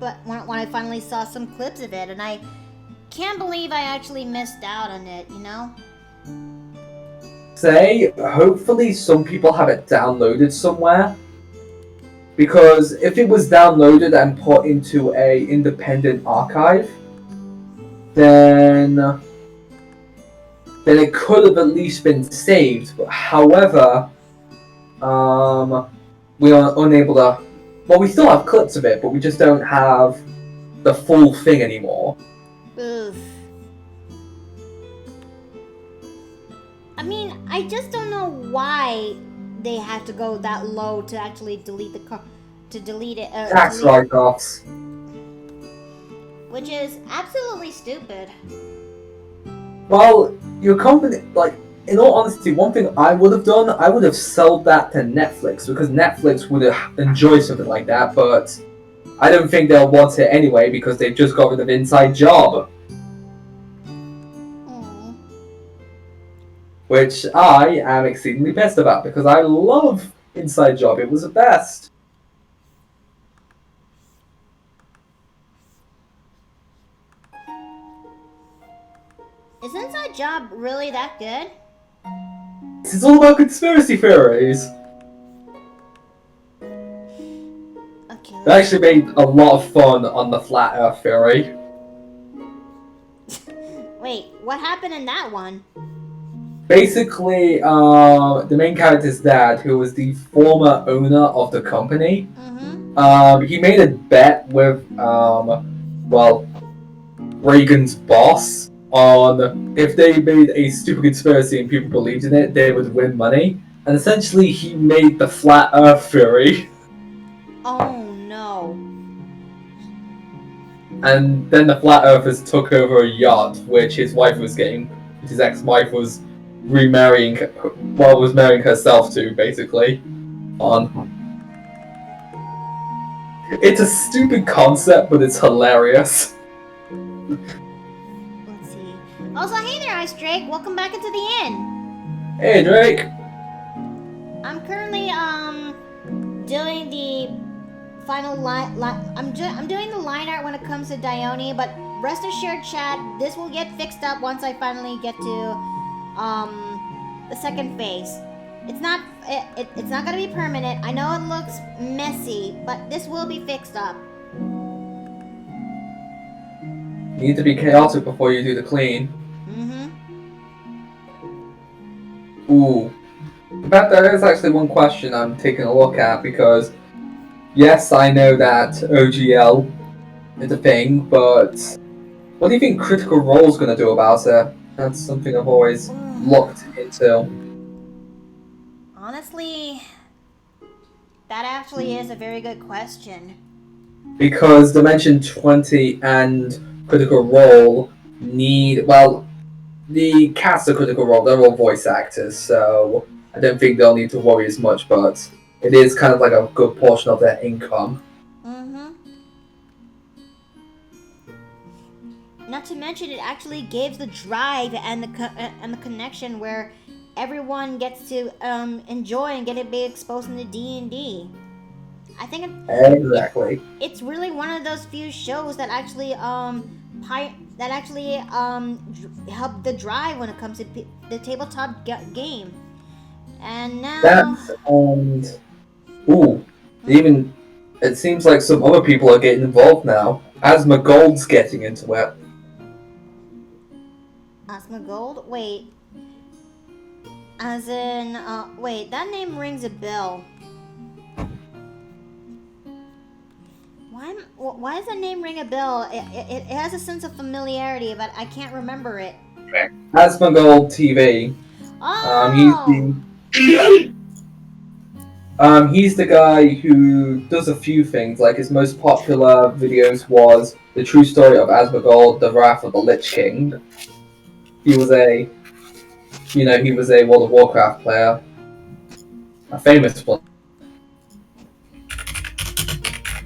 but when I finally saw some clips of it, and I can't believe I actually missed out on it, you know? Hopefully some people have it downloaded somewhere. Because if it was downloaded and put into a independent archive, then it could have at least been saved. But however, we are unable to. Well, we still have clips of it, but we just don't have the full thing anymore. Oof. I mean, I just don't know why they had to go that low to actually delete it. Tax write-offs. Which is absolutely stupid. Well, your company, in all honesty, one thing I would have done, I would have sold that to Netflix, because Netflix would have enjoyed something like that, but I don't think they'll want it anyway, because they've just got rid of Inside Job. Aww. Which I am exceedingly pissed about, because I love Inside Job, it was the best. Is Inside Job really that good? This is all about conspiracy theories. Okay. They actually made a lot of fun on the Flat Earth theory. Wait, what happened in that one? Basically, the main character's dad, who was the former owner of the company, he made a bet with, Reagan's boss on if they made a stupid conspiracy and people believed in it, they would win money. And essentially, he made the Flat Earth theory. Oh no. And then the Flat Earthers took over a yacht, which his wife was getting, his ex-wife was remarrying, well, was marrying herself to, basically. On. It's a stupid concept, but it's hilarious. Let's see. Also, hey there, Ice Drake. Welcome back into the inn. Hey, Drake. I'm currently doing the final line. I'm doing the line art when it comes to Dione, but rest assured, chat, this will get fixed up once I finally get to the second phase. It's not it's not gonna be permanent. I know it looks messy, but this will be fixed up. You need to be chaotic before you do the clean. Mm-hmm. Ooh. In fact, there is actually one question I'm taking a look at, because yes, I know that OGL is a thing, but what do you think Critical Role's going to do about it? That's something I've always looked into. Honestly, that actually is a very good question. Because Dimension 20 and Critical Role need, well, the cast of Critical Role, they're all voice actors, so I don't think they'll need to worry as much, but it is kind of like a good portion of their income. Mm-hmm. Not to mention, it actually gives the drive and the connection where everyone gets to enjoy and get to be exposed into D&D. I think Exactly. it's really one of those few shows that actually help the drive when it comes to the tabletop game. And now That and ooh, even it seems like some other people are getting involved now. Asma Gold's getting into it. Asmongold? Wait. As in, wait, that name rings a bell. Why does that name ring a bell? It has a sense of familiarity, but I can't remember it. Asma Gold TV. Oh! He's the guy who does a few things. Like his most popular videos was the true story of Asmongold, the Wrath of the Lich King. He was a World of Warcraft player, a famous one.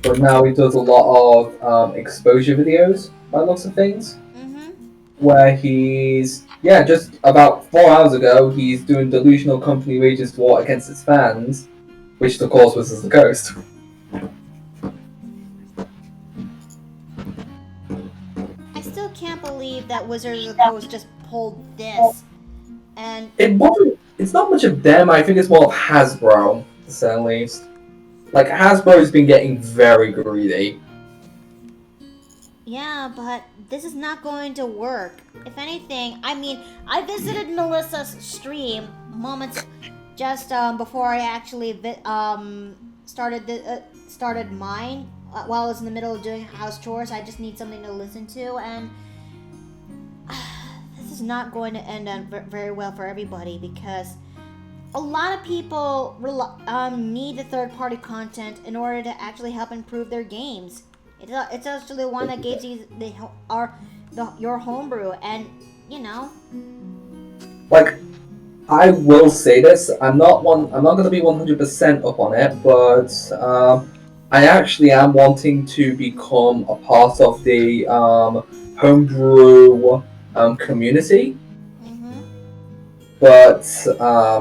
But now he does a lot of exposure videos, by looks of things, where he's just about 4 hours ago he's doing delusional company wages war against its fans, which of course was as a ghost. I still can't believe that Wizards of the Coast just pulled this. And It's not much of them. I think it's more of Hasbro, to say the least. Like Hasbro's been getting very greedy. yeah, but this is not going to work. If anything, I mean, I visited Melissa's stream moments just before I actually started mine while I was in the middle of doing house chores. I just need something to listen to, and this is not going to end up very well for everybody, because a lot of people need the third-party content in order to actually help improve their games. It's actually the one that gives you your homebrew, and you know. Like, I will say this: I'm not going to be 100% up on it, but I actually am wanting to become a part of the homebrew community. But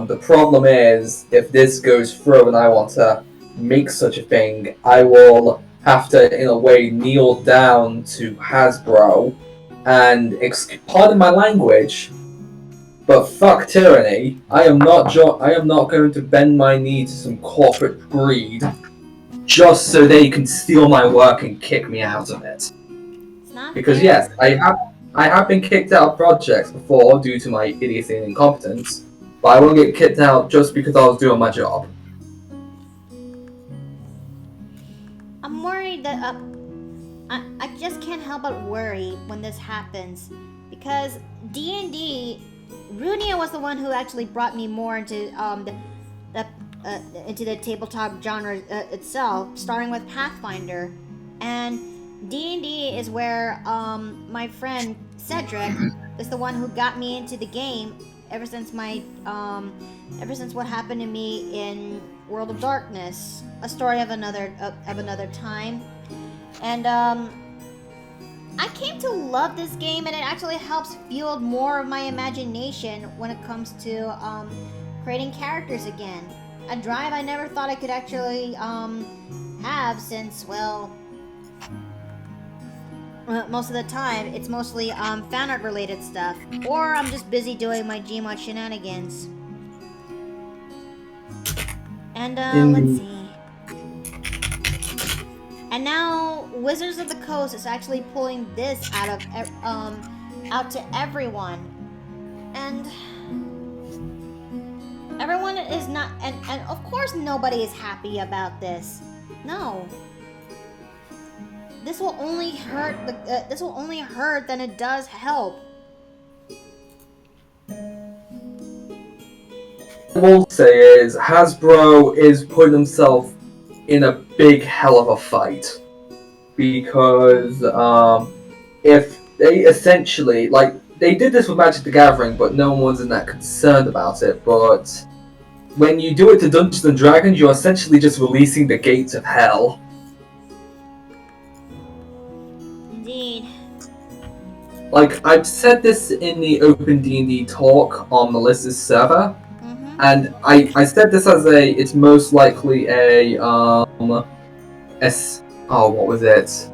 the problem is, if this goes through and I want to make such a thing, I will have to, in a way, kneel down to Hasbro and, pardon my language, but fuck tyranny. I am not going to bend my knee to some corporate greed just so they can steal my work and kick me out of it. Because yes, I have been kicked out of projects before due to my idiocy and incompetence, but I won't get kicked out just because I was doing my job. I'm worried that I just can't help but worry when this happens, because D&D, Runia was the one who actually brought me more into into the tabletop genre itself, starting with Pathfinder, and D&D is where my friend Cedric is the one who got me into the game ever since what happened to me in World of Darkness, a story of another time, and I came to love this game, and it actually helps fuel more of my imagination when it comes to creating characters again. A drive I never thought I could actually have, since, well, most of the time it's mostly fan art related stuff, or I'm just busy doing my Gmod shenanigans. And let's see. And now Wizards of the Coast is actually pulling this out to everyone, and everyone is not, and of course nobody is happy about this. No. This will only hurt than it does help. What I will say is Hasbro is putting himself in a big hell of a fight, because if they essentially, like, they did this with Magic the Gathering, but no one wasn't that concerned about it. But when you do it to Dungeons and Dragons, you're essentially just releasing the gates of hell. Indeed. Like, I've said this in the Open D&D talk on Melissa's server, and I said this as it's most likely what was it?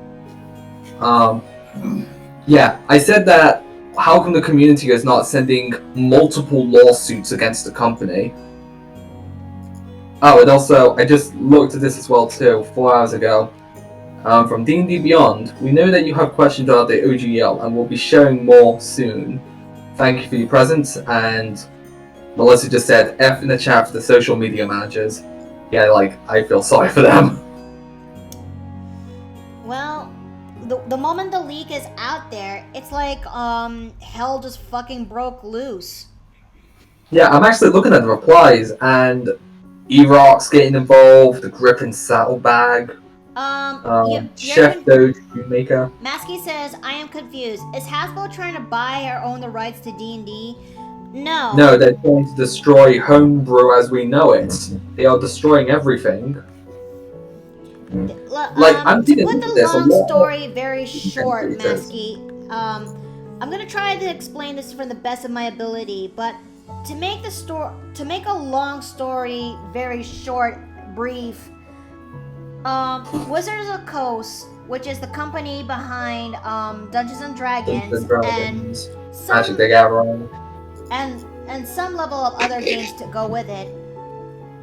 Yeah, I said that how come the community is not sending multiple lawsuits against the company? Oh, and also, I just looked at this as well too, 4 hours ago. From D&D Beyond, we know that you have questions about the OGL, and we'll be sharing more soon. Thank you for your presence, and Melissa just said F in the chat for the social media managers. Yeah, like, I feel sorry for them. Well, the moment the leak is out there, it's like hell just fucking broke loose. Yeah, I'm actually looking at the replies, and Erock's getting involved, the Grip and Saddlebag, Chef Doge Maker. Masky says, I am confused. Is Hasbro trying to buy or own the rights to D&D? No. No, they're trying to destroy homebrew as we know it. They are destroying everything. I'm to put the long story very short, Masky, I'm gonna try to explain this from the best of my ability, but to make a long story very short, brief, Wizards of the Coast, which is the company behind Dungeons and Dragons, and Magic the Gathering, and some level of other games to go with it.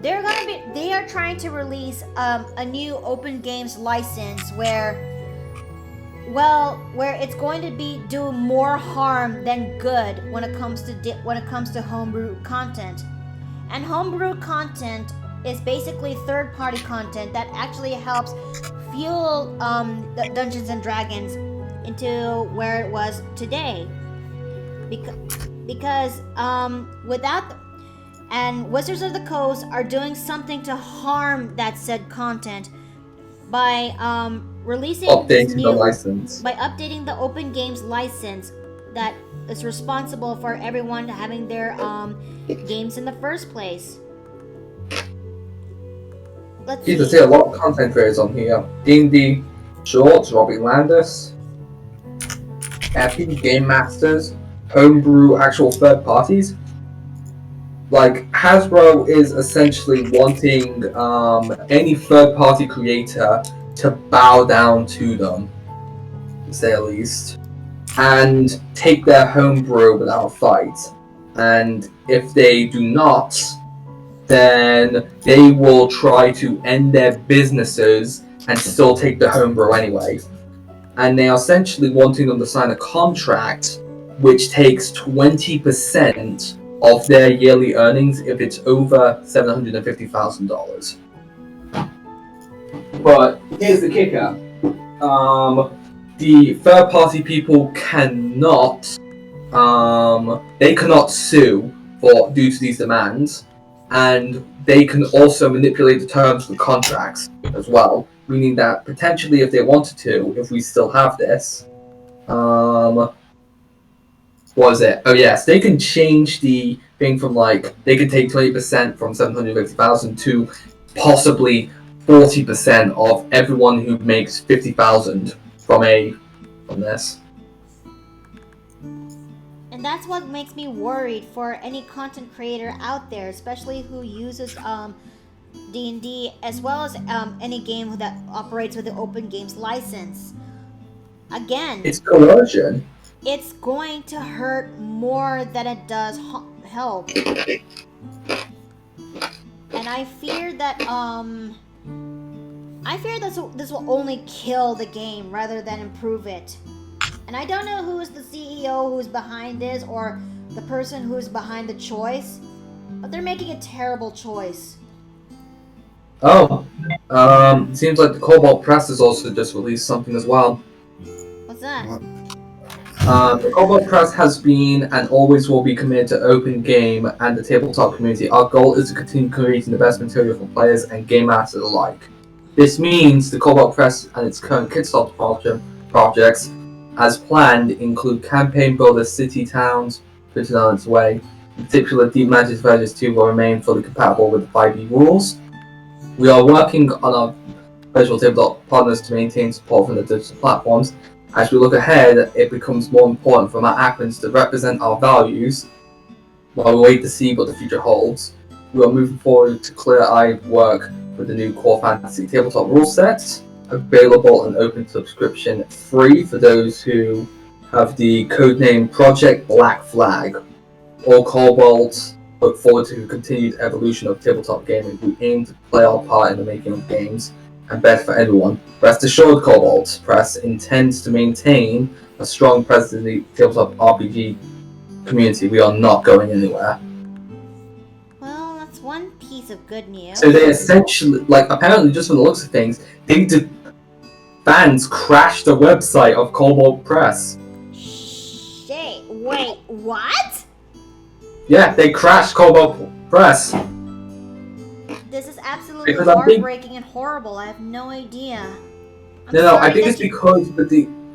They are trying to release a new open games license where it's going to be do more harm than good when it comes to homebrew content. And homebrew content is basically third-party content that actually helps fuel Dungeons and Dragons into where it was today. Because without and Wizards of the Coast are doing something to harm that said content by updating the license. By updating the Open Games license that is responsible for everyone having their games in the first place. You can see a lot of content creators on here. D&D Shorts, Robbie Landis, Epic Game Masters, Homebrew, actual third parties. Like, Hasbro is essentially wanting any third-party creator to bow down to them, to say the least, and take their homebrew without a fight. And if they do not, then they will try to end their businesses and still take the homebrew anyway. And they are essentially wanting them to sign a contract which takes 20% of their yearly earnings if it's over $750,000. But here's the kicker. The third-party people cannot sue due to these demands, and they can also manipulate the terms of the contracts as well, meaning that potentially if they wanted to, if we still have this, what was it? Oh yes, they can change the thing from like they can take 20% from 750,000 to possibly 40% of everyone who makes 50,000 from this. And that's what makes me worried for any content creator out there, especially who uses D&D as well as any game that operates with the Open Games license. Again, It's coercion. it's going to hurt more than it does help. And I fear that this will only kill the game rather than improve it. And I don't know who is the CEO who's behind this or the person who's behind the choice, but they're making a terrible choice. Oh, seems like the Cobalt Press has also just released something as well. What's that? What? The Cobalt Press has been and always will be committed to open game and the tabletop community. Our goal is to continue creating the best material for players and game masters alike. This means the Cobalt Press and its current Kickstarter projects, as planned, include campaign builder city towns printed on its way. In particular, Deep Mantis Versions 2 will remain fully compatible with 5e rules. We are working on our virtual tabletop partners to maintain support from the digital platforms. As we look ahead, it becomes more important for our admins to represent our values while we wait to see what the future holds. We are moving forward to clear-eyed work with the new Core Fantasy tabletop rule sets, available and open subscription free for those who have the codename Project Black Flag. All Cobalt look forward to continued evolution of tabletop gaming. We aim to play our part in the making of games and best for everyone. Rest assured, Cobalt Press intends to maintain a strong presence in the tabletop RPG community. We are not going anywhere. Well, that's one piece of good news. So they essentially, apparently just from the looks of things, fans crashed the website of Cobalt Press. Shit, wait, what? Yeah, they crashed Cobalt Press. This is absolutely Because I think- heartbreaking and horrible. I have no idea. No, I think it's because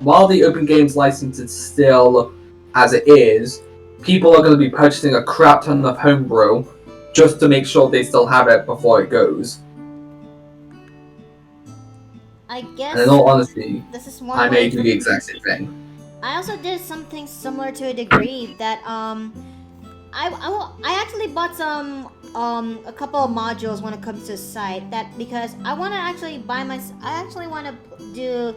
while the Open Games license is still as it is, people are going to be purchasing a crap ton of homebrew just to make sure they still have it before it goes. I guess And in all honesty, this is one I way may do for the me- exact same thing. I also did something similar to a degree that I actually bought some a couple of modules when it comes to the site that because I want to actually I actually want to do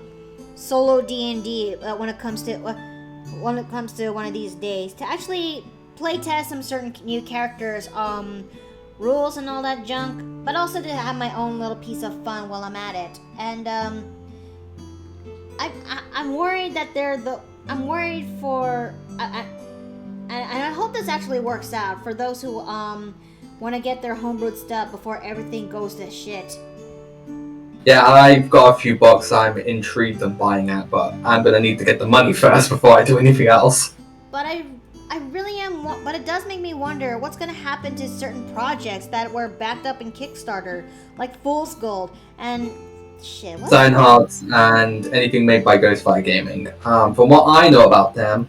solo D&D when it comes to one of these days to actually play test some certain new characters rules and all that junk, but also to have my own little piece of fun while I'm at it. And I'm worried that I'm worried for and I hope this actually works out for those who want to get their homebrewed stuff before everything goes to shit. Yeah, I've got a few bucks I'm intrigued on buying at, but I'm gonna need to get the money first before I do anything else. But I really am. But it does make me wonder what's gonna happen to certain projects that were backed up in Kickstarter, like Fool's Gold and shit. What's Steinhardt and anything made by Ghostfire Gaming. From what I know about them,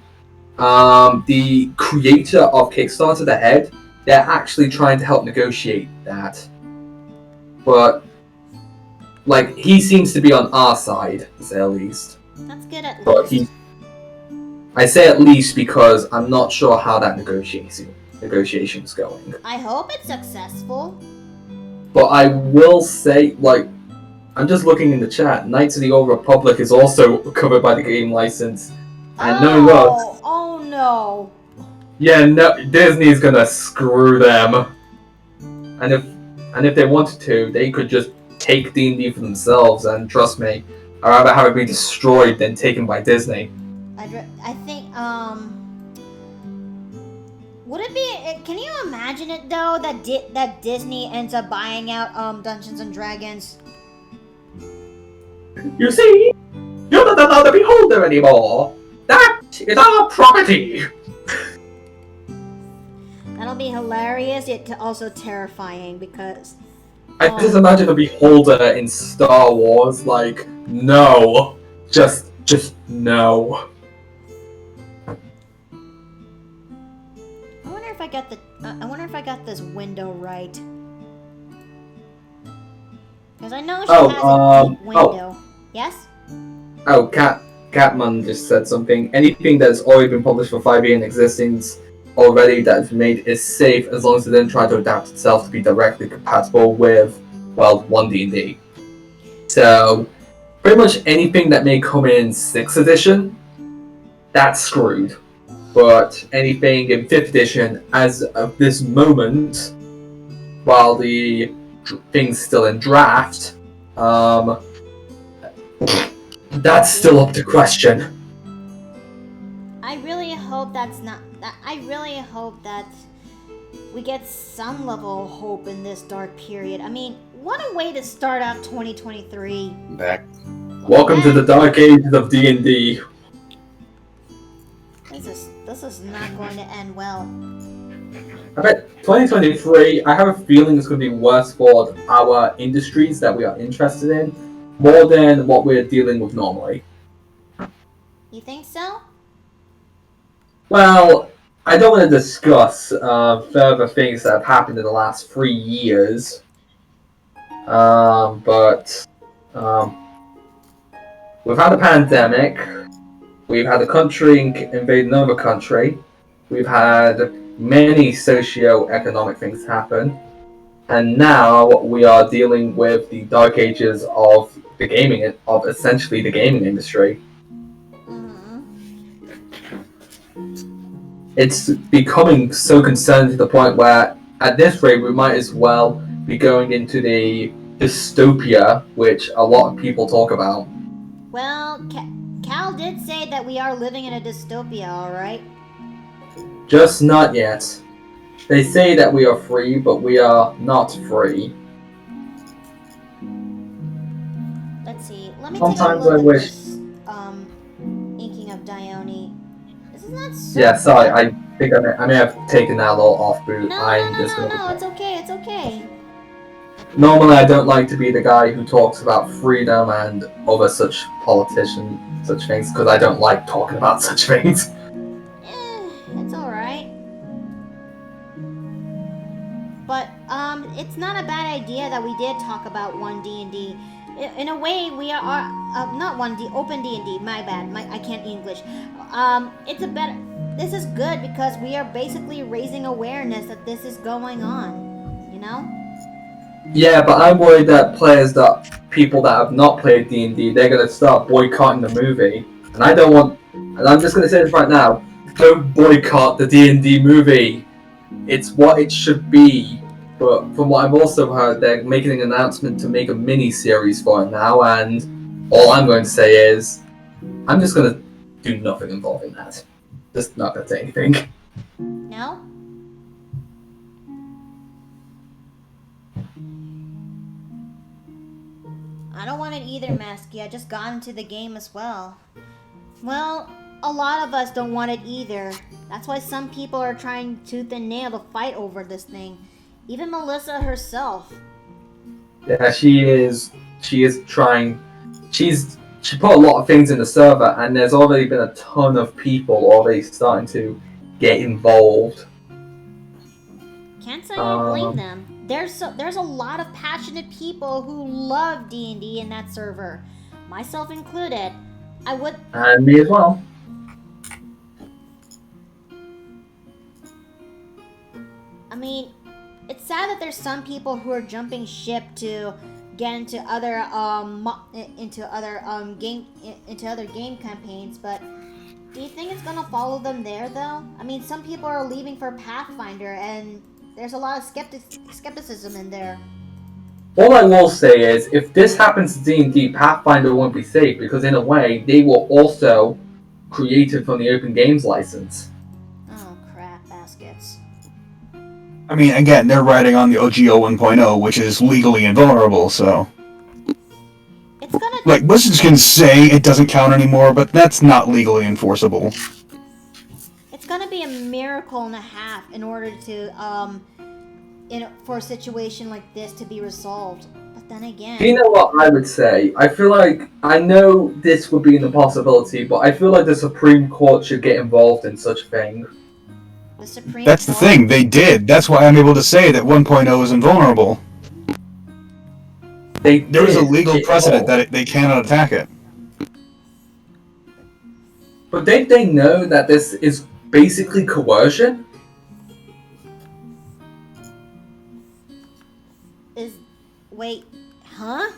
the creator of Kickstarter, the head, they're actually trying to help negotiate that. But, he seems to be on our side, to say the least. That's good at But least. I say at least because I'm not sure how that negotiation's going. I hope it's successful. But I will say, I'm just looking in the chat, Knights of the Old Republic is also covered by the game license. And knowing us, Oh no. yeah, no, Disney's gonna screw them. And if they wanted to, they could just take D&D for themselves, and trust me, I'd rather have it be destroyed than taken by Disney. I think would it be? Can you imagine it though that Disney ends up buying out Dungeons and Dragons? You see, you're not allowed to be holder anymore. That is our property. That'll be hilarious yet also terrifying because I just imagine a beholder in Star Wars, no. Just no. got the. I wonder if I got this window right. Because I know she has a deep window. Yes. Oh, Catman just said something. Anything that's already been published for 5e in existence already that's made is safe as long as it didn't try to adapt itself to be directly compatible with, well, 1D&D. So, pretty much anything that may come in 6th edition, that's screwed. But anything in 5th edition, as of this moment, while the thing's still in draft, that's still up to question. I really hope that's not. I really hope that we get some level of hope in this dark period. I mean, what a way to start out 2023. Back. Welcome to the dark ages of D&D. This is not going to end well. I bet 2023, I have a feeling it's going to be worse for our industries that we are interested in, more than what we're dealing with normally. You think so? Well, I don't want to discuss further things that have happened in the last 3 years, but we've had a pandemic, we've had a country invade another country, we've had many socio-economic things happen, and now we are dealing with the dark ages of essentially the gaming industry. It's becoming so concerning to the point where, at this rate, we might as well be going into the dystopia, which a lot of people talk about. Well, Cal did say that we are living in a dystopia, alright? Just not yet. They say that we are free, but we are not free. Let's see. Let me Sometimes take a I look wish- at this inking of Dione. This is not so Yeah, sorry, I think I may have taken that a little off boot. No, it's okay. Normally, I don't like to be the guy who talks about freedom and other such such things, because I don't like talking about such things. It's alright. But, it's not a bad idea that we did talk about 1D&D. In a way, we are not 1D, open D&D, my bad, I can't English. This is good because we are basically raising awareness that this is going on, you know? Yeah, but I'm worried that people that have not played D&D, they're going to start boycotting the movie. And I don't want, and I'm just going to say this right now, don't boycott the D&D movie. It's what it should be. But from what I've also heard, they're making an announcement to make a mini-series for it now, and all I'm going to say is, I'm just going to do nothing involving that. Just not going to say anything. No? I don't want it either, Masky. I just got into the game as well. Well, a lot of us don't want it either. That's why some people are trying tooth and nail to fight over this thing. Even Melissa herself. Yeah, she is trying. She put a lot of things in the server, and there's already been a ton of people already starting to get involved. Can't say I blame them. There's a lot of passionate people who love D&D in that server, myself included. And me as well. I mean, it's sad that there's some people who are jumping ship to get into other game campaigns, but do you think it's gonna follow them there though? I mean, some people are leaving for Pathfinder, and there's a lot of skepticism in there. All I will say is, if this happens to D&D, Pathfinder won't be safe, because in a way, they were also created from the Open Games license. Oh crap, baskets. I mean, again, they're riding on the OGO 1.0, which is legally invulnerable, so... It's gonna... Like, Wizards can say it doesn't count anymore, but that's not legally enforceable. It's gonna be a miracle and a half in order to, for a situation like this to be resolved. But then again... You know what I would say? I feel like, I know this would be an impossibility, but I feel like the Supreme Court should get involved in such a thing. The Supreme That's the Court? thing. They did. That's why I'm able to say that 1.0 is invulnerable. There is a legal precedent that they cannot attack it. But don't they know that this is basically coercion? Wait, huh?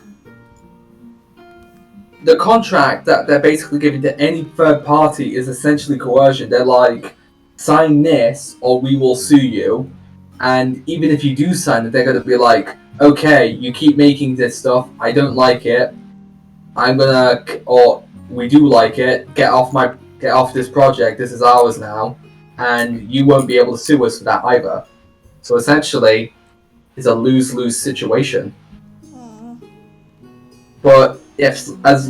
The contract that they're basically giving to any third party is essentially coercion. They're like, sign this or we will sue you. And even if you do sign it, they're going to be like, okay, you keep making this stuff, I don't like it. Or we do like it, get off this project, this is ours now. And you won't be able to sue us for that either. So essentially, it's a lose-lose situation. But if as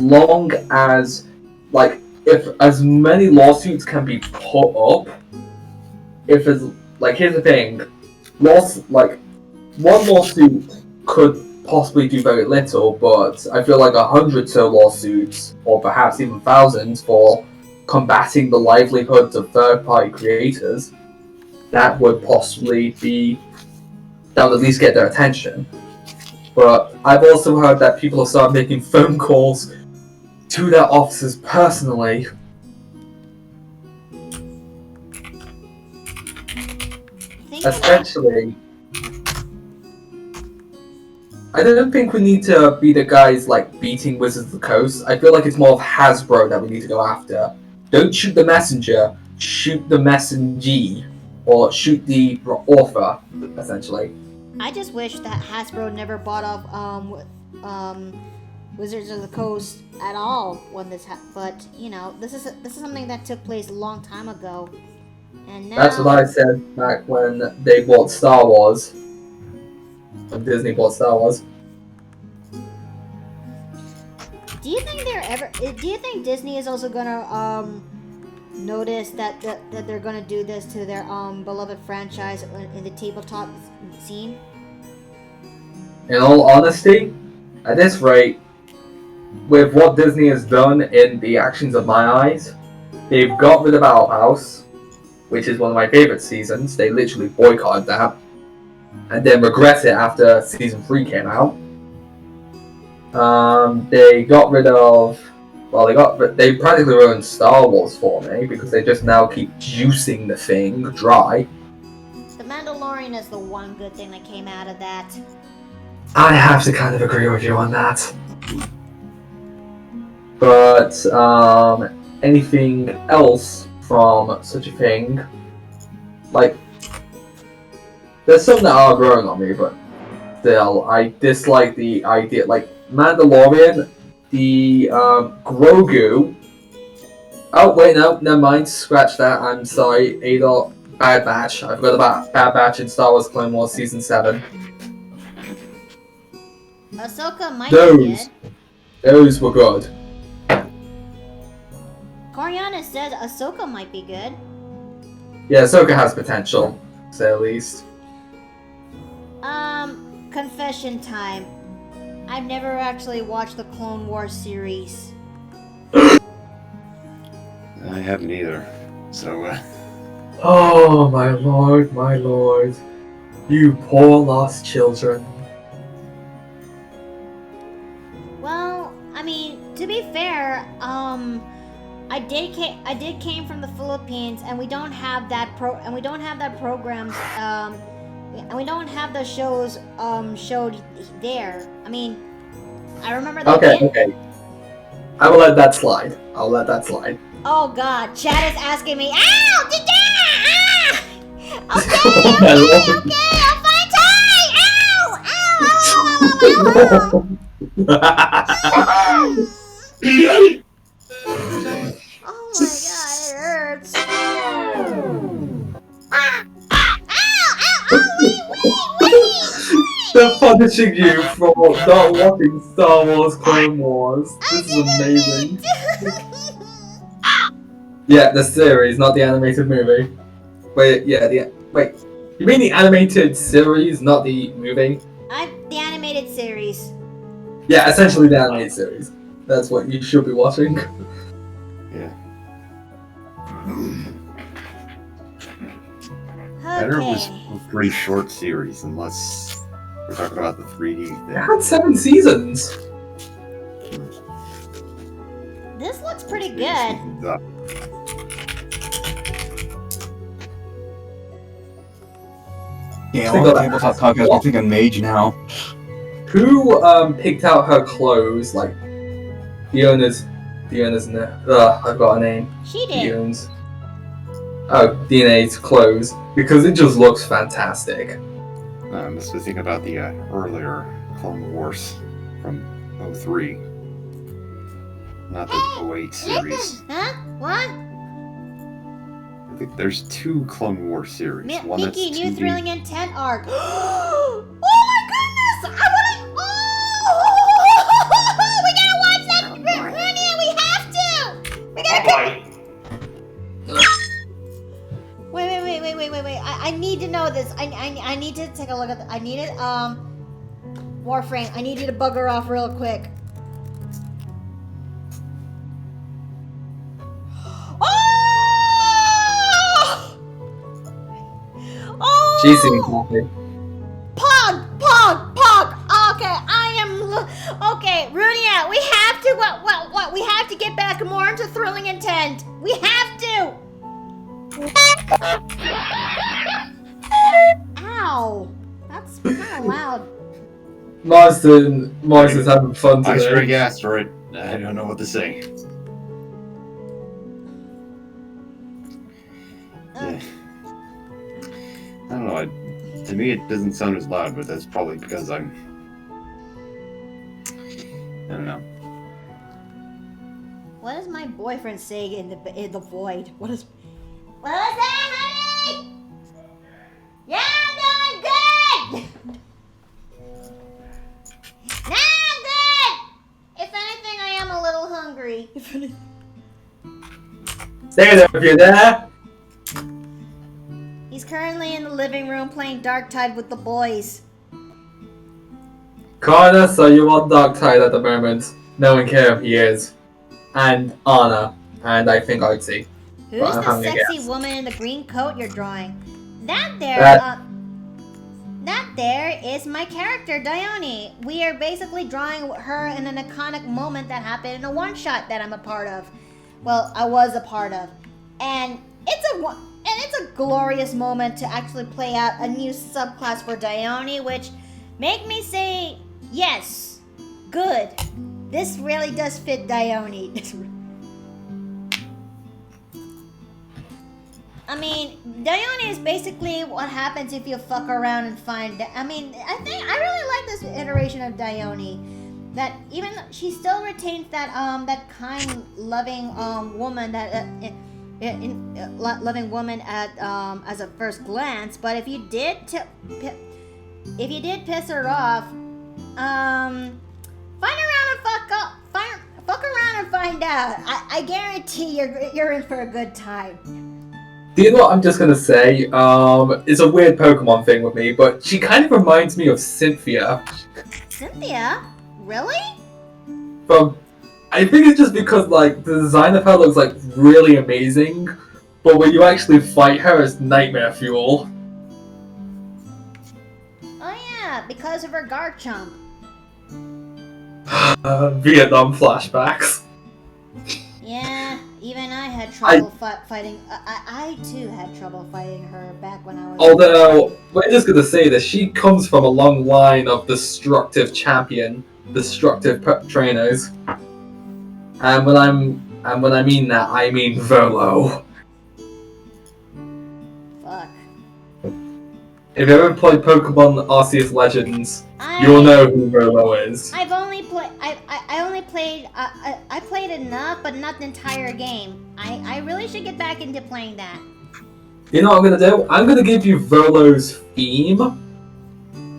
many lawsuits can be put up, here's the thing, one lawsuit could possibly do very little, but I feel like 100 so lawsuits, or perhaps even thousands, for combating the livelihoods of third-party creators, that would at least get their attention. But I've also heard that people have started making phone calls to their officers personally. Essentially, I don't think we need to be the guys like beating Wizards of the Coast. I feel like it's more of Hasbro that we need to go after. Don't shoot the messenger, shoot the messengee, or shoot the author, essentially. I just wish that Hasbro never bought up Wizards of the Coast at all when this but you know, this is something that took place a long time ago. And now That's what I said back when they bought Star Wars. When Disney bought Star Wars. Do you think Disney is also gonna notice that they're gonna do this to their beloved franchise in the tabletop scene? In all honesty, at this rate, with what Disney has done in the actions of my eyes, they've got rid of Owl House, which is one of my favorite seasons. They literally boycotted that, and then regret it after season 3 came out. They got rid of. They practically ruined Star Wars for me because they just now keep juicing the thing dry. The Mandalorian is the one good thing that came out of that. I have to kind of agree with you on that. But anything else from such a thing? Like, there's some that are growing on me, but still, I dislike the idea. Like Mandalorian, the Grogu. Oh wait, no, never mind. Scratch that. I'm sorry. Adol, Bad Batch. I forgot about Bad Batch in Star Wars Clone Wars Season 7. Ahsoka might be good. Those were good. Coriana says Ahsoka might be good. Yeah, Ahsoka has potential, to say the least. Confession time. I've never actually watched the Clone Wars series. I haven't either. So, Oh, my lord, my lord. You poor lost children. Well, I mean, to be fair, I did came from the Philippines, and we don't have that programs, and we don't have the shows showed there. I mean, I remember that. Okay. I will let that slide. I'll let that slide. Oh God, Chad is asking me. Ow! Ah! Okay, I'll find time. Ow! Oh my God, it hurts. They're punishing you for not watching Star Wars Clone Wars. This is amazing. Yeah, the series, not the animated movie. Wait, yeah, wait. You mean the animated series, not the movie? The animated series. Yeah, essentially the animated series. That's what you should be watching. yeah. Better was Okay. a pretty short series, unless we're talking about the 3D thing. It had 7 seasons. This looks pretty Speed good. seasons up. Yeah, Think all the of that. tabletop talk has me thinking mage now. Who picked out her clothes? Like Dione's I've got a name. She did. Dione's. Oh, DNA's clothes, because it just looks fantastic. I must be thinking about the earlier Clone Wars from 03. Not the 08 series. Huh? What? I think there's 2 Clone Wars series. One that's Mickey, new 2D. thrilling intent arc. Oh my goodness! I wanna. Oh! We gotta watch that, Rania. We have to. We gotta. Wait. I need to know this. I need to take a look at. I need it. Warframe. I need you to bugger off real quick. Oh! Oh! She seems happy. Pog. Okay, I am. Okay, Runia, we have to. What? We have to get back more into thrilling intent. We have to. Ow! That's kind of loud. Marston's having fun I strike today. asteroid. I don't know what to say. Yeah. I don't know. To me, it doesn't sound as loud, but that's probably because I don't know. What is my boyfriend saying in the void? What is that, honey? Yeah, I'm doing good. Now I'm good. If anything, I am a little hungry. Stay there if you're there. He's currently in the living room playing Dark Tide with the boys. Connor, so you're on Dark Tide at the moment. No one cares if he is. And Anna. And I think I'd see. Who's Well, I'm the having a sexy guess. woman in the green coat you're drawing? That there is my character, Dione. We are basically drawing her in an iconic moment that happened in a one-shot that I'm a part of. Well, I was a part of. And it's a glorious moment to actually play out a new subclass for Dione, which make me say, yes, good. This really does fit Dione. I mean, Dione is basically what happens if you fuck around and find. I mean, I really like this iteration of Dione. That even she still retains that that kind, loving woman that loving woman at as a first glance. But if you did piss her off, find around and fuck around and find out. I guarantee you're in for a good time. Do you know what I'm just gonna say? It's a weird Pokemon thing with me, but she kind of reminds me of Cynthia. Cynthia? Really? I think it's just because like the design of her looks like really amazing, but when you actually fight her, it's nightmare fuel. Oh yeah, because of her Garchomp. Vietnam flashbacks. Yeah, even I had trouble fighting. I too had trouble fighting her back when I was. Although we're just gonna say that she comes from a long line of destructive trainers, and when I mean that, I mean Volo. Fuck. If you ever played Pokemon Arceus Legends, you'll know who Volo is. I've only played. I played enough, but not the entire game. I really should get back into playing that. You know what I'm gonna do? I'm gonna give you Volo's theme,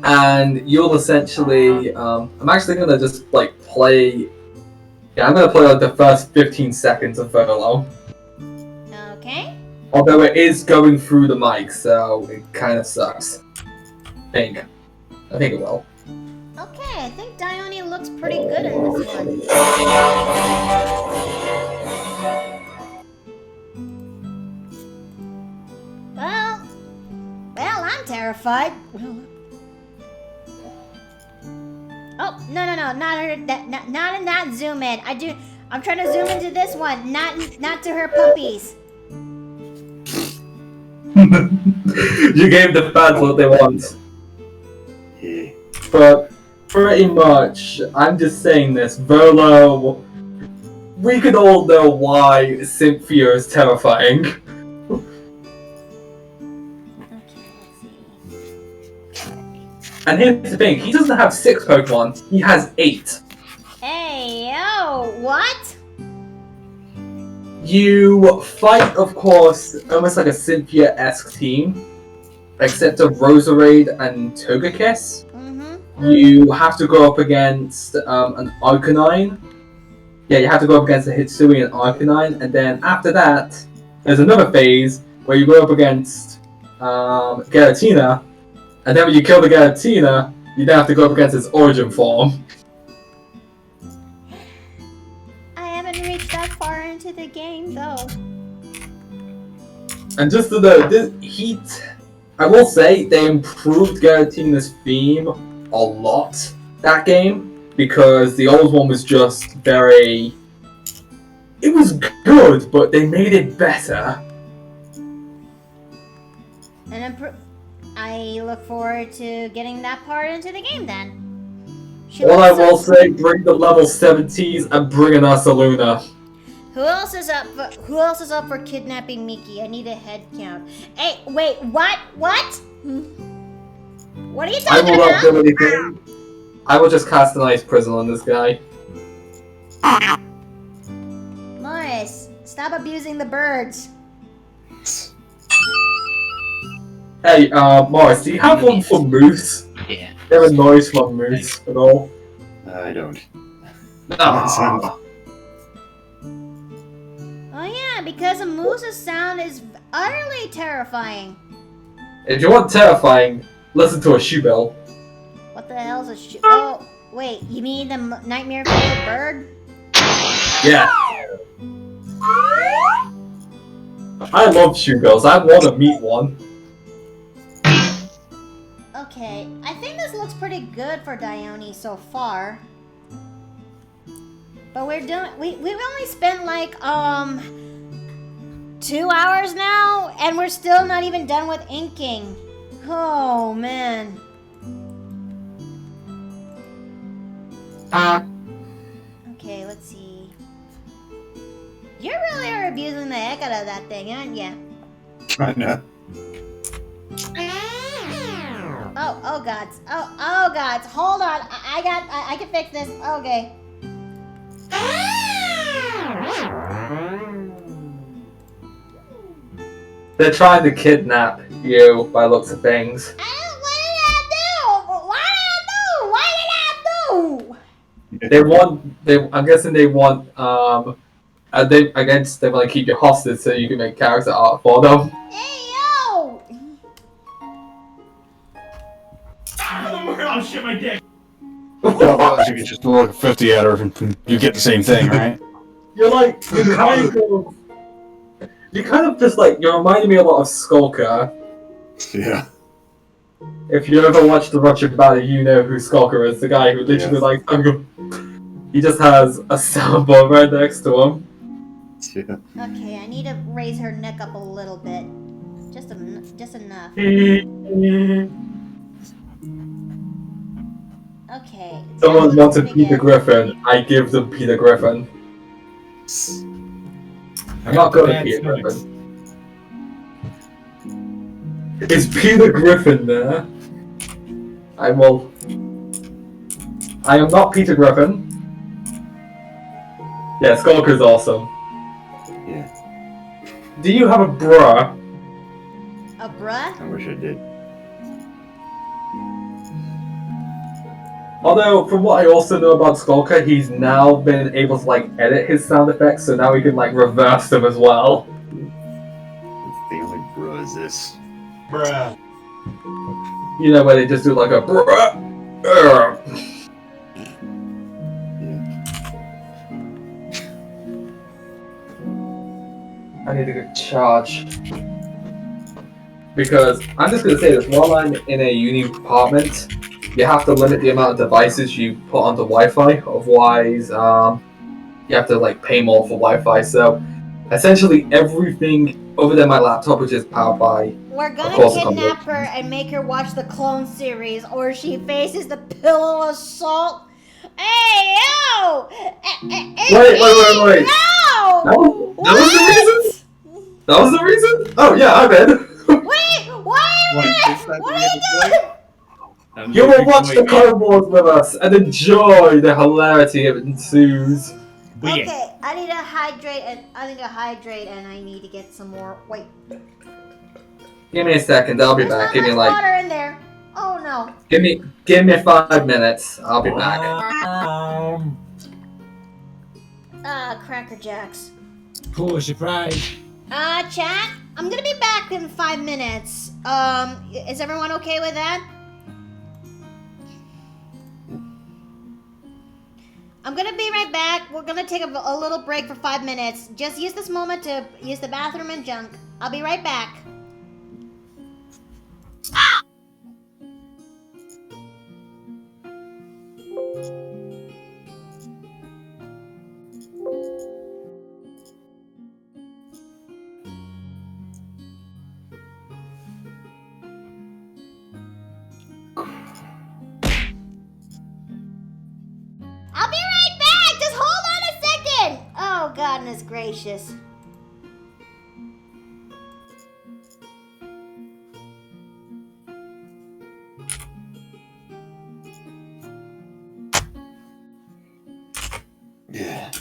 and you'll essentially. I'm actually gonna just like play. Yeah, I'm gonna play like the first 15 seconds of Volo. Okay. Although it is going through the mic, so it kind of sucks. I think it will. Okay, I think Dione looks pretty good in this one. Well, I'm terrified. Oh, no, not her. Not in that zoom in. I'm trying to zoom into this one. Not to her puppies. You gave the fans what they want. Yeah. But pretty much, I'm just saying this, Volo, we could all know why Cynthia is terrifying. Okay, let's see. And here's the thing, he doesn't have 6 Pokemon, he has 8. Hey, yo, what? You fight, of course, almost like a Cynthia-esque team, except of Roserade and Togekiss. Mm-hmm. You have to go up against an Arcanine. Yeah, you have to go up against a Hitsui and Arcanine, and then after that, there's another phase where you go up against Giratina, and then when you kill the Giratina, you then have to go up against its origin form. I haven't reached that far into the game, though. And just to the I will say they improved Giratina's theme a lot that game, because the old one was just very. It was good, but they made it better. And I look forward to getting that part into the game then. She All I looks will so- say, bring the level 70s and bring an Ursaluna. Who else is up for kidnapping Miki? I need a head count. Hey, wait, what? What? What are you I talking will not about? do anything. I will just cast an ice prison on this guy. Morris, stop abusing the birds. Hey, Morris, do you have one for Moose? Yeah. You have a noise from Moose at all? I don't. Ah. Oh yeah, because a moose's sound is utterly terrifying. If you want terrifying, listen to a shoebell. What the hell's a Oh, wait, you mean the nightmare fuel bird? Yeah. I love shoebells. I want to meet one. Okay, I think this looks pretty good for Dione so far. But we've only spent like 2 hours now, and we're still not even done with inking. Oh man. Okay, let's see. You really are abusing the heck out of that thing, aren't you? I know. Oh gods. Oh gods. Hold on. I can fix this. Okay. They're trying to kidnap you by looks of things. What did I do? What did I do? I'm guessing they want they want to keep you hostage so you can make character art for them. Hey yo! Oh you could just throw like a 50 at her and you get the same thing, right? You're reminding me a lot of Skulker. Yeah. If you ever watched the Russian Ballet, you know who Skulker is, the guy who literally he just has a soundboard right next to him. Yeah. Okay, I need to raise her neck up a little bit. Just enough. Okay. Someone that looks wants a pretty Peter good. Griffin, I give them Peter Griffin. I'm not going to Peter Griffin. Is Peter Griffin there? I am not Peter Griffin. Yeah, Skulker's awesome. Yeah. Do you have a bruh? A bruh? I wish I did. Although, from what I also know about Skulker, he's now been able to edit his sound effects, so now he can reverse them as well. The only bruh is this. Bruh. You know, where they just do a bruh. I need to get charged. because I'm just gonna say this: while I'm in a uni apartment, you have to limit the amount of devices you put onto Wi-Fi. Otherwise, you have to like pay more for Wi-Fi. So essentially, everything other than my laptop, which is powered by, We're of gonna course, the kidnap her conversion. and make her watch the Clone series, or she faces the pillow assault. Hey, yo! Wait. Yo! That was the reason. What? That was the reason. Oh yeah, I'm in. Wait, what are you doing? You will watch the Clone Wars with us and enjoy the hilarity that ensues. Okay, I need to hydrate and I need to get some more. Wait, Give me a second. I'll be there's back. not Give me much like. water in there. Oh no. Give me 5 minutes. I'll be back. Cracker Jacks. Cool surprise. Chat, I'm gonna be back in 5 minutes. Is everyone okay with that? I'm gonna be right back. We're gonna take a little break for 5 minutes. Just use this moment to use the bathroom and junk. I'll be right back. I'll be right back! Just hold on a second! Oh, goodness gracious. Yeah.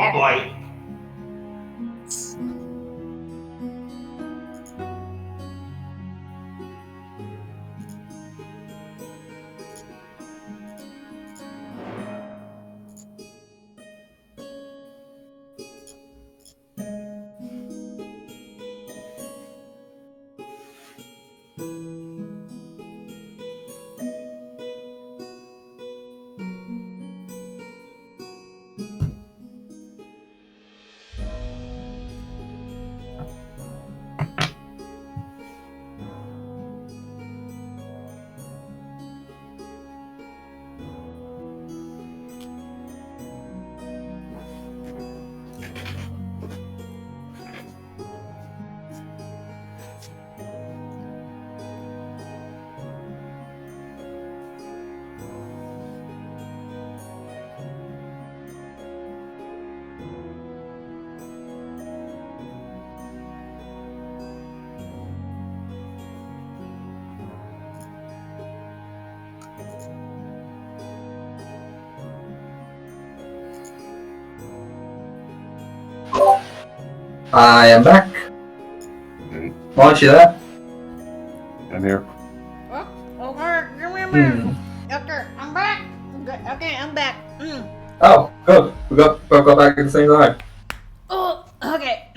Oh boy. I am back. Aren't you there? I'm here. Oh, okay, give me a minute. Hmm. Okay, I'm back. Okay, I'm back. Oh, good. We both got back at the same time. Oh, okay.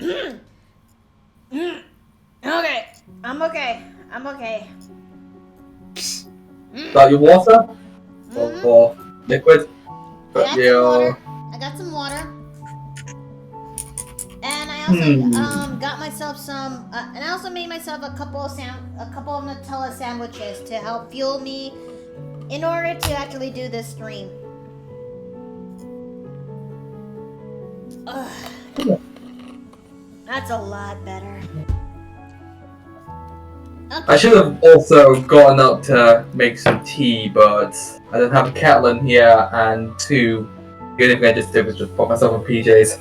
Okay, I'm okay. I'm okay. Got your water? Mhm. Or liquid? I got some water. I got some water. And I also got myself some, and I also made myself a couple of Nutella sandwiches to help fuel me in order to actually do this stream. Ugh. That's a lot better. Okay. I should have also gotten up to make some tea, but I don't have a kettle in here, and two, the only thing I just did was just put myself in PJs.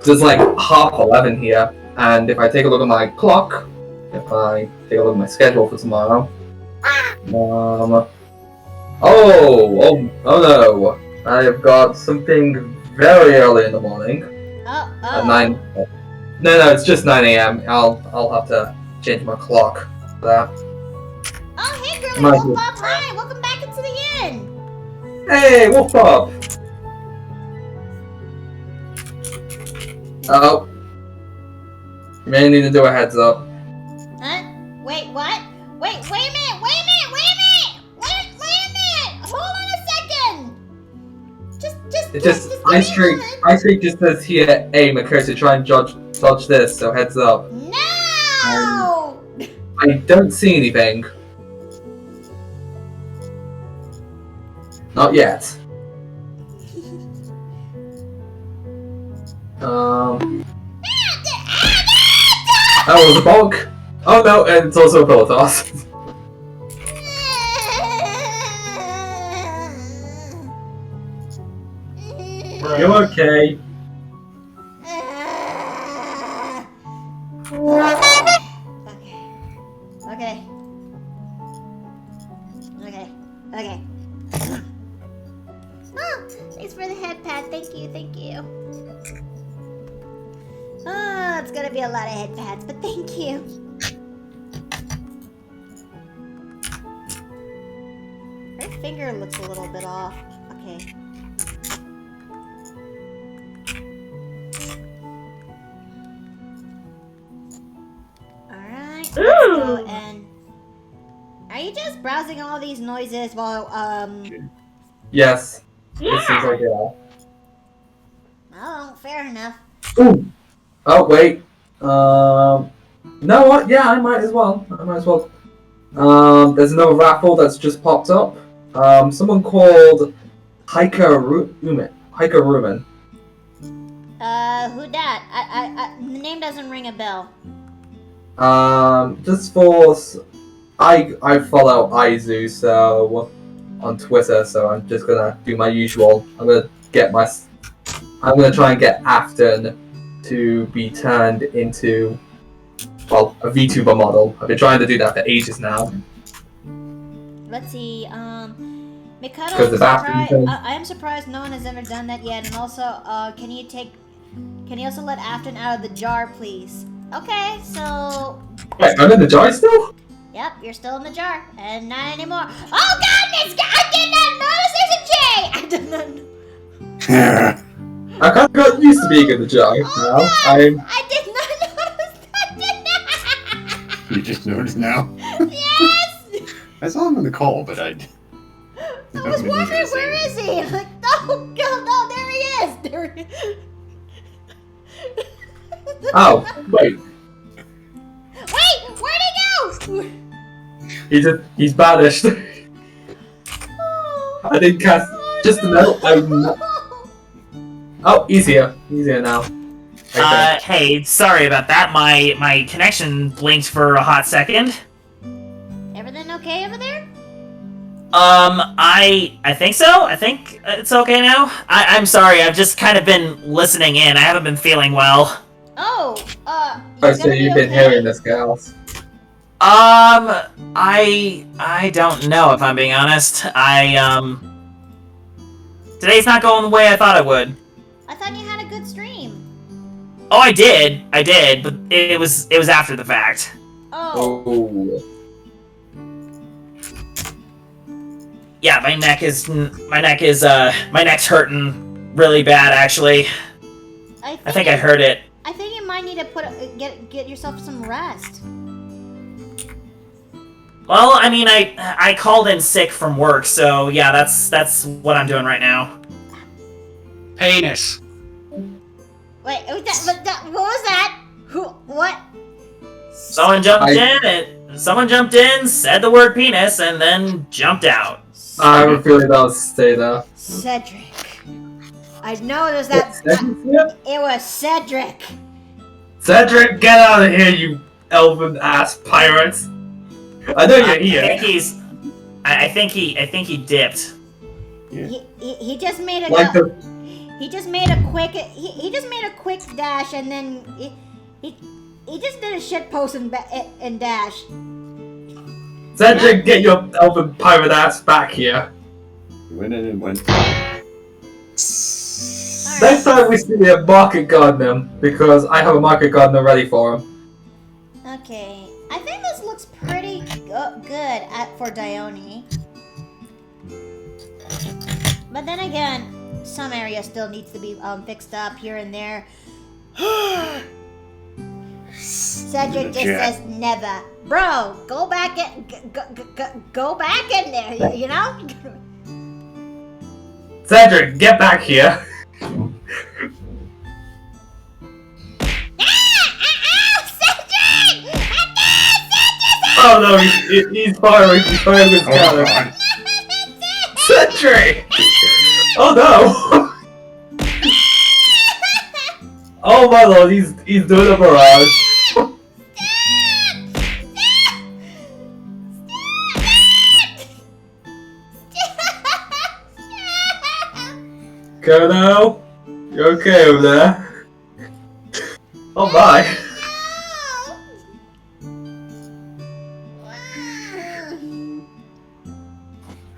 So it's like 11:30 here, and if I take a look at my clock, if I take a look at my schedule for tomorrow, oh no, I have got something very early in the morning at 9. No, it's just 9 a.m. I'll have to change my clock for that. Oh, hey, girly Might Wolf be. Pop! Hi, welcome back into the inn. Hey, Wolf Pop! Oh, you may need to do a heads up. Huh? Wait, what? Wait a minute! Wait a minute! Hold on a second! It just give Ice me a Creek. moment. Ice Creek just says here, aim occurs to try and dodge this. So heads up. No! I don't see anything. Not yet. Oh, it was a bog. Oh no, and it's also a pillow toss. You're okay. Okay. Oh, thanks for the head pad. Thank you. Oh, it's gonna be a lot of head pads, but thank you. Her finger looks a little bit off. Okay. Alright, let's go and... Are you just browsing all these noises while, Yes. It seems like yeah. Oh, fair enough. Ooh. Oh wait. No, what? Yeah, I might as well. There's another raffle that's just popped up. Someone called Hiker Rumen. Who dat? The name doesn't ring a bell. Just for I follow Aizu so on Twitter, so I'm just gonna do my usual. I'm gonna try and get Afton to be turned into, well, a VTuber model. I've been trying to do that for ages now. Let's see, Mikado, Because the bathroom thing. I am surprised no one has ever done that yet, and also, can you take Can you also let Afton out of the jar, please? Okay, so... Wait, I'm in the jar still? Yep, you're still in the jar, and not anymore. Oh God, this guy! I did not notice there's a J! I did not... I kind of got used to being in the jar now. God, I'm... I did not notice that! You just noticed now? Yes! I saw him in the call, but I was wondering, where is he? I'm like, oh God, no, there he is! There he is. Oh, wait. Wait, where'd he go? He's banished. I didn't cast just a note. Oh, he's here. He's here now. Okay. Hey, sorry about that. My connection blinked for a hot second. Everything okay over there? I think so. I think it's okay now. I'm sorry. I've just kind of been listening in. I haven't been feeling well. Oh, So you've been hearing this, gals. I don't know if I'm being honest. Today's not going the way I thought it would. I thought you had a good stream. Oh, I did, but it was after the fact. Oh. Oh. Yeah, my neck's hurting really bad actually. I think I heard it. I think you might need to get yourself some rest. Well, I mean, I called in sick from work, so yeah, that's what I'm doing right now. Penis. Wait, what was that? Who? What? Someone jumped in, said the word penis, and then jumped out. I have a feeling that'll stay there. Cedric. I know there's that. It was Cedric. Cedric, get out of here, you elven ass pirates! I know you're here. I think he dipped. Yeah. He just made a Like he just made a quick dash and then he just did a shit post and dash. Cedric, get your elven pirate ass back here. He went in and went. Next time we see a market gardener, because I have a market gardener ready for him. Okay, I think this looks pretty good for Dione. But then again, some area still needs to be fixed up here and there. Cedric just says never. Bro, go back go back in there, you know? Cedric, get back here. Oh no, he's firing his cannon. God. Cedric! Oh no! Oh my lord, he's doing a barrage. Colonel, you okay over there? Oh my.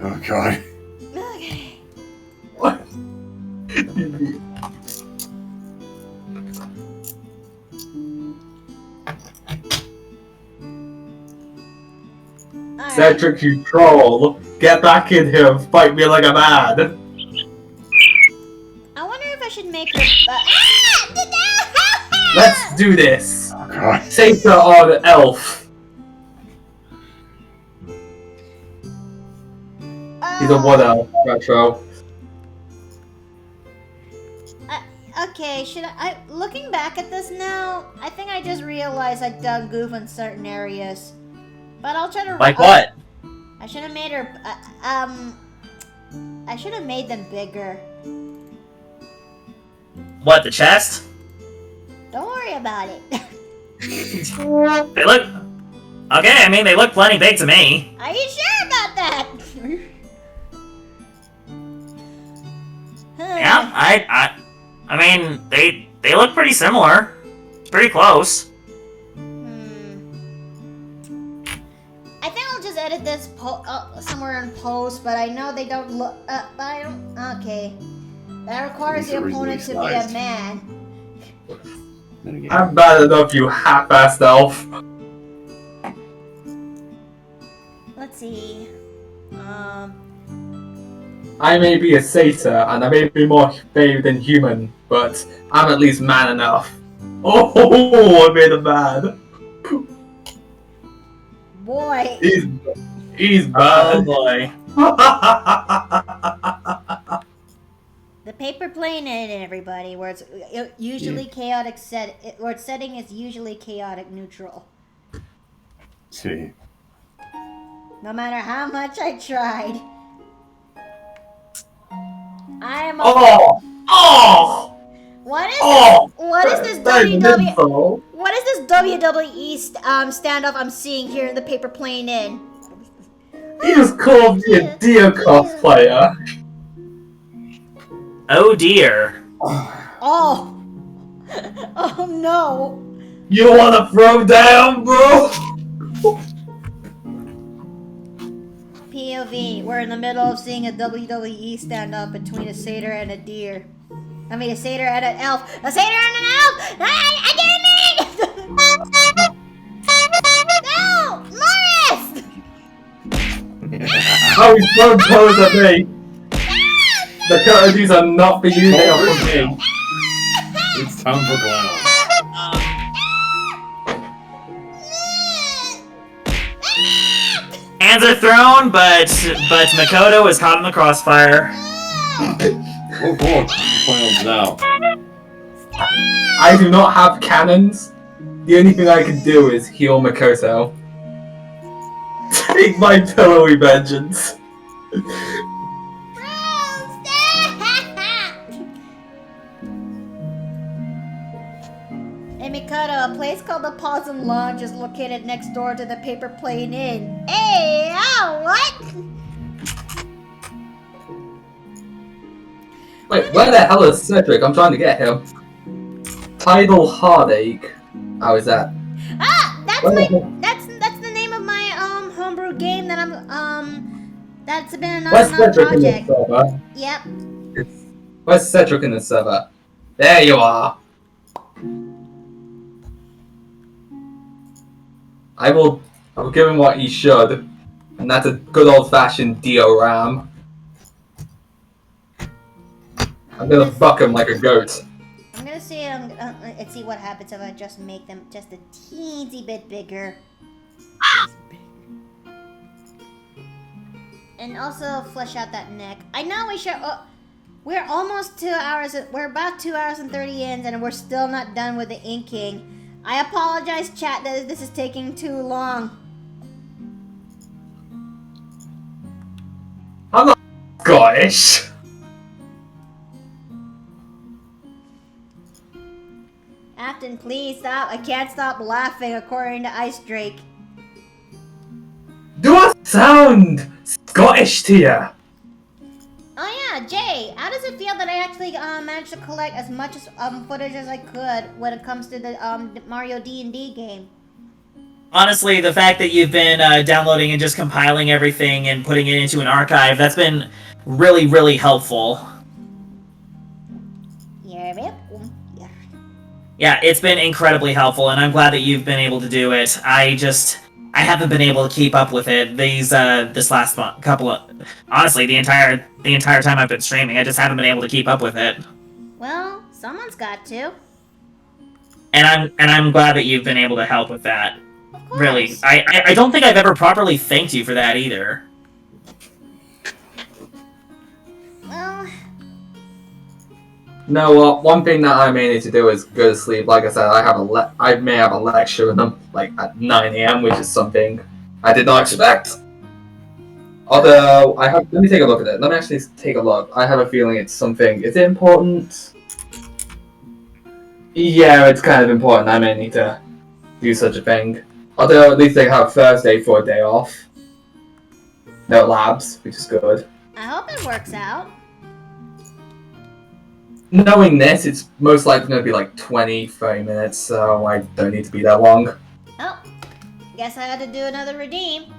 Oh God. Okay. What? Alright. Cedric, you troll! Get back in here and fight me like a man! I wonder if I should make the Let's do this! Oh God. Safer on elf! He's a wood elf, retro. Okay, should I looking back at this now, I think I just realized I done goof in certain areas. But I'll try to Like what? I should have made her I should have made them bigger. What, the chest? Don't worry about it. They look... Okay, I mean, they look plenty big to me. Are you sure about that? Yeah, I mean, they look pretty similar. Pretty close. I think I'll just edit this somewhere in post, but I know they don't look. But I don't. Okay, that requires These the are opponent to easily be a sized. man. Then again, I'm bad enough, you half-assed elf. Let's see. I may be a satyr, and I may be more babe than human, but I'm at least man enough. Oh, I made him mad. Boy. He's Oh bad. boy. The paper plane in everybody, where it's usually chaotic where its setting is usually chaotic neutral. see. No matter how much I tried. I am Oh! What is Oh! this? What is this That is an insult. What is this WWE standoff I'm seeing here in the paper plane in? He just called me a deer cosplayer. Oh dear. Oh. Oh no. You wanna throw down, bro? POV, we're in the middle of seeing a WWE standoff between a satyr and a deer. I mean, a satyr and an elf. A satyr and an elf! I didn't mean it! No! Morris! How he's throwing pose at me. The curtains are not for you, they are for me. It's time for clowns. Hands are thrown, but Makoto is caught in the crossfire. Oh, cool. Clowns now. I do not have cannons. The only thing I can do is heal Makoto. Take my pillowy vengeance. Hey Mikado, a place called the Possum Lounge is located next door to the Paper Plane Inn. Hey, what? Wait, where the hell is Cedric? I'm trying to get him. Tidal Heartache. How is that? Ah, that's Where the my hell- that's the name of my homebrew game that that's been an Where's on and off Cedric in this project. server? Yep. Where's Cedric in this server? There you are. I will give him what he should, and that's a good old-fashioned Dio-Ram. I'm gonna fuck him like a goat. I'm gonna see let's see what happens if I just make them just a teensy bit bigger. And also flesh out that neck. I know we should. We're almost 2 hours. We're about 2 hours and 30 in, and we're still not done with the inking. I apologize, chat, that this is taking too long. I'm not Scottish. Afton, please stop. I can't stop laughing, according to Ice Drake. Do I sound Scottish to you? Oh yeah, Jay, how does it feel that I actually managed to collect as much footage as I could when it comes to the Mario D&D game? Honestly, the fact that you've been downloading and just compiling everything and putting it into an archive, that's been really, really helpful. Yeah. Yeah, it's been incredibly helpful, and I'm glad that you've been able to do it. I haven't been able to keep up with it this last month, honestly, the entire time I've been streaming. I just haven't been able to keep up with it. Well, someone's got to. And I'm glad that you've been able to help with that. Of course. Really, I don't think I've ever properly thanked you for that either. Well, No, well, one thing that I may need to do is go to sleep. Like I said, I may have a lecture in them, like at 9 a.m., which is something I did not expect. Although let me take a look at it. Let me actually take a look. I have a feeling it's something. Is it important? Yeah, it's kind of important. I may need to do such a thing. Although at least I have Thursday for a day off. No labs, which is good. I hope it works out. Knowing this, it's most likely going to be like 20, 30 minutes, so I don't need to be that long. Oh, guess I had to do another redeem.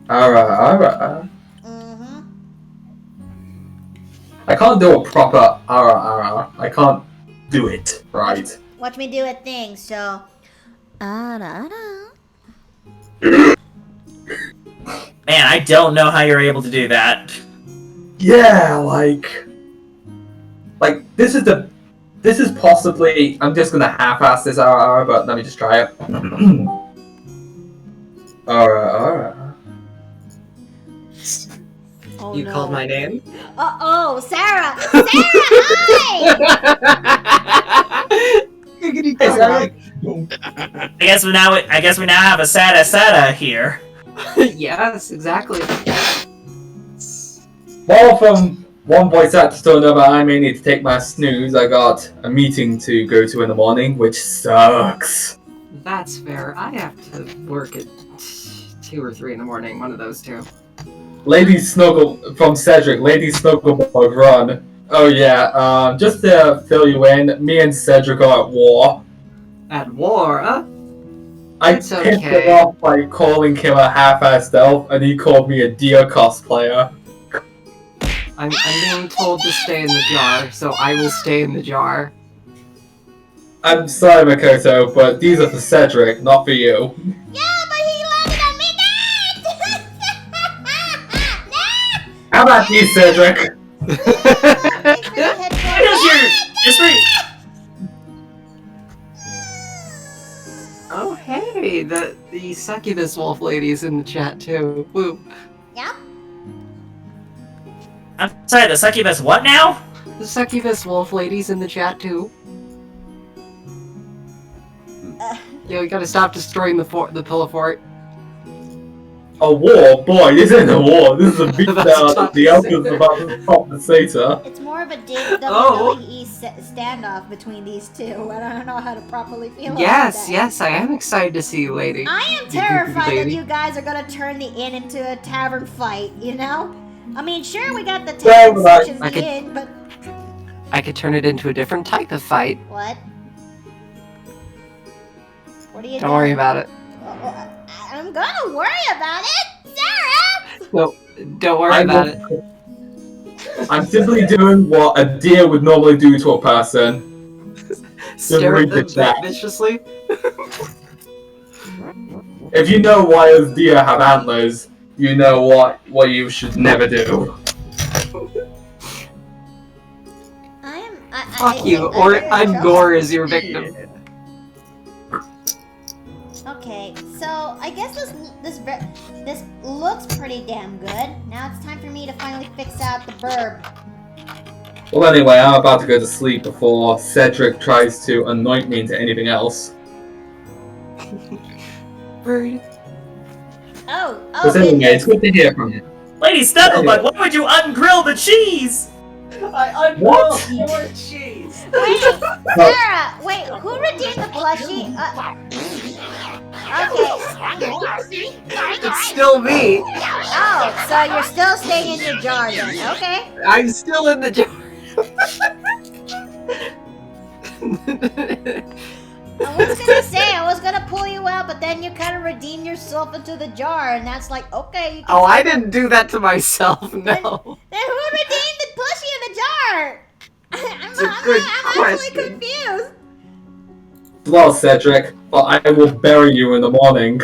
Alright. Mm-hmm. I can't do a proper I can't do it right. watch me do a thing. So, Man, I don't know how you're able to do that. Yeah, like this is possibly. I'm just gonna half-ass this hour, but let me just try it. Alright. oh You no. called my name? Uh-oh, Sarah! Sarah, hi! Hey, Sarah. I guess we now have a Sada here. Yes, exactly. Well, from one voice actor to another, I may need to take my snooze. I got a meeting to go to in the morning, which sucks. That's fair. I have to work at 2 or 3 in the morning, one of those two. Lady Snuggle from Cedric, Lady Snugglebug run. Oh yeah, just to fill you in, me and Cedric are at war. At war, huh? I It's pissed him okay. off by calling him a half-assed elf, and he called me a deer cosplayer. I'm being told to stay in the jar, so I will stay in the jar. I'm sorry, Makoto, but these are for Cedric, not for you. Yeah, but he landed on me! No! How about you, Cedric? Thanks for the headphone. Because you're just Oh hey, the succubus wolf lady's in the chat too. Woo. Yep. I'm sorry, the succubus what now? The succubus wolf lady's in the chat too. Yo, we gotta stop destroying the pillow fort. A war? Boy, this isn't a war. This is a beat That's down. tough The to elf say. is about to pop the satyr. It's more of a Oh. WWE standoff between these two. I don't know how to properly feel about Yes, that. yes, I am excited to see you, lady. I am You terrified that lady. you guys are gonna turn the inn into a tavern fight, you know? I mean, sure, we got the Well, tavern like- sections I of the could- inn, but... I could turn it into a different type of fight. What? What are you Don't doing? worry about it. I'm gonna worry about it! Sarah! No, don't worry about it. I'm simply doing what a deer would normally do to a person. Stare read at them the chat. viciously. If you know why us deer have antlers, you know what you should never do. Fuck you, or I'm Gore as your victim. Okay, so I guess this looks pretty damn good. Now it's time for me to finally fix out the burb. Well, anyway, I'm about to go to sleep before Cedric tries to anoint me into anything else. Bird. Oh, But anyway, it's good to hear from you. Lady Snugglebug, why would you ungrill the cheese? I What? more cheese. Wait, Sarah, wait, who redeemed the plushie? Okay. It's still me. Oh, so you're still staying in your jar then? Okay. I'm still in the jar. I was gonna pull you out, but then you kind of redeem yourself into the jar, and that's like, okay. You can Oh, I didn't do that to myself, no. Then who redeemed the plushie in the jar? It's a good I'm actually question. confused. Well, Cedric, but I will bury you in the morning.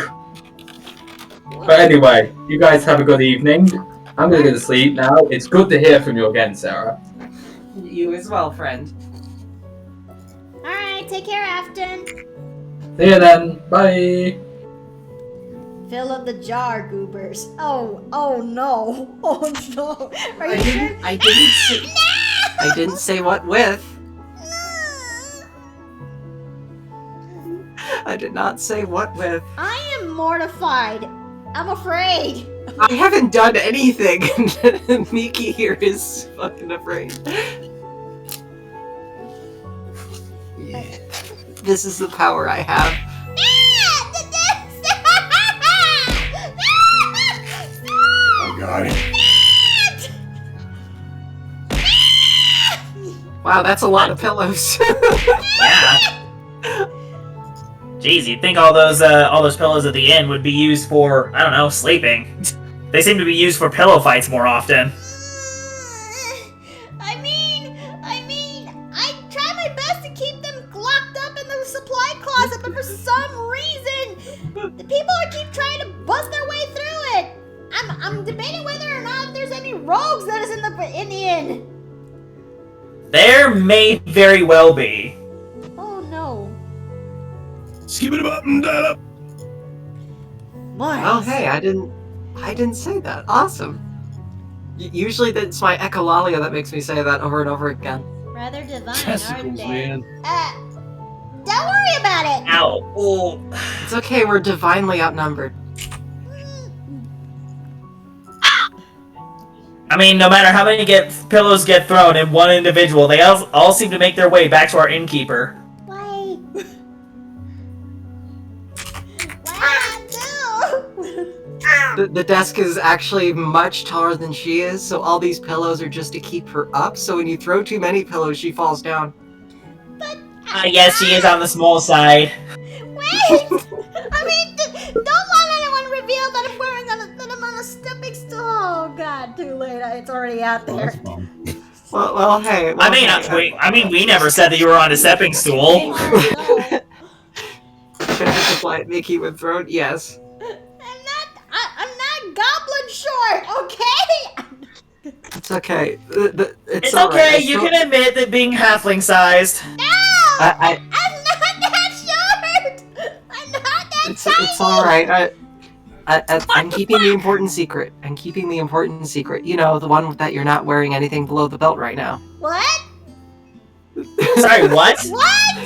But anyway, you guys have a good evening. I'm gonna go to sleep now. It's good to hear from you again, Sarah. You as well, friend. Alright, take care, Afton. See you then. Bye. Fill up the jar, goobers. Oh no. Oh no. Are you sure? I didn't say what with. I did not say what with. I am mortified. I'm afraid. I haven't done anything. Miki here is fucking afraid. This is the power I have. Oh god. Wow, that's a lot of pillows. Yeah. Jeez, you'd think all those pillows at the inn would be used for, I don't know, sleeping. They seem to be used for pillow fights more often. I mean, I try my best to keep them locked up in for some reason, the people keep trying to buzz their way through it. I'm debating whether or not there's any rogues that is in the inn. There may very well be. Oh no. Skip it up and up. Morris. Oh, hey, I didn't say that. Awesome. Usually it's my echolalia that makes me say that over and over again. Rather divine, aren't Testicles, they? man. Don't worry about it. Ow. Oh. It's okay, we're divinely outnumbered. I mean, no matter how many pillows get thrown in one individual, they all seem to make their way back to our innkeeper. Why? Why not The desk is actually much taller than she is, so all these pillows are just to keep her up, so when you throw too many pillows, she falls down. Yes, she is on the small side. Wait! I mean, don't let anyone reveal that I'm wearing that I'm on a stepping stool. Oh god, too late. It's already out there. Well, hey. Well, We never said that you were on a stepping stool. Oh, no. Should I supply Mickey with throat? Yes. I'm not goblin short, okay? It's okay. It's all right. okay, you can admit that being halfling sized. No! I- I'm not that short! I'm not that It's tiny! alright. I'm keeping the important secret. I'm keeping the important secret. You know, the one that you're not wearing anything below the belt right now. What? Sorry, what? What?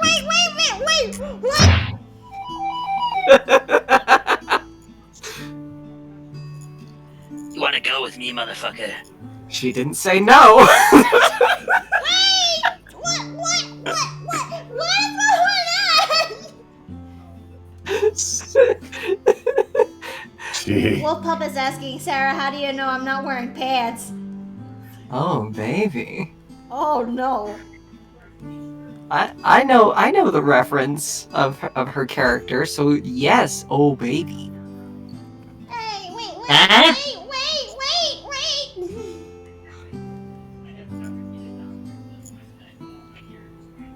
Wait, what? You wanna go with me, motherfucker? She didn't say no! Wait! What is going Gee. on? Wolf Pup is asking, Sarah, how do you know I'm not wearing pants? Oh, baby. Oh no. I know the reference of her character, so yes, oh baby. Hey, wait. Huh? Wait.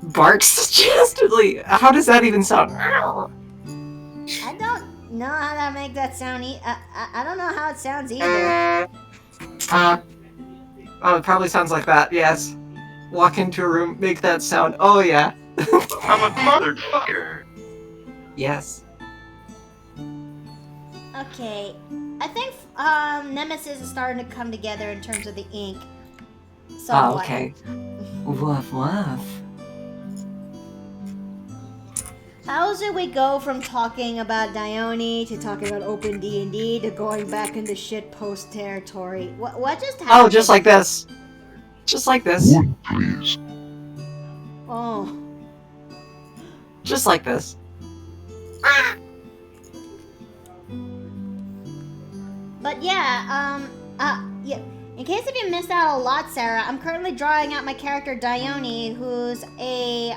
Barks suggestedly. How does that even sound? I don't know how to make that sound. I don't know how it sounds either. Oh, it probably sounds like that. Yes. Walk into a room, make that sound. Oh yeah. I'm a motherfucker. Yes. Okay, I think Nemesis is starting to come together in terms of the ink. Oh, Somewhat. okay. Woof woof. How did we go from talking about Dione to talking about open D&D to going back into shitpost territory? What just happened? Oh, just like this. Just like this. Please. Oh. Just like this. But yeah, yeah. In case if you missed out a lot, Sarah, I'm currently drawing out my character Dione, who's a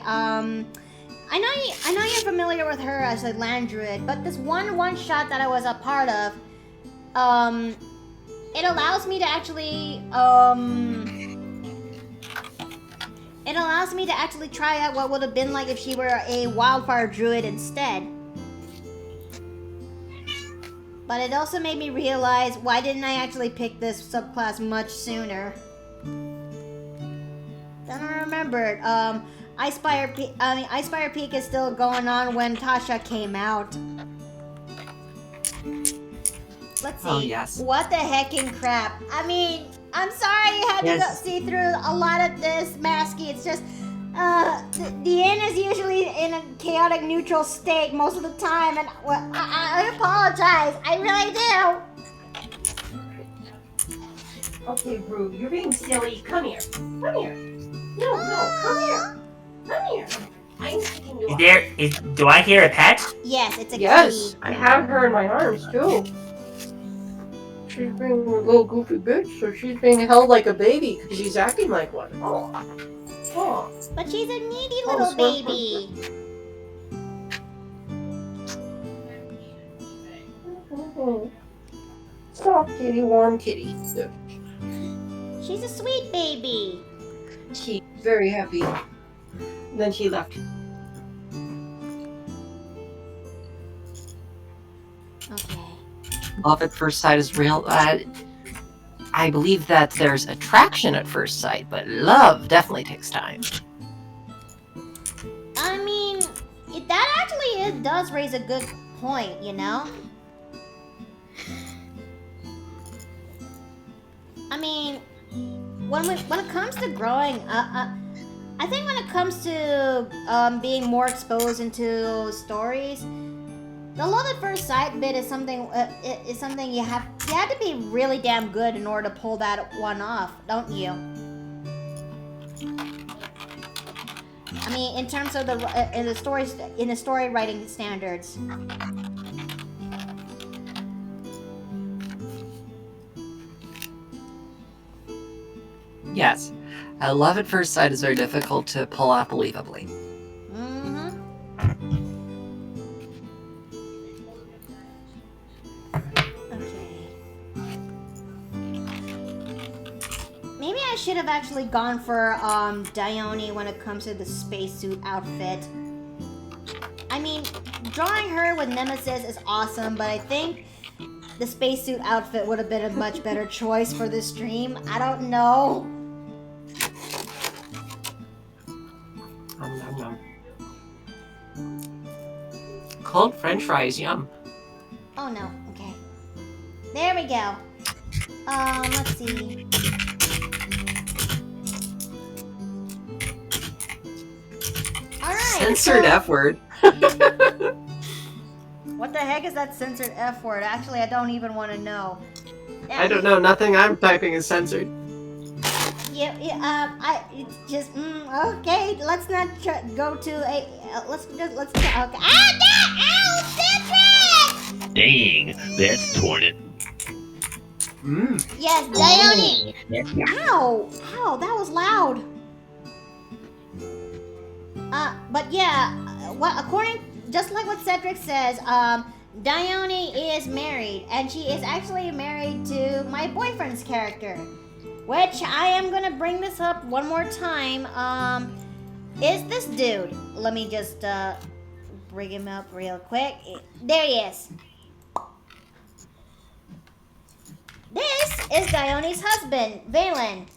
I know you're familiar with her as a land druid, but this one shot that I was a part of, it allows me to actually try out what would have been like if she were a wildfire druid instead. But it also made me realize, why didn't I actually pick this subclass much sooner? Then I remembered, Icefire Peak is still going on when Tasha came out. Let's see. Oh, yes. What the heckin' crap. I mean, I'm sorry you had to go see through a lot of this, Masky. It's just, the inn is usually in a chaotic neutral state most of the time, and well, I apologize. I really do. Okay, Brew, you're being silly. Come here. Come here. No, come here. Come here. I'm sticking you up. Do I hear a pet? Yes, it's a Yes, kitty. I have her in my arms too. She's being a little goofy bitch, so she's being held like a baby because she's acting like one. Oh. But she's a needy Oh, little so- baby. Soft kitty, warm kitty. She's a sweet baby. She's very happy. Then she left. love at first sight is real. I believe that there's attraction at first sight, but love definitely takes time. I mean, that actually does raise a good point, you know? I mean, when it comes to growing up, I think when it comes to being more exposed into stories, the love at first sight bit is something you have to be really damn good in order to pull that one off, don't you? I mean, in terms of in the story writing standards. Yes, love at first sight is very difficult to pull off believably. Maybe I should have actually gone for Dione when it comes to the spacesuit outfit. I mean, drawing her with Nemesis is awesome, but I think the spacesuit outfit would have been a much better choice for this stream. I don't know. Cold French fries, yum. Oh no, okay. There we go. Let's see. Alright. Censored F word. What the heck is that censored F word? Actually, I don't even want to know. I don't know, nothing I'm typing is censored. It's just, okay, let's not go to a, let's, okay. Ow, Cedric! Dang, that's torn it. Yes, Dione! Ow, that was loud. But yeah, just like what Cedric says, Dione is married, and she is actually married to my boyfriend's character. Which, I am gonna bring this up one more time, is this dude. Let me just, bring him up real quick. There he is. This is Dione's husband, Valen,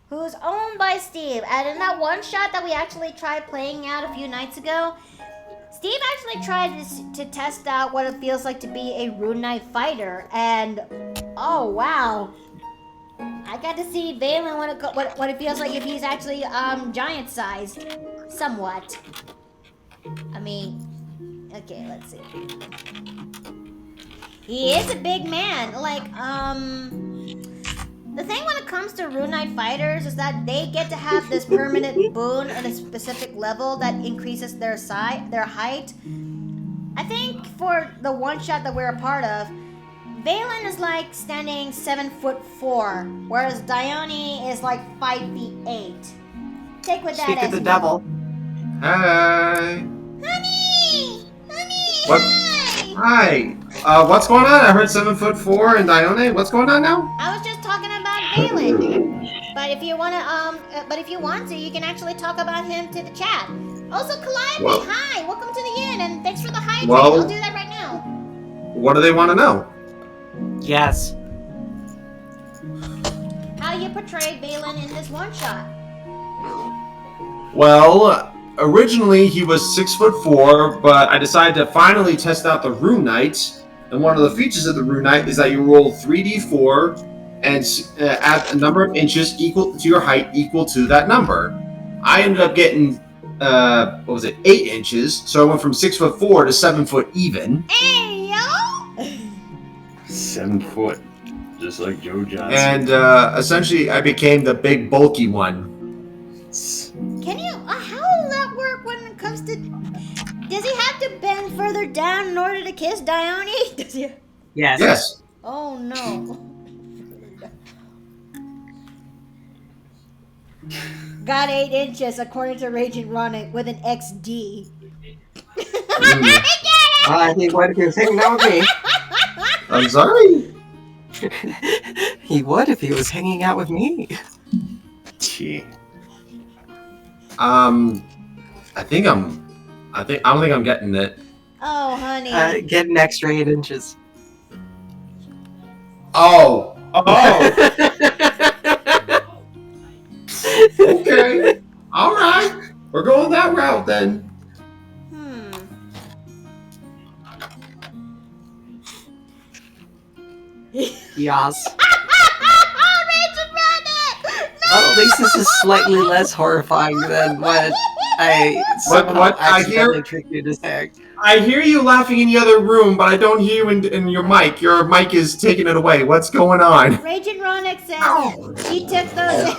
who's owned by Steve. And in that one shot that we actually tried playing out a few nights ago, Steve actually tried to test out what it feels like to be a Rune Knight fighter, and oh wow. I got to see Valen what it feels like if he's actually giant-sized, somewhat. I mean, okay, let's see. He is a big man. Like, the thing when it comes to Rune Knight fighters is that they get to have this permanent boon at a specific level that increases their height. I think for the one shot that we're a part of, Valen is like standing 7'4", whereas Dione is like 5'8". Take with that Speak as of the devil. Hi. Honey! What? Hi! Hi. What's going on? I heard 7'4" and Dione. What's going on now? I was just talking about Valen. But if you want to, you can actually talk about him to the chat. Also, Calliope, hi! Welcome to the inn, and thanks for the hydrate. I'll do that right now. What do they want to know? Yes. How you portrayed Valen in this one shot? Well, originally he was 6'4", but I decided to finally test out the Rune Knight. And one of the features of the Rune Knight is that you roll 3d4 and add a number of inches equal to your height equal to that number. I ended up getting 8 inches, so I went from 6'4" to 7 foot even. Hey yo! 7 foot, just like Joe Johnson. And essentially, I became the big, bulky one. Can you? How will that work when it comes to? Does he have to bend further down in order to kiss Dione? Does he? Yes. Yes. Oh no. Got 8 inches according to Raging Ronnie with an XD. I think what if he was hanging out with me? I'm sorry. He would if he was hanging out with me. Gee. I don't think I'm getting it. Oh, honey. Get an extra 8 inches. Oh. Okay. All right. We're going that route then. Yas. Well, at least this is slightly less horrifying than what I somehow accidentally tricked you to say. I hear you laughing in the other room, but I don't hear you in your mic. Your mic is taking it away. What's going on? Raging Ronick says she took those.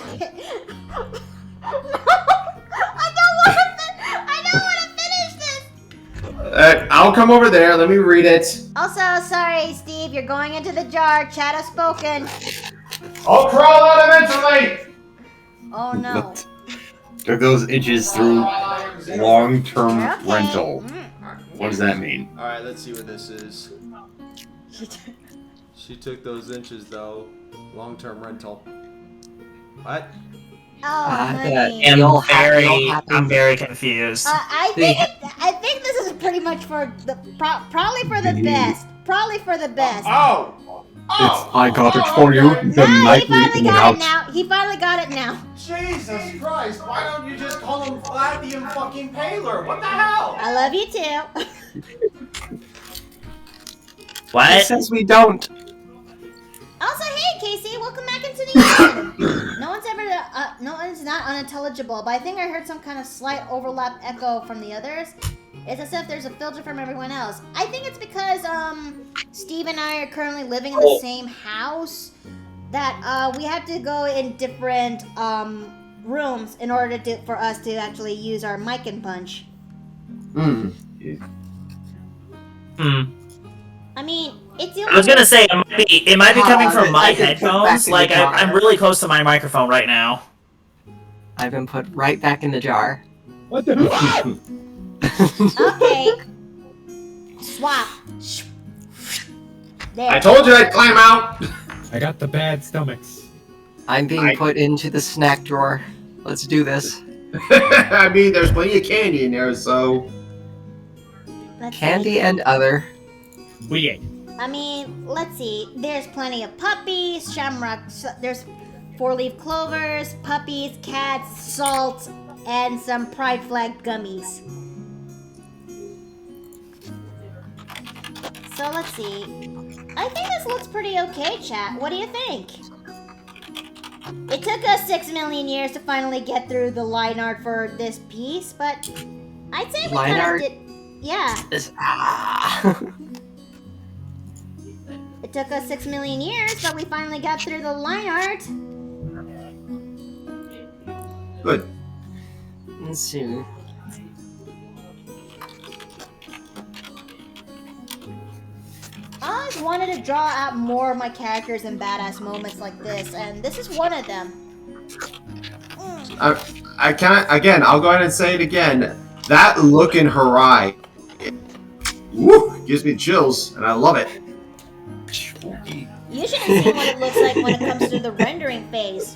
I don't want to finish this. I'll come over there. Let me read it. Also, sorry, Steve, you're going into the jar. Chat has spoken. I'll crawl out eventually. Oh no. Took those inches through long-term rental. What does that mean? All right, let's see what this is. She took those inches though. Long-term rental. What? Oh, honey. I'm very confused. I think this is pretty much for the probably for the best. Probably for the best. I got it for you. The night we went out. He finally got it now. Jesus Christ! Why don't you just call him Flatty and fucking Paler? What the hell? I love you too. What? It says we don't. Also, hey Casey, welcome back into the inn. No one's not unintelligible, but I think I heard some kind of slight overlap echo from the others. It's as if there's a filter from everyone else. I think it's because Steve and I are currently living in the same house that we have to go in different rooms in order for us to actually use our mic and punch. I mean, it's the only I was gonna say it might be coming from my headphones. Like I'm really close to my microphone right now. I've been put right back in the jar. What the? Okay. Swap. There. I told you I'd climb out. I got the bad stomachs. I'm being put into the snack drawer. Let's do this. I mean, there's plenty of candy in there, so. Candy and other. I mean, let's see. There's plenty of puppies, shamrocks. There's 4-leaf clovers, puppies, cats, salt, and some pride flag gummies. So let's see. I think this looks pretty okay, chat. What do you think? It took us 6 million years to finally get through the line art for this piece, but I'd say we Line kind of art? did. Yeah. It took us 6 million years, but we finally got through the line art. Good. Let's see. I always wanted to draw out more of my characters in badass moments like this, and this is one of them. I can't. Again, I'll go ahead and say it again. That look in her eye, gives me chills, and I love it. You should have seen what it looks like when it comes to the rendering phase.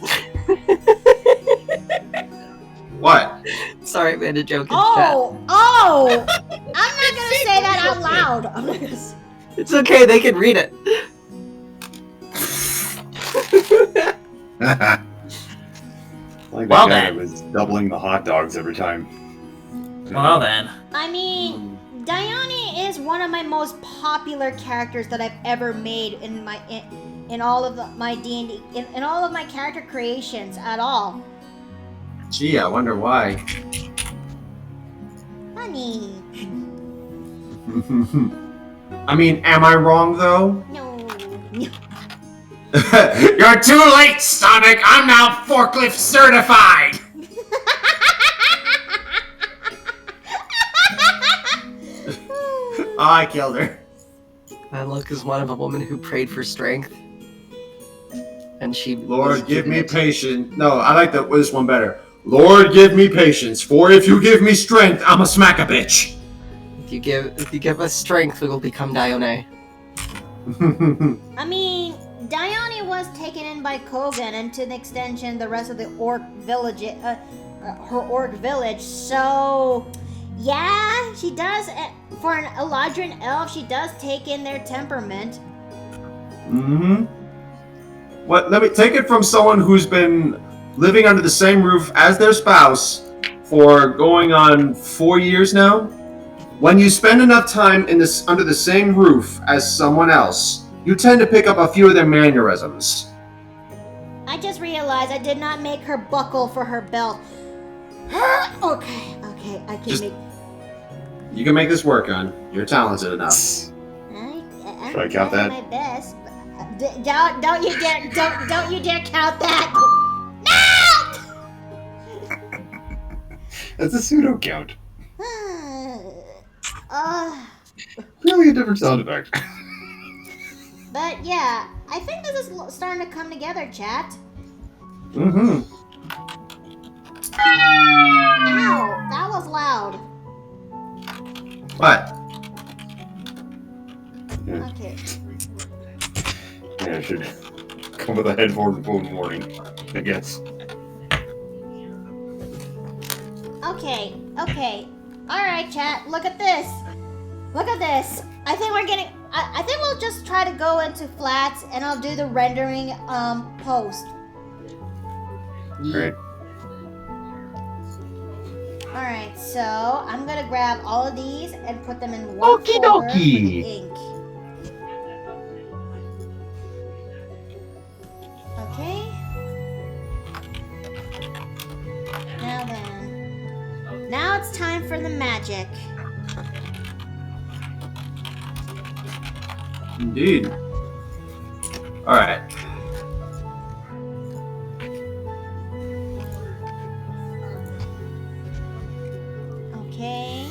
What? Sorry, I made a joke in chat. Oh! I'm not gonna say that out loud. I'm not gonna say... It's okay, they can read it. Like Well, the guy then. that was doubling the hot dogs every time. Well then. I mean, Dione is one of my most popular characters that I've ever made in all of my D&D, in all of my character creations at all. Gee, I wonder why. Honey. I mean, am I wrong though? No. You're too late, Sonic! I'm now forklift certified! Oh, I killed her. That look is one of a woman who prayed for strength. And she was Lord, give given me it. patience. No, I like this one better. Lord, give me patience, for if you give me strength, I'm a smack a bitch. If you give us strength, we will become Dione. I mean, Dione was taken in by Kogan, and to an extension, the rest of the orc village, her orc village. So, yeah, she does. For an Eladrin elf, she does take in their temperament. What? Let me take it from someone who's been living under the same roof as their spouse for going on 4 years now. When you spend enough time in this under the same roof as someone else, you tend to pick up a few of their mannerisms. I just realized I did not make her buckle for her belt. Okay, I can Just- make. You can make this work, hon. You're talented enough. I'm Should I count trying that? my best. But, don't you dare count that! That's a pseudo count. No! Really a different sound effect. But yeah, I think this is starting to come together, chat. Mm-hmm. Ow, that was loud. What? Yeah. Okay. Yeah, I should come with a headphone warning, I guess. Okay. Alright, chat, look at this. Look at this. I think we're getting... I think we'll just try to go into flats and I'll do the rendering post. Great. Alright, so I'm gonna grab all of these and put them in one Okie folder with dokie. ink. Okay. Now then. Now it's time for the magic. Indeed. Alright. Okay.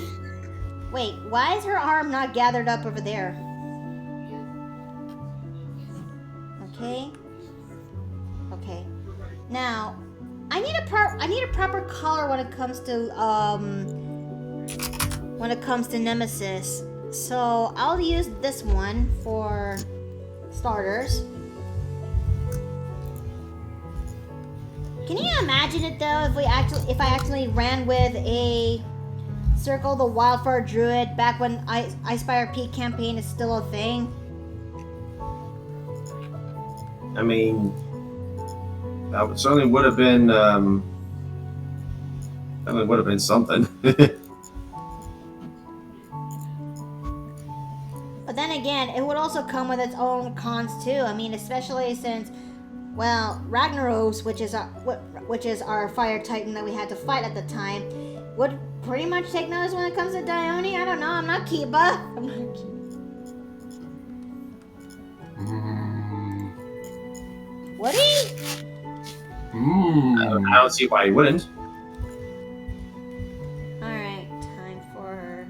Wait, why is her arm not gathered up over there? Okay. Okay. Now, I need a proper color when it comes to Nemesis. So I'll use this one for starters. Can you imagine it though if I actually ran with a Circle the Wildfire Druid back when Icefire Peak campaign is still a thing? I mean, that certainly would have been something. But then again, it would also come with its own cons too. I mean, especially since, well, Ragnaros, which is our fire titan that we had to fight at the time, would pretty much take notice when it comes to Dione. I don't know. I'm not Kiba. Would he? I don't see why he wouldn't. Alright, time for...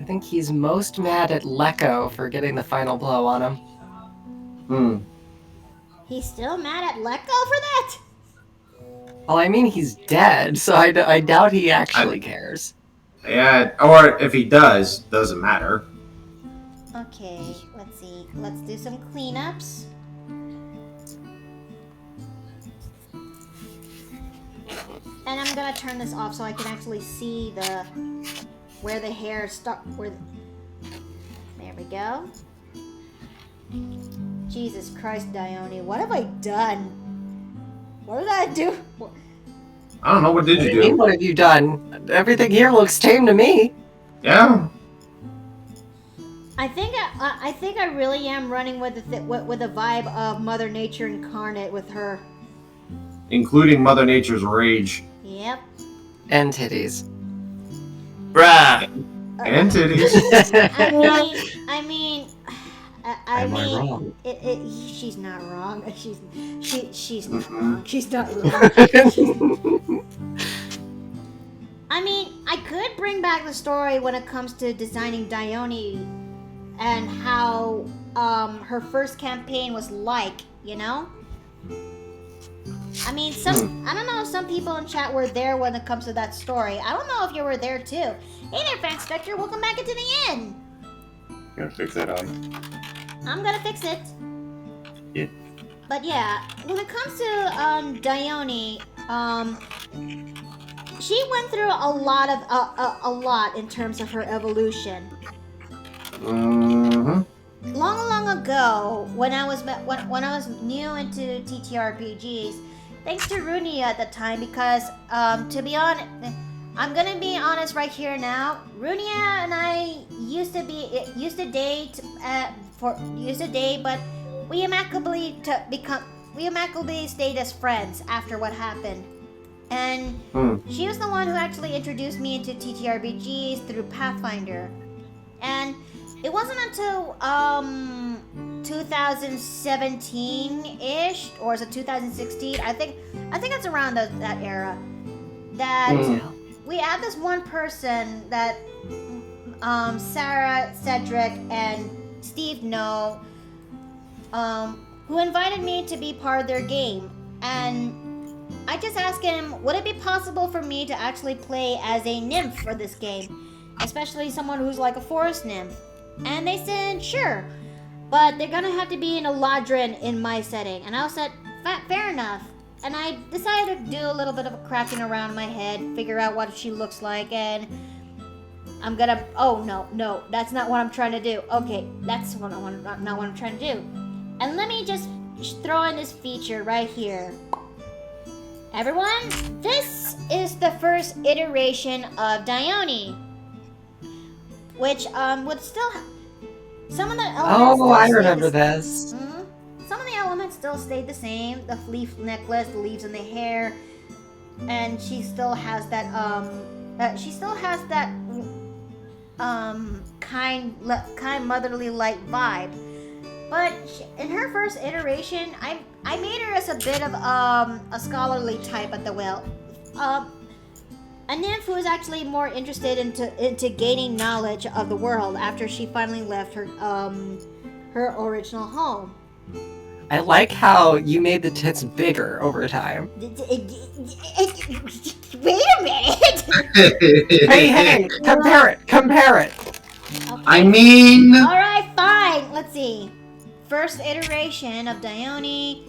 I think he's most mad at Lekko for getting the final blow on him. He's still mad at Lekko for that? Well, I mean, he's dead, so I doubt he actually cares. Yeah, or if he does, doesn't matter. Okay, let's see. Let's do some cleanups. And I'm gonna turn this off so I can actually see where the hair stuck. There we go. Jesus Christ, Dione, what have I done? What did I do? I don't know, what did you do? What have you done? Everything here looks tame to me. Yeah. I think I really am running with the vibe of Mother Nature incarnate with her. Including Mother Nature's rage. Yep. And titties. Bruh. And titties. I mean, Am I wrong? she's not wrong. She's not Mhm. wrong. She's not wrong. I mean, I could bring back the story when it comes to designing Dione and how her first campaign was like, you know? I mean, I don't know if some people in chat were there when it comes to that story. I don't know if you were there too. Hey there, Fan Spectre, welcome back into the inn. Gonna fix that on. I'm gonna fix it. Yeah. But yeah, when it comes to Dione, she went through a lot in terms of her evolution. Mm-hmm. long ago, when I was new into TTRPGs, thanks to Runia at the time, because to be honest, I'm gonna be honest right here now. Runia and I used to date, but we amicably stayed as friends after what happened. And she was the one who actually introduced me into TTRPGs through Pathfinder. And it wasn't until 2017-ish, or is it 2016? I think that's around that era. That we had this one person that Sarah, Cedric, and Steve know, who invited me to be part of their game. And I just asked him, would it be possible for me to actually play as a nymph for this game? Especially someone who's like a forest nymph. And they said, sure. But they're gonna have to be in a Ladrin in my setting. And I said, fair enough. And I decided to do a little bit of a cracking around in my head, figure out what she looks like, and I'm gonna, oh no, that's not what I'm trying to do. Okay, that's not what I'm trying to do. And let me just throw in this feature right here. Everyone, this is the first iteration of Dione, which would still some of the elements. Oh, I remember this. Some of the elements still stayed the same. The leaf necklace, the leaves in the hair, and she still has that kind motherly like vibe. But in her first iteration, I made her as a bit of a scholarly type at the well. A nymph who is actually more interested into gaining knowledge of the world after she finally left her original home. I like how you made the tits bigger over time. Wait a minute! Hey, compare it. Okay. I mean... Alright, fine. Let's see. First iteration of Dione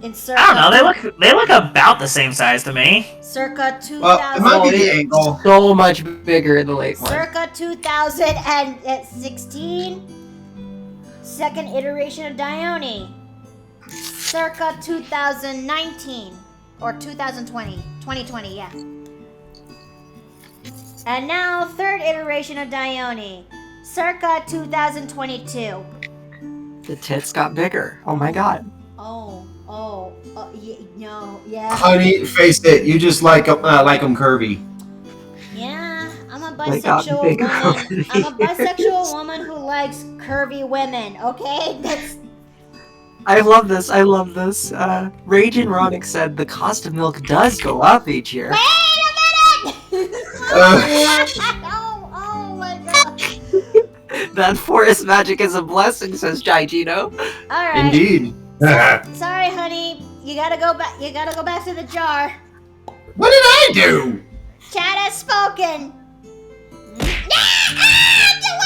in circa... I don't know, they look about the same size to me. Circa 2000... Well, it might be the angle. So much bigger in the late one. Circa 2016. Second iteration of Dione. Circa 2019. Or 2020. 2020, yeah. And now, third iteration of Dione. Circa 2022. The tits got bigger. Oh my god. Yeah. Honey, face it, you just like them curvy. Yeah, I'm a They got bisexual bigger woman. over the I'm a years. bisexual woman who likes curvy women, okay? That's... I love this. Rage and Ronick said the cost of milk does go up each year. Wait a minute! Oh my god. That forest magic is a blessing, says Jai Gino. Alright. Indeed. Sorry, honey. You gotta go back to the jar. What did I do? Chat has spoken. Why would you throw that to my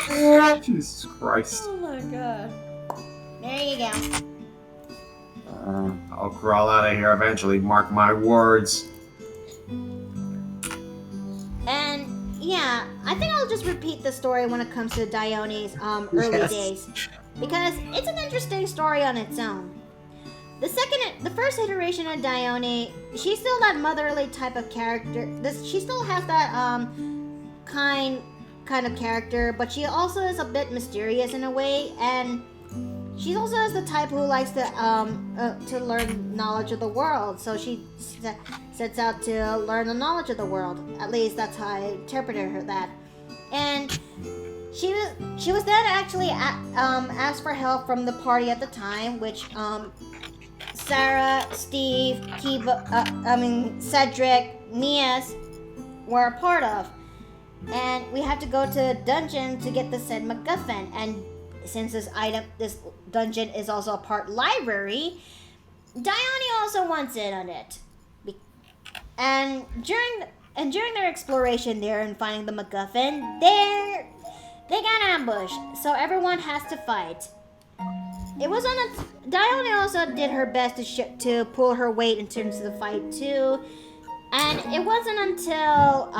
boyfriend? Jesus Christ. Oh my god. There you go. I'll crawl out of here eventually, mark my words. And yeah, I think I'll just repeat the story when it comes to Dione's early days, because it's an interesting story on its own. The first iteration of Dione, she's still that motherly type of character. She still has that kind of character, but she also is a bit mysterious in a way, and she also is the type who likes to learn knowledge of the world. So she sets out to learn the knowledge of the world. At least that's how I interpreted her that. And she was then actually asked for help from the party at the time, which Sarah, Steve, Cedric, Mias were a part of. And we had to go to a dungeon to get the said MacGuffin. And since this dungeon is also a part library, Dione also wants in on it. And during their exploration there and finding the MacGuffin, they got ambushed, so everyone has to fight. Dione also did her best to pull her weight in terms of the fight too, and it wasn't until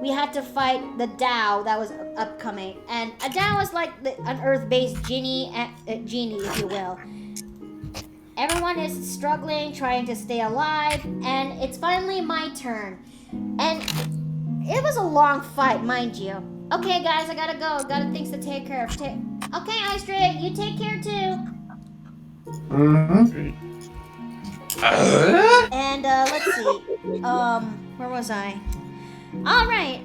we we had to fight the Tao that was upcoming. And a Tao is like an Earth-based genie, if you will. Everyone is struggling, trying to stay alive, and it's finally my turn. And it was a long fight, mind you. Okay, guys, I gotta go. Got things to take care of. Okay, Istra, you take care too. Mm-hmm. And let's see. Where was I? All right.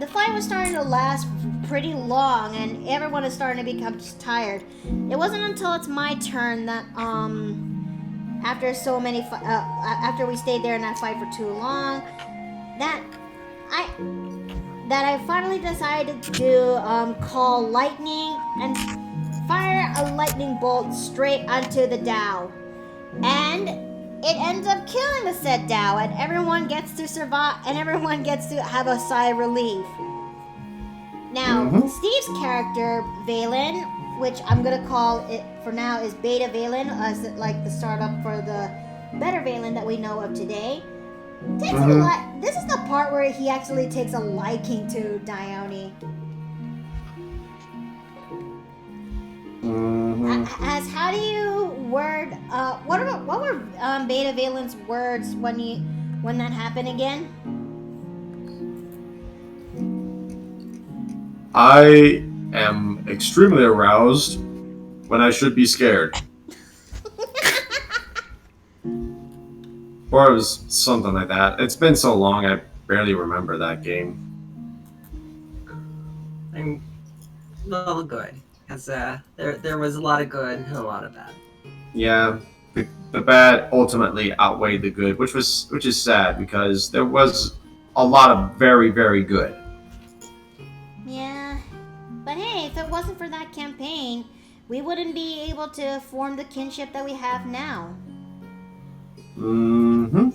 The fight was starting to last pretty long, and everyone is starting to become just tired. It wasn't until it's my turn that after so many after we stayed there in that fight for too long, that I finally decided to call lightning and fire a lightning bolt straight onto the Tao. And it ends up killing the said Tao, and everyone gets to survive, and everyone gets to have a sigh of relief. Now, Steve's character, Valen, which I'm gonna call it for now is Beta Valen, as like the startup for the better Valen that we know of today. Takes a this is the part where he actually takes a liking to Dione. As how do you word? What were Beta Valen's words when that happened again? I am extremely aroused when I should be scared. Or it was something like that. It's been so long, I barely remember that game. I'm well, good, because there was a lot of good and a lot of bad. Yeah, the bad ultimately outweighed the good, which is sad because there was a lot of very, very good. Yeah, but hey, if it wasn't for that campaign, we wouldn't be able to form the kinship that we have now. And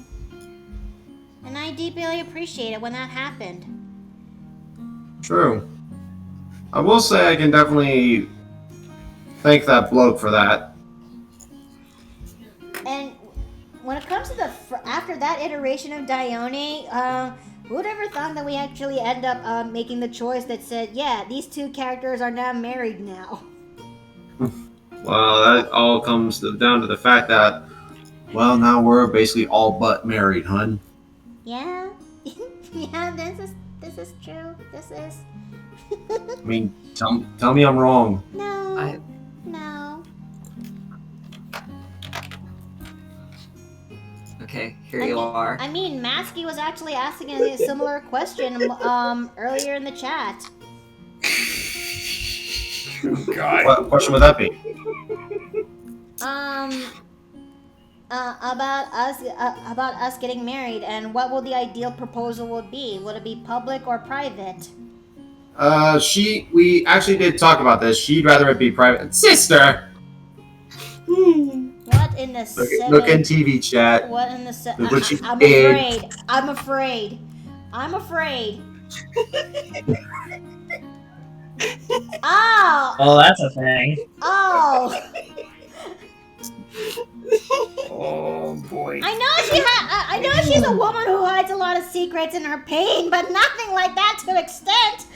I deeply appreciate it when that happened. True. I will say I can definitely thank that bloke for that. And when it comes to after that iteration of Dione, who would ever thought that we actually end up making the choice that said, yeah, these two characters are now married now. Well, that all comes down to the fact that, well, now we're basically all but married, hun. Yeah, yeah, this is true. This is. I mean, tell me I'm wrong. No. Okay, here you are. I mean, Masky was actually asking a similar question earlier in the chat. God. What question would that be? About us getting married, and what will the ideal proposal would be? Would it be public or private? We actually did talk about this. She'd rather it be private. Sister! What in the Look in TV chat. What in the I'm afraid. Oh! Oh, that's a thing. Oh! Oh boy. I know she's a woman who hides a lot of secrets in her pain, but nothing like that to extent.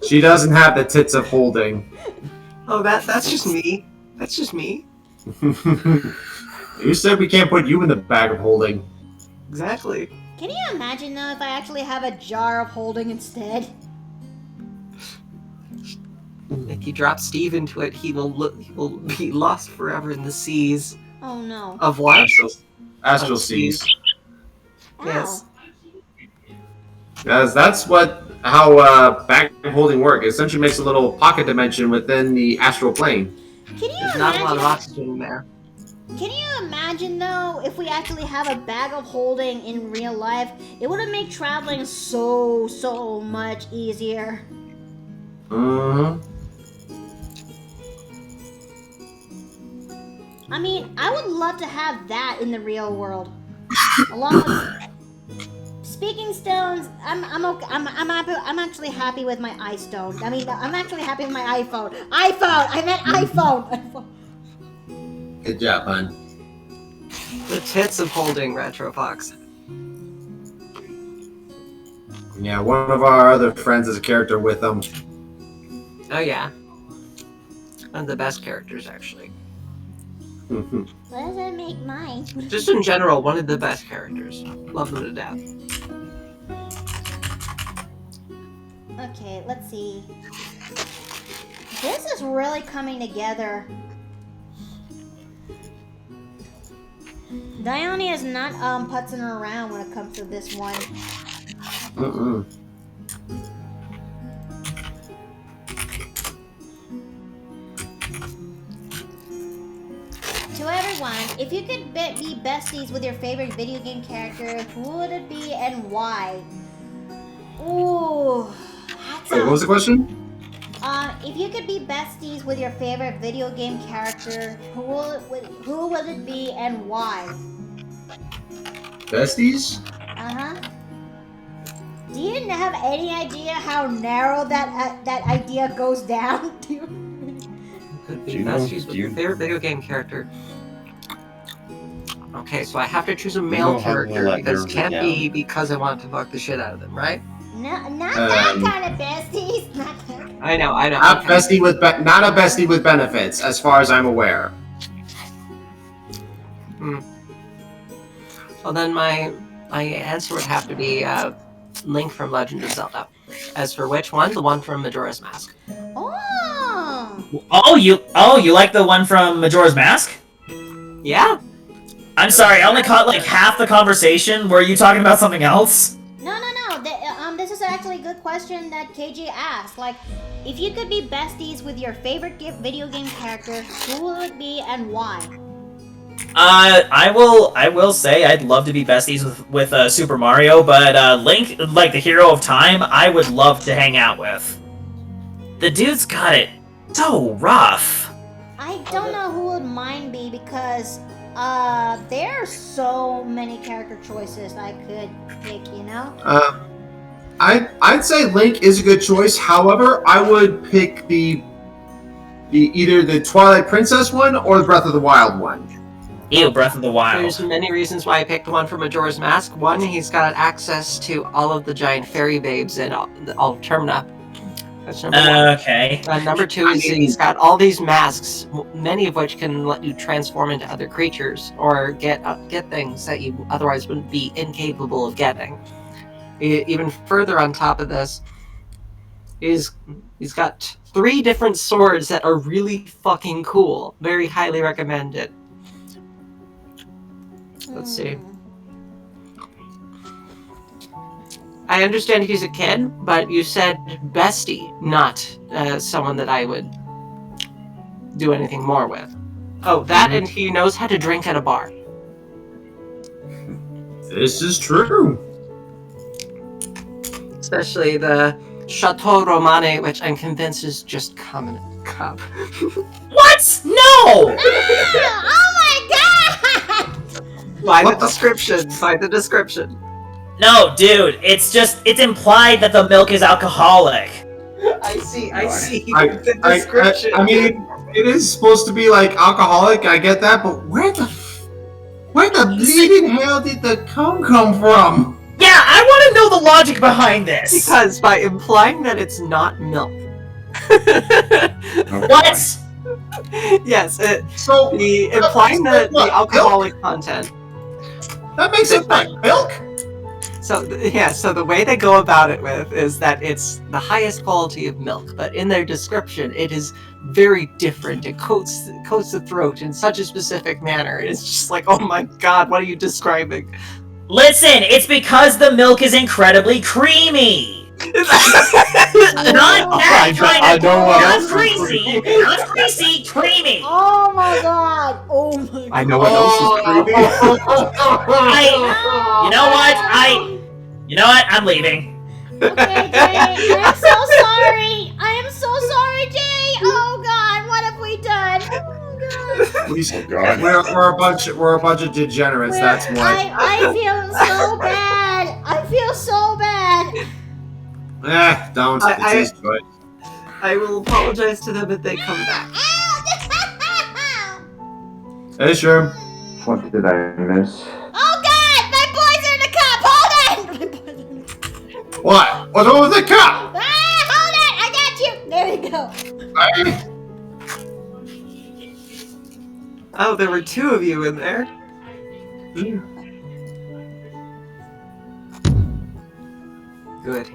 She doesn't have the tits of holding. Oh, that's just me. That's just me. You said we can't put you in the bag of holding. Exactly. Can you imagine though if I actually have a jar of holding instead? If you drop Steve into it, he will be lost forever in the seas. Oh no. Of what? Astral seas. Yes. Yes, that's how bag of holding work. It essentially makes a little pocket dimension within the astral plane. There's not a lot of oxygen in there. Can you imagine though if we actually have a bag of holding in real life? It would make traveling so much easier. I mean, I would love to have that in the real world. Along with speaking stones, I'm actually happy with my iStone. I mean, I'm actually happy with my iPhone. I meant iPhone. Good job, hon. The tits of holding Retro Fox. Yeah, one of our other friends is a character with them. Oh yeah. One of the best characters, actually. What does that make mine? Just in general, one of the best characters. Love them to death. Okay, let's see. This is really coming together. Dione is not putzing around when it comes to this one. To everyone, if you could be besties with your favorite video game character, who would it be and why? Ooh, that's Wait, what was the question? if you could be besties with your favorite video game character, who would it be and why? Besties? Uh-huh. Do you have any idea how narrow that idea goes down to? Could be Do you know- besties with do your you- favorite video game character. Okay, so I have to choose a know male how to character let because it nerves can't down. be because I want to fuck the shit out of them, right? No, not that kind of besties. Not that. I know. Not Okay. bestie with not a bestie with benefits, as far as I'm aware. Well, then my answer would have to be Link from Legend of Zelda. As for which one, the one from Majora's Mask. Oh. Oh, you like the one from Majora's Mask? Yeah. I'm sorry, I only caught like half the conversation. Were you talking about something else? No. This is actually a good question that KJ asked. Like, if you could be besties with your favorite video game character, who would it be and why? I will say I'd love to be besties with Super Mario, but Link, like the hero of time, I would love to hang out with. The dude's got it so rough. I don't know who would mine be because there are so many character choices I could pick, you know? I'd say Link is a good choice. However, I would pick the either the Twilight Princess one or the Breath of the Wild one. Ew, Breath of the Wild. There's many reasons why I picked one from Majora's Mask. One, he's got access to all of the giant fairy babes in Alterna. That's number one. Okay. Number two is he's got all these masks, many of which can let you transform into other creatures or get things that you otherwise wouldn't be incapable of getting. Even further on top of this, he's got 3 different swords that are really fucking cool. Very highly recommended. Let's see. I understand he's a kid, but you said bestie, not someone that I would do anything more with. Oh, that and he knows how to drink at a bar. This is true. Especially the Chateau Romane, which I'm convinced is just come in a cup. What? No! Oh my god! By the description. No, dude, it's implied that the milk is alcoholic. I see. The description. I mean, it is supposed to be like alcoholic. I get that, but where the bleeding hell did the cum come from? Yeah, I want to know the logic behind this. Because by implying that it's not milk. What? Yes, So implying the alcoholic content. That makes it like milk. So the way they go about it is that it's the highest quality of milk, but in their description it is very different. It coats the throat in such a specific manner. It's just like, oh my god, what are you describing? Listen, it's because the milk is incredibly creamy. Not that kind of not greasy, not greasy, creamy. Oh my god! Oh my god! I know what else is creepy. You know what? I'm leaving. Okay, Jay, I'm so sorry. I am so sorry, Jay. Oh god, what have we done? Oh god. We're a bunch of degenerates. That's why. I feel so bad. I feel so bad. Don't. It's his choice. I will apologize to them if they come back. Hey, sure. What did I miss? Oh god, my boys are in the cup. Hold on. What? What's wrong with the cup? Ah, hold it! I got you! There you go. Oh, there were two of you in there. Good.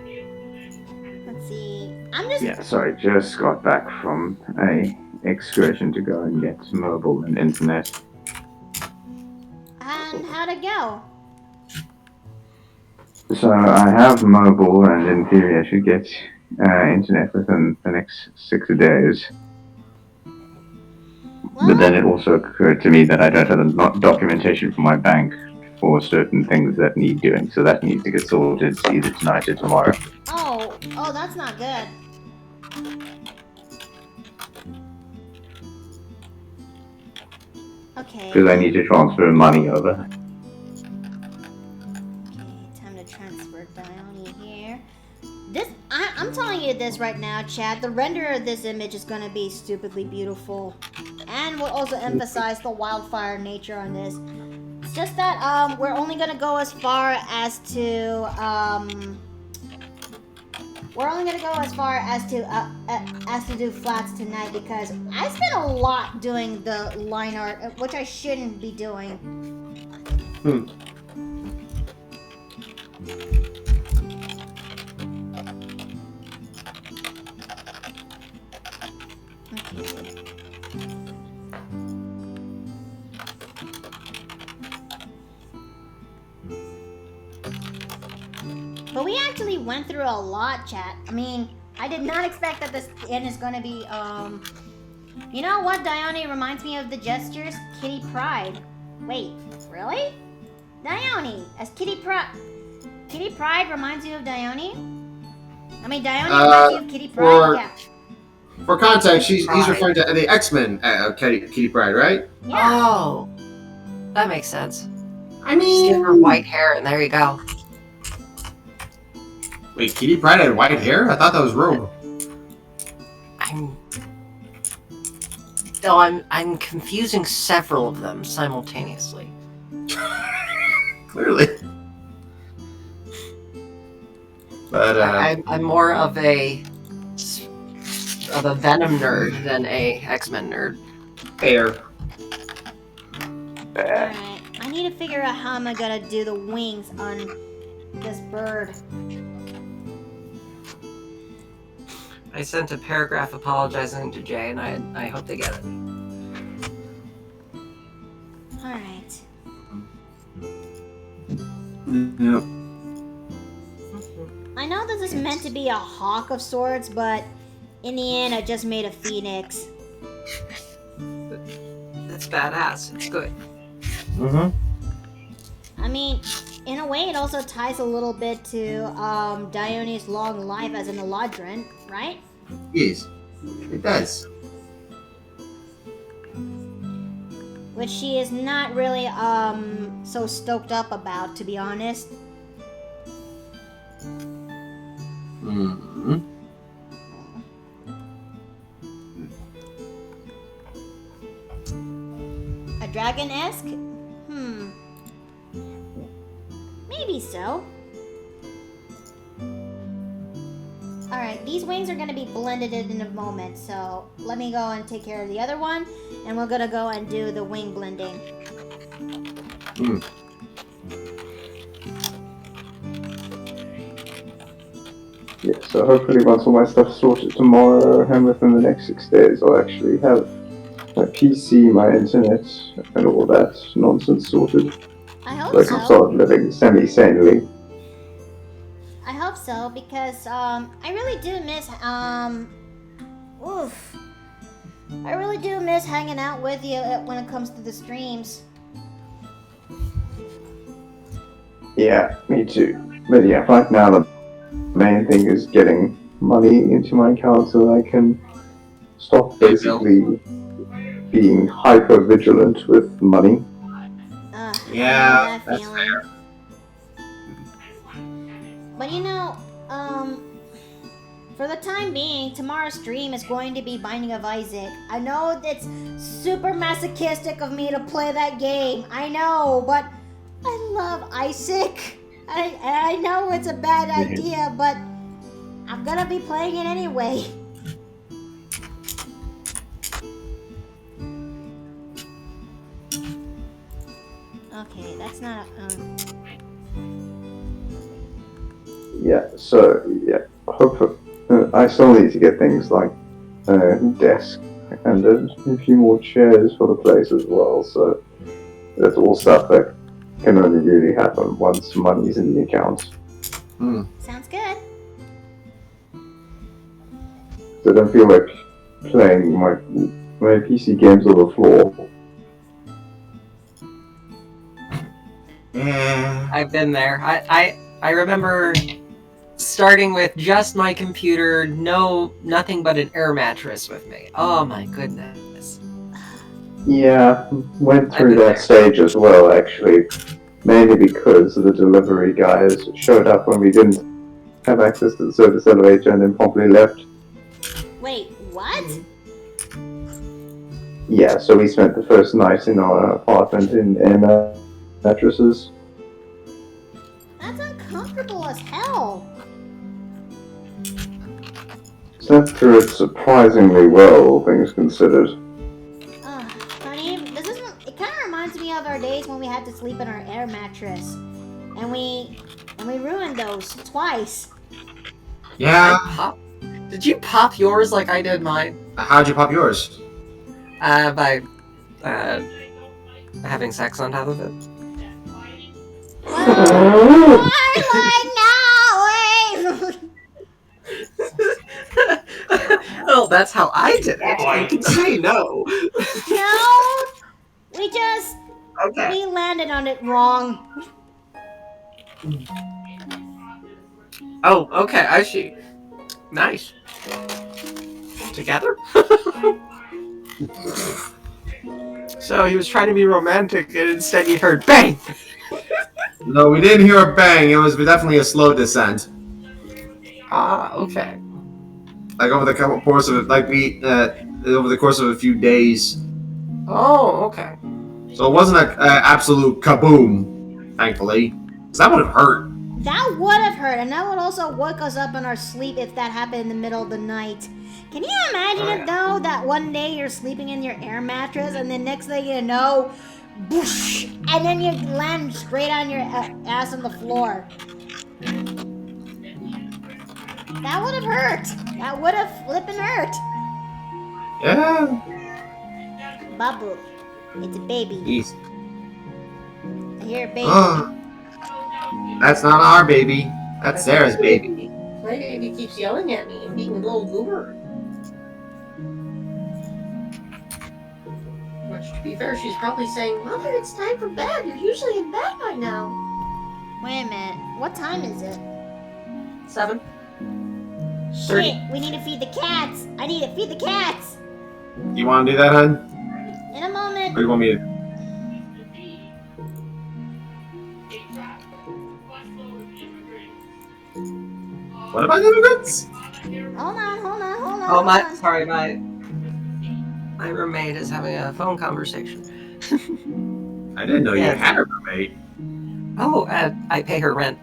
Let's see. I'm just... Yeah, sorry, just got back from a excursion to go and get mobile and internet. And how'd it go? So I have mobile, and in theory I should get internet within the next 6 days. But then it also occurred to me that I don't have the documentation from my bank for certain things that need doing, so that needs to get sorted either tonight or tomorrow. Oh, that's not good. Okay. Because I need to transfer money over. Okay, time to transfer Dione here. I'm telling you this right now, Chad. The render of this image is going to be stupidly beautiful. And we'll also emphasize the wildfire nature on this. It's just that, we're only going to go as far as to, do flats tonight because I spent a lot doing the line art, which I shouldn't be doing. But we actually went through a lot, chat. I mean, I did not expect that this end is gonna be, You know what Dione reminds me of the gestures? Kitty Pryde. Wait, really? Dione, as Kitty Pryde reminds you of Dione? I mean, Dione reminds you of Kitty Pryde? Yeah. For context, he's referring to the X-Men Kitty Pryde, right? Yeah. Oh, that makes sense. I Just mean... give her white hair and there you go. Wait, Kitty Pryde had white hair? I thought that was Rogue. I'm confusing several of them simultaneously. Clearly. But I'm more of a Venom nerd than a X-Men nerd. Fair. Alright, I need to figure out how am I gonna do the wings on this bird. I sent a paragraph apologizing to Jay, and I hope they get it. Alright. Yep. I know this is meant to be a hawk of sorts, but in the end, I just made a phoenix. That's badass. It's good. I mean, in a way, it also ties a little bit to Dione's long life as an Eladrin, right? Yes, it does. Which she is not really so stoked up about, to be honest. Mm-hmm. A dragon-esque? Maybe so. Alright, these wings are going to be blended in a moment, so let me go and take care of the other one, and we're going to go and do the wing blending. Yeah, so hopefully once all my stuff's sorted tomorrow and within the next 6 days, I'll actually have my PC, my internet, and all that nonsense sorted. I hope so I can so. start living semi-sanely. I hope so, because I really do miss I really do miss hanging out with you when it comes to the streams. Yeah, me too. But yeah, right now the main thing is getting money into my account so that I can stop basically being hyper vigilant with money. Yeah, that's fair. But you know, for the time being, tomorrow's stream is going to be Binding of Isaac. I know it's super masochistic of me to play that game. I know, but I love Isaac. I know it's a bad idea, but I'm gonna be playing it anyway. Okay, that's not Yeah, so, yeah, hopefully, I still need to get things like a desk and a few more chairs for the place as well, so that's all stuff that can only really happen once money's in the account. Sounds good. So I don't feel like playing my PC games on the floor. Yeah. I've been there. I remember starting with just my computer, nothing but an air mattress with me. Oh my goodness. Yeah, went I've through been that there. stage as well, actually. Mainly because the delivery guys showed up when we didn't have access to the service elevator and then promptly left. Wait, what? Yeah, so we spent the first night in our apartment in air mattresses. That's uncomfortable as hell. Slept through it surprisingly well, all things considered. Honey, it kind of reminds me of our days when we had to sleep in our air mattress, and we ruined those twice. Yeah. Did you pop yours like I did mine? How'd you pop yours? By having sex on top of it. Well, that's how I did it. You can say no. No, we landed on it wrong. Oh, okay, I see. Nice. Together? So he was trying to be romantic, and instead he heard bang. No, we didn't hear a bang. It was definitely a slow descent. Ah, okay. Like over the course of over the course of a few days. Oh, okay. So it wasn't an absolute kaboom, thankfully. Because that would have hurt. That would have hurt, and that would also wake us up in our sleep if that happened in the middle of the night. Can you imagine it though, that one day you're sleeping in your air mattress, and the next thing you know, boosh, and then you land straight on your ass on the floor. That would have hurt. That would have flippin' hurt. Yeah. Babu, it's a baby. Jeez. I hear a baby. That's not our baby. That's Sarah's baby. My baby keeps yelling at me and being a little goober. Which, to be fair, she's probably saying, Mother, it's time for bed. You're usually in bed by now. Wait a minute. What time is it? 7. Shit, we need to feed the cats. I need to feed the cats. You want to do that, hun? In a moment. Or do you want me to? What about immigrants? Hold on. Oh, sorry, my roommate is having a phone conversation. I didn't know you had a roommate. Oh, I pay her rent.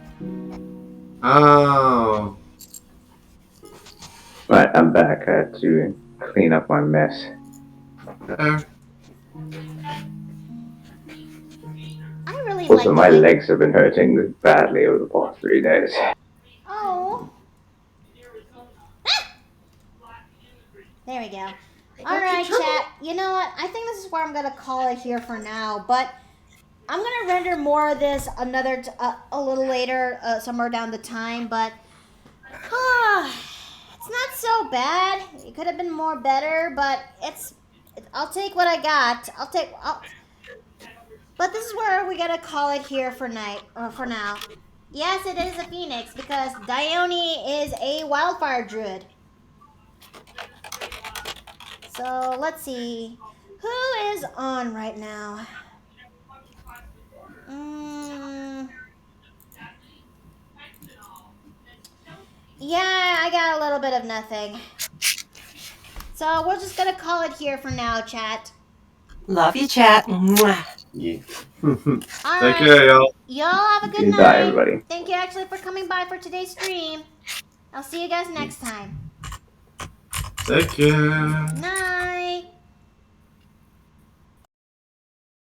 Oh. Right, I'm back. I had to clean up my mess. I really Also, like my it. legs have been hurting badly over the past 3 days. Oh. There we go. Alright, chat. You know what? I think this is where I'm going to call it here for now. But I'm going to render more of this a little later, somewhere down the time. But it's not so bad. It could have been more better, but I'll take what I got. But this is where we're going to call it here for now. Yes, it is a phoenix because Dione is a wildfire druid. So let's see, who is on right now? Yeah, I got a little bit of nothing. So we're just gonna call it here for now, chat. Love you, chat. Mwah. Yeah. All Take care, y'all. Y'all have a good Good night. night, everybody. Thank you actually for coming by for today's stream. I'll see you guys next time. Take care. Night.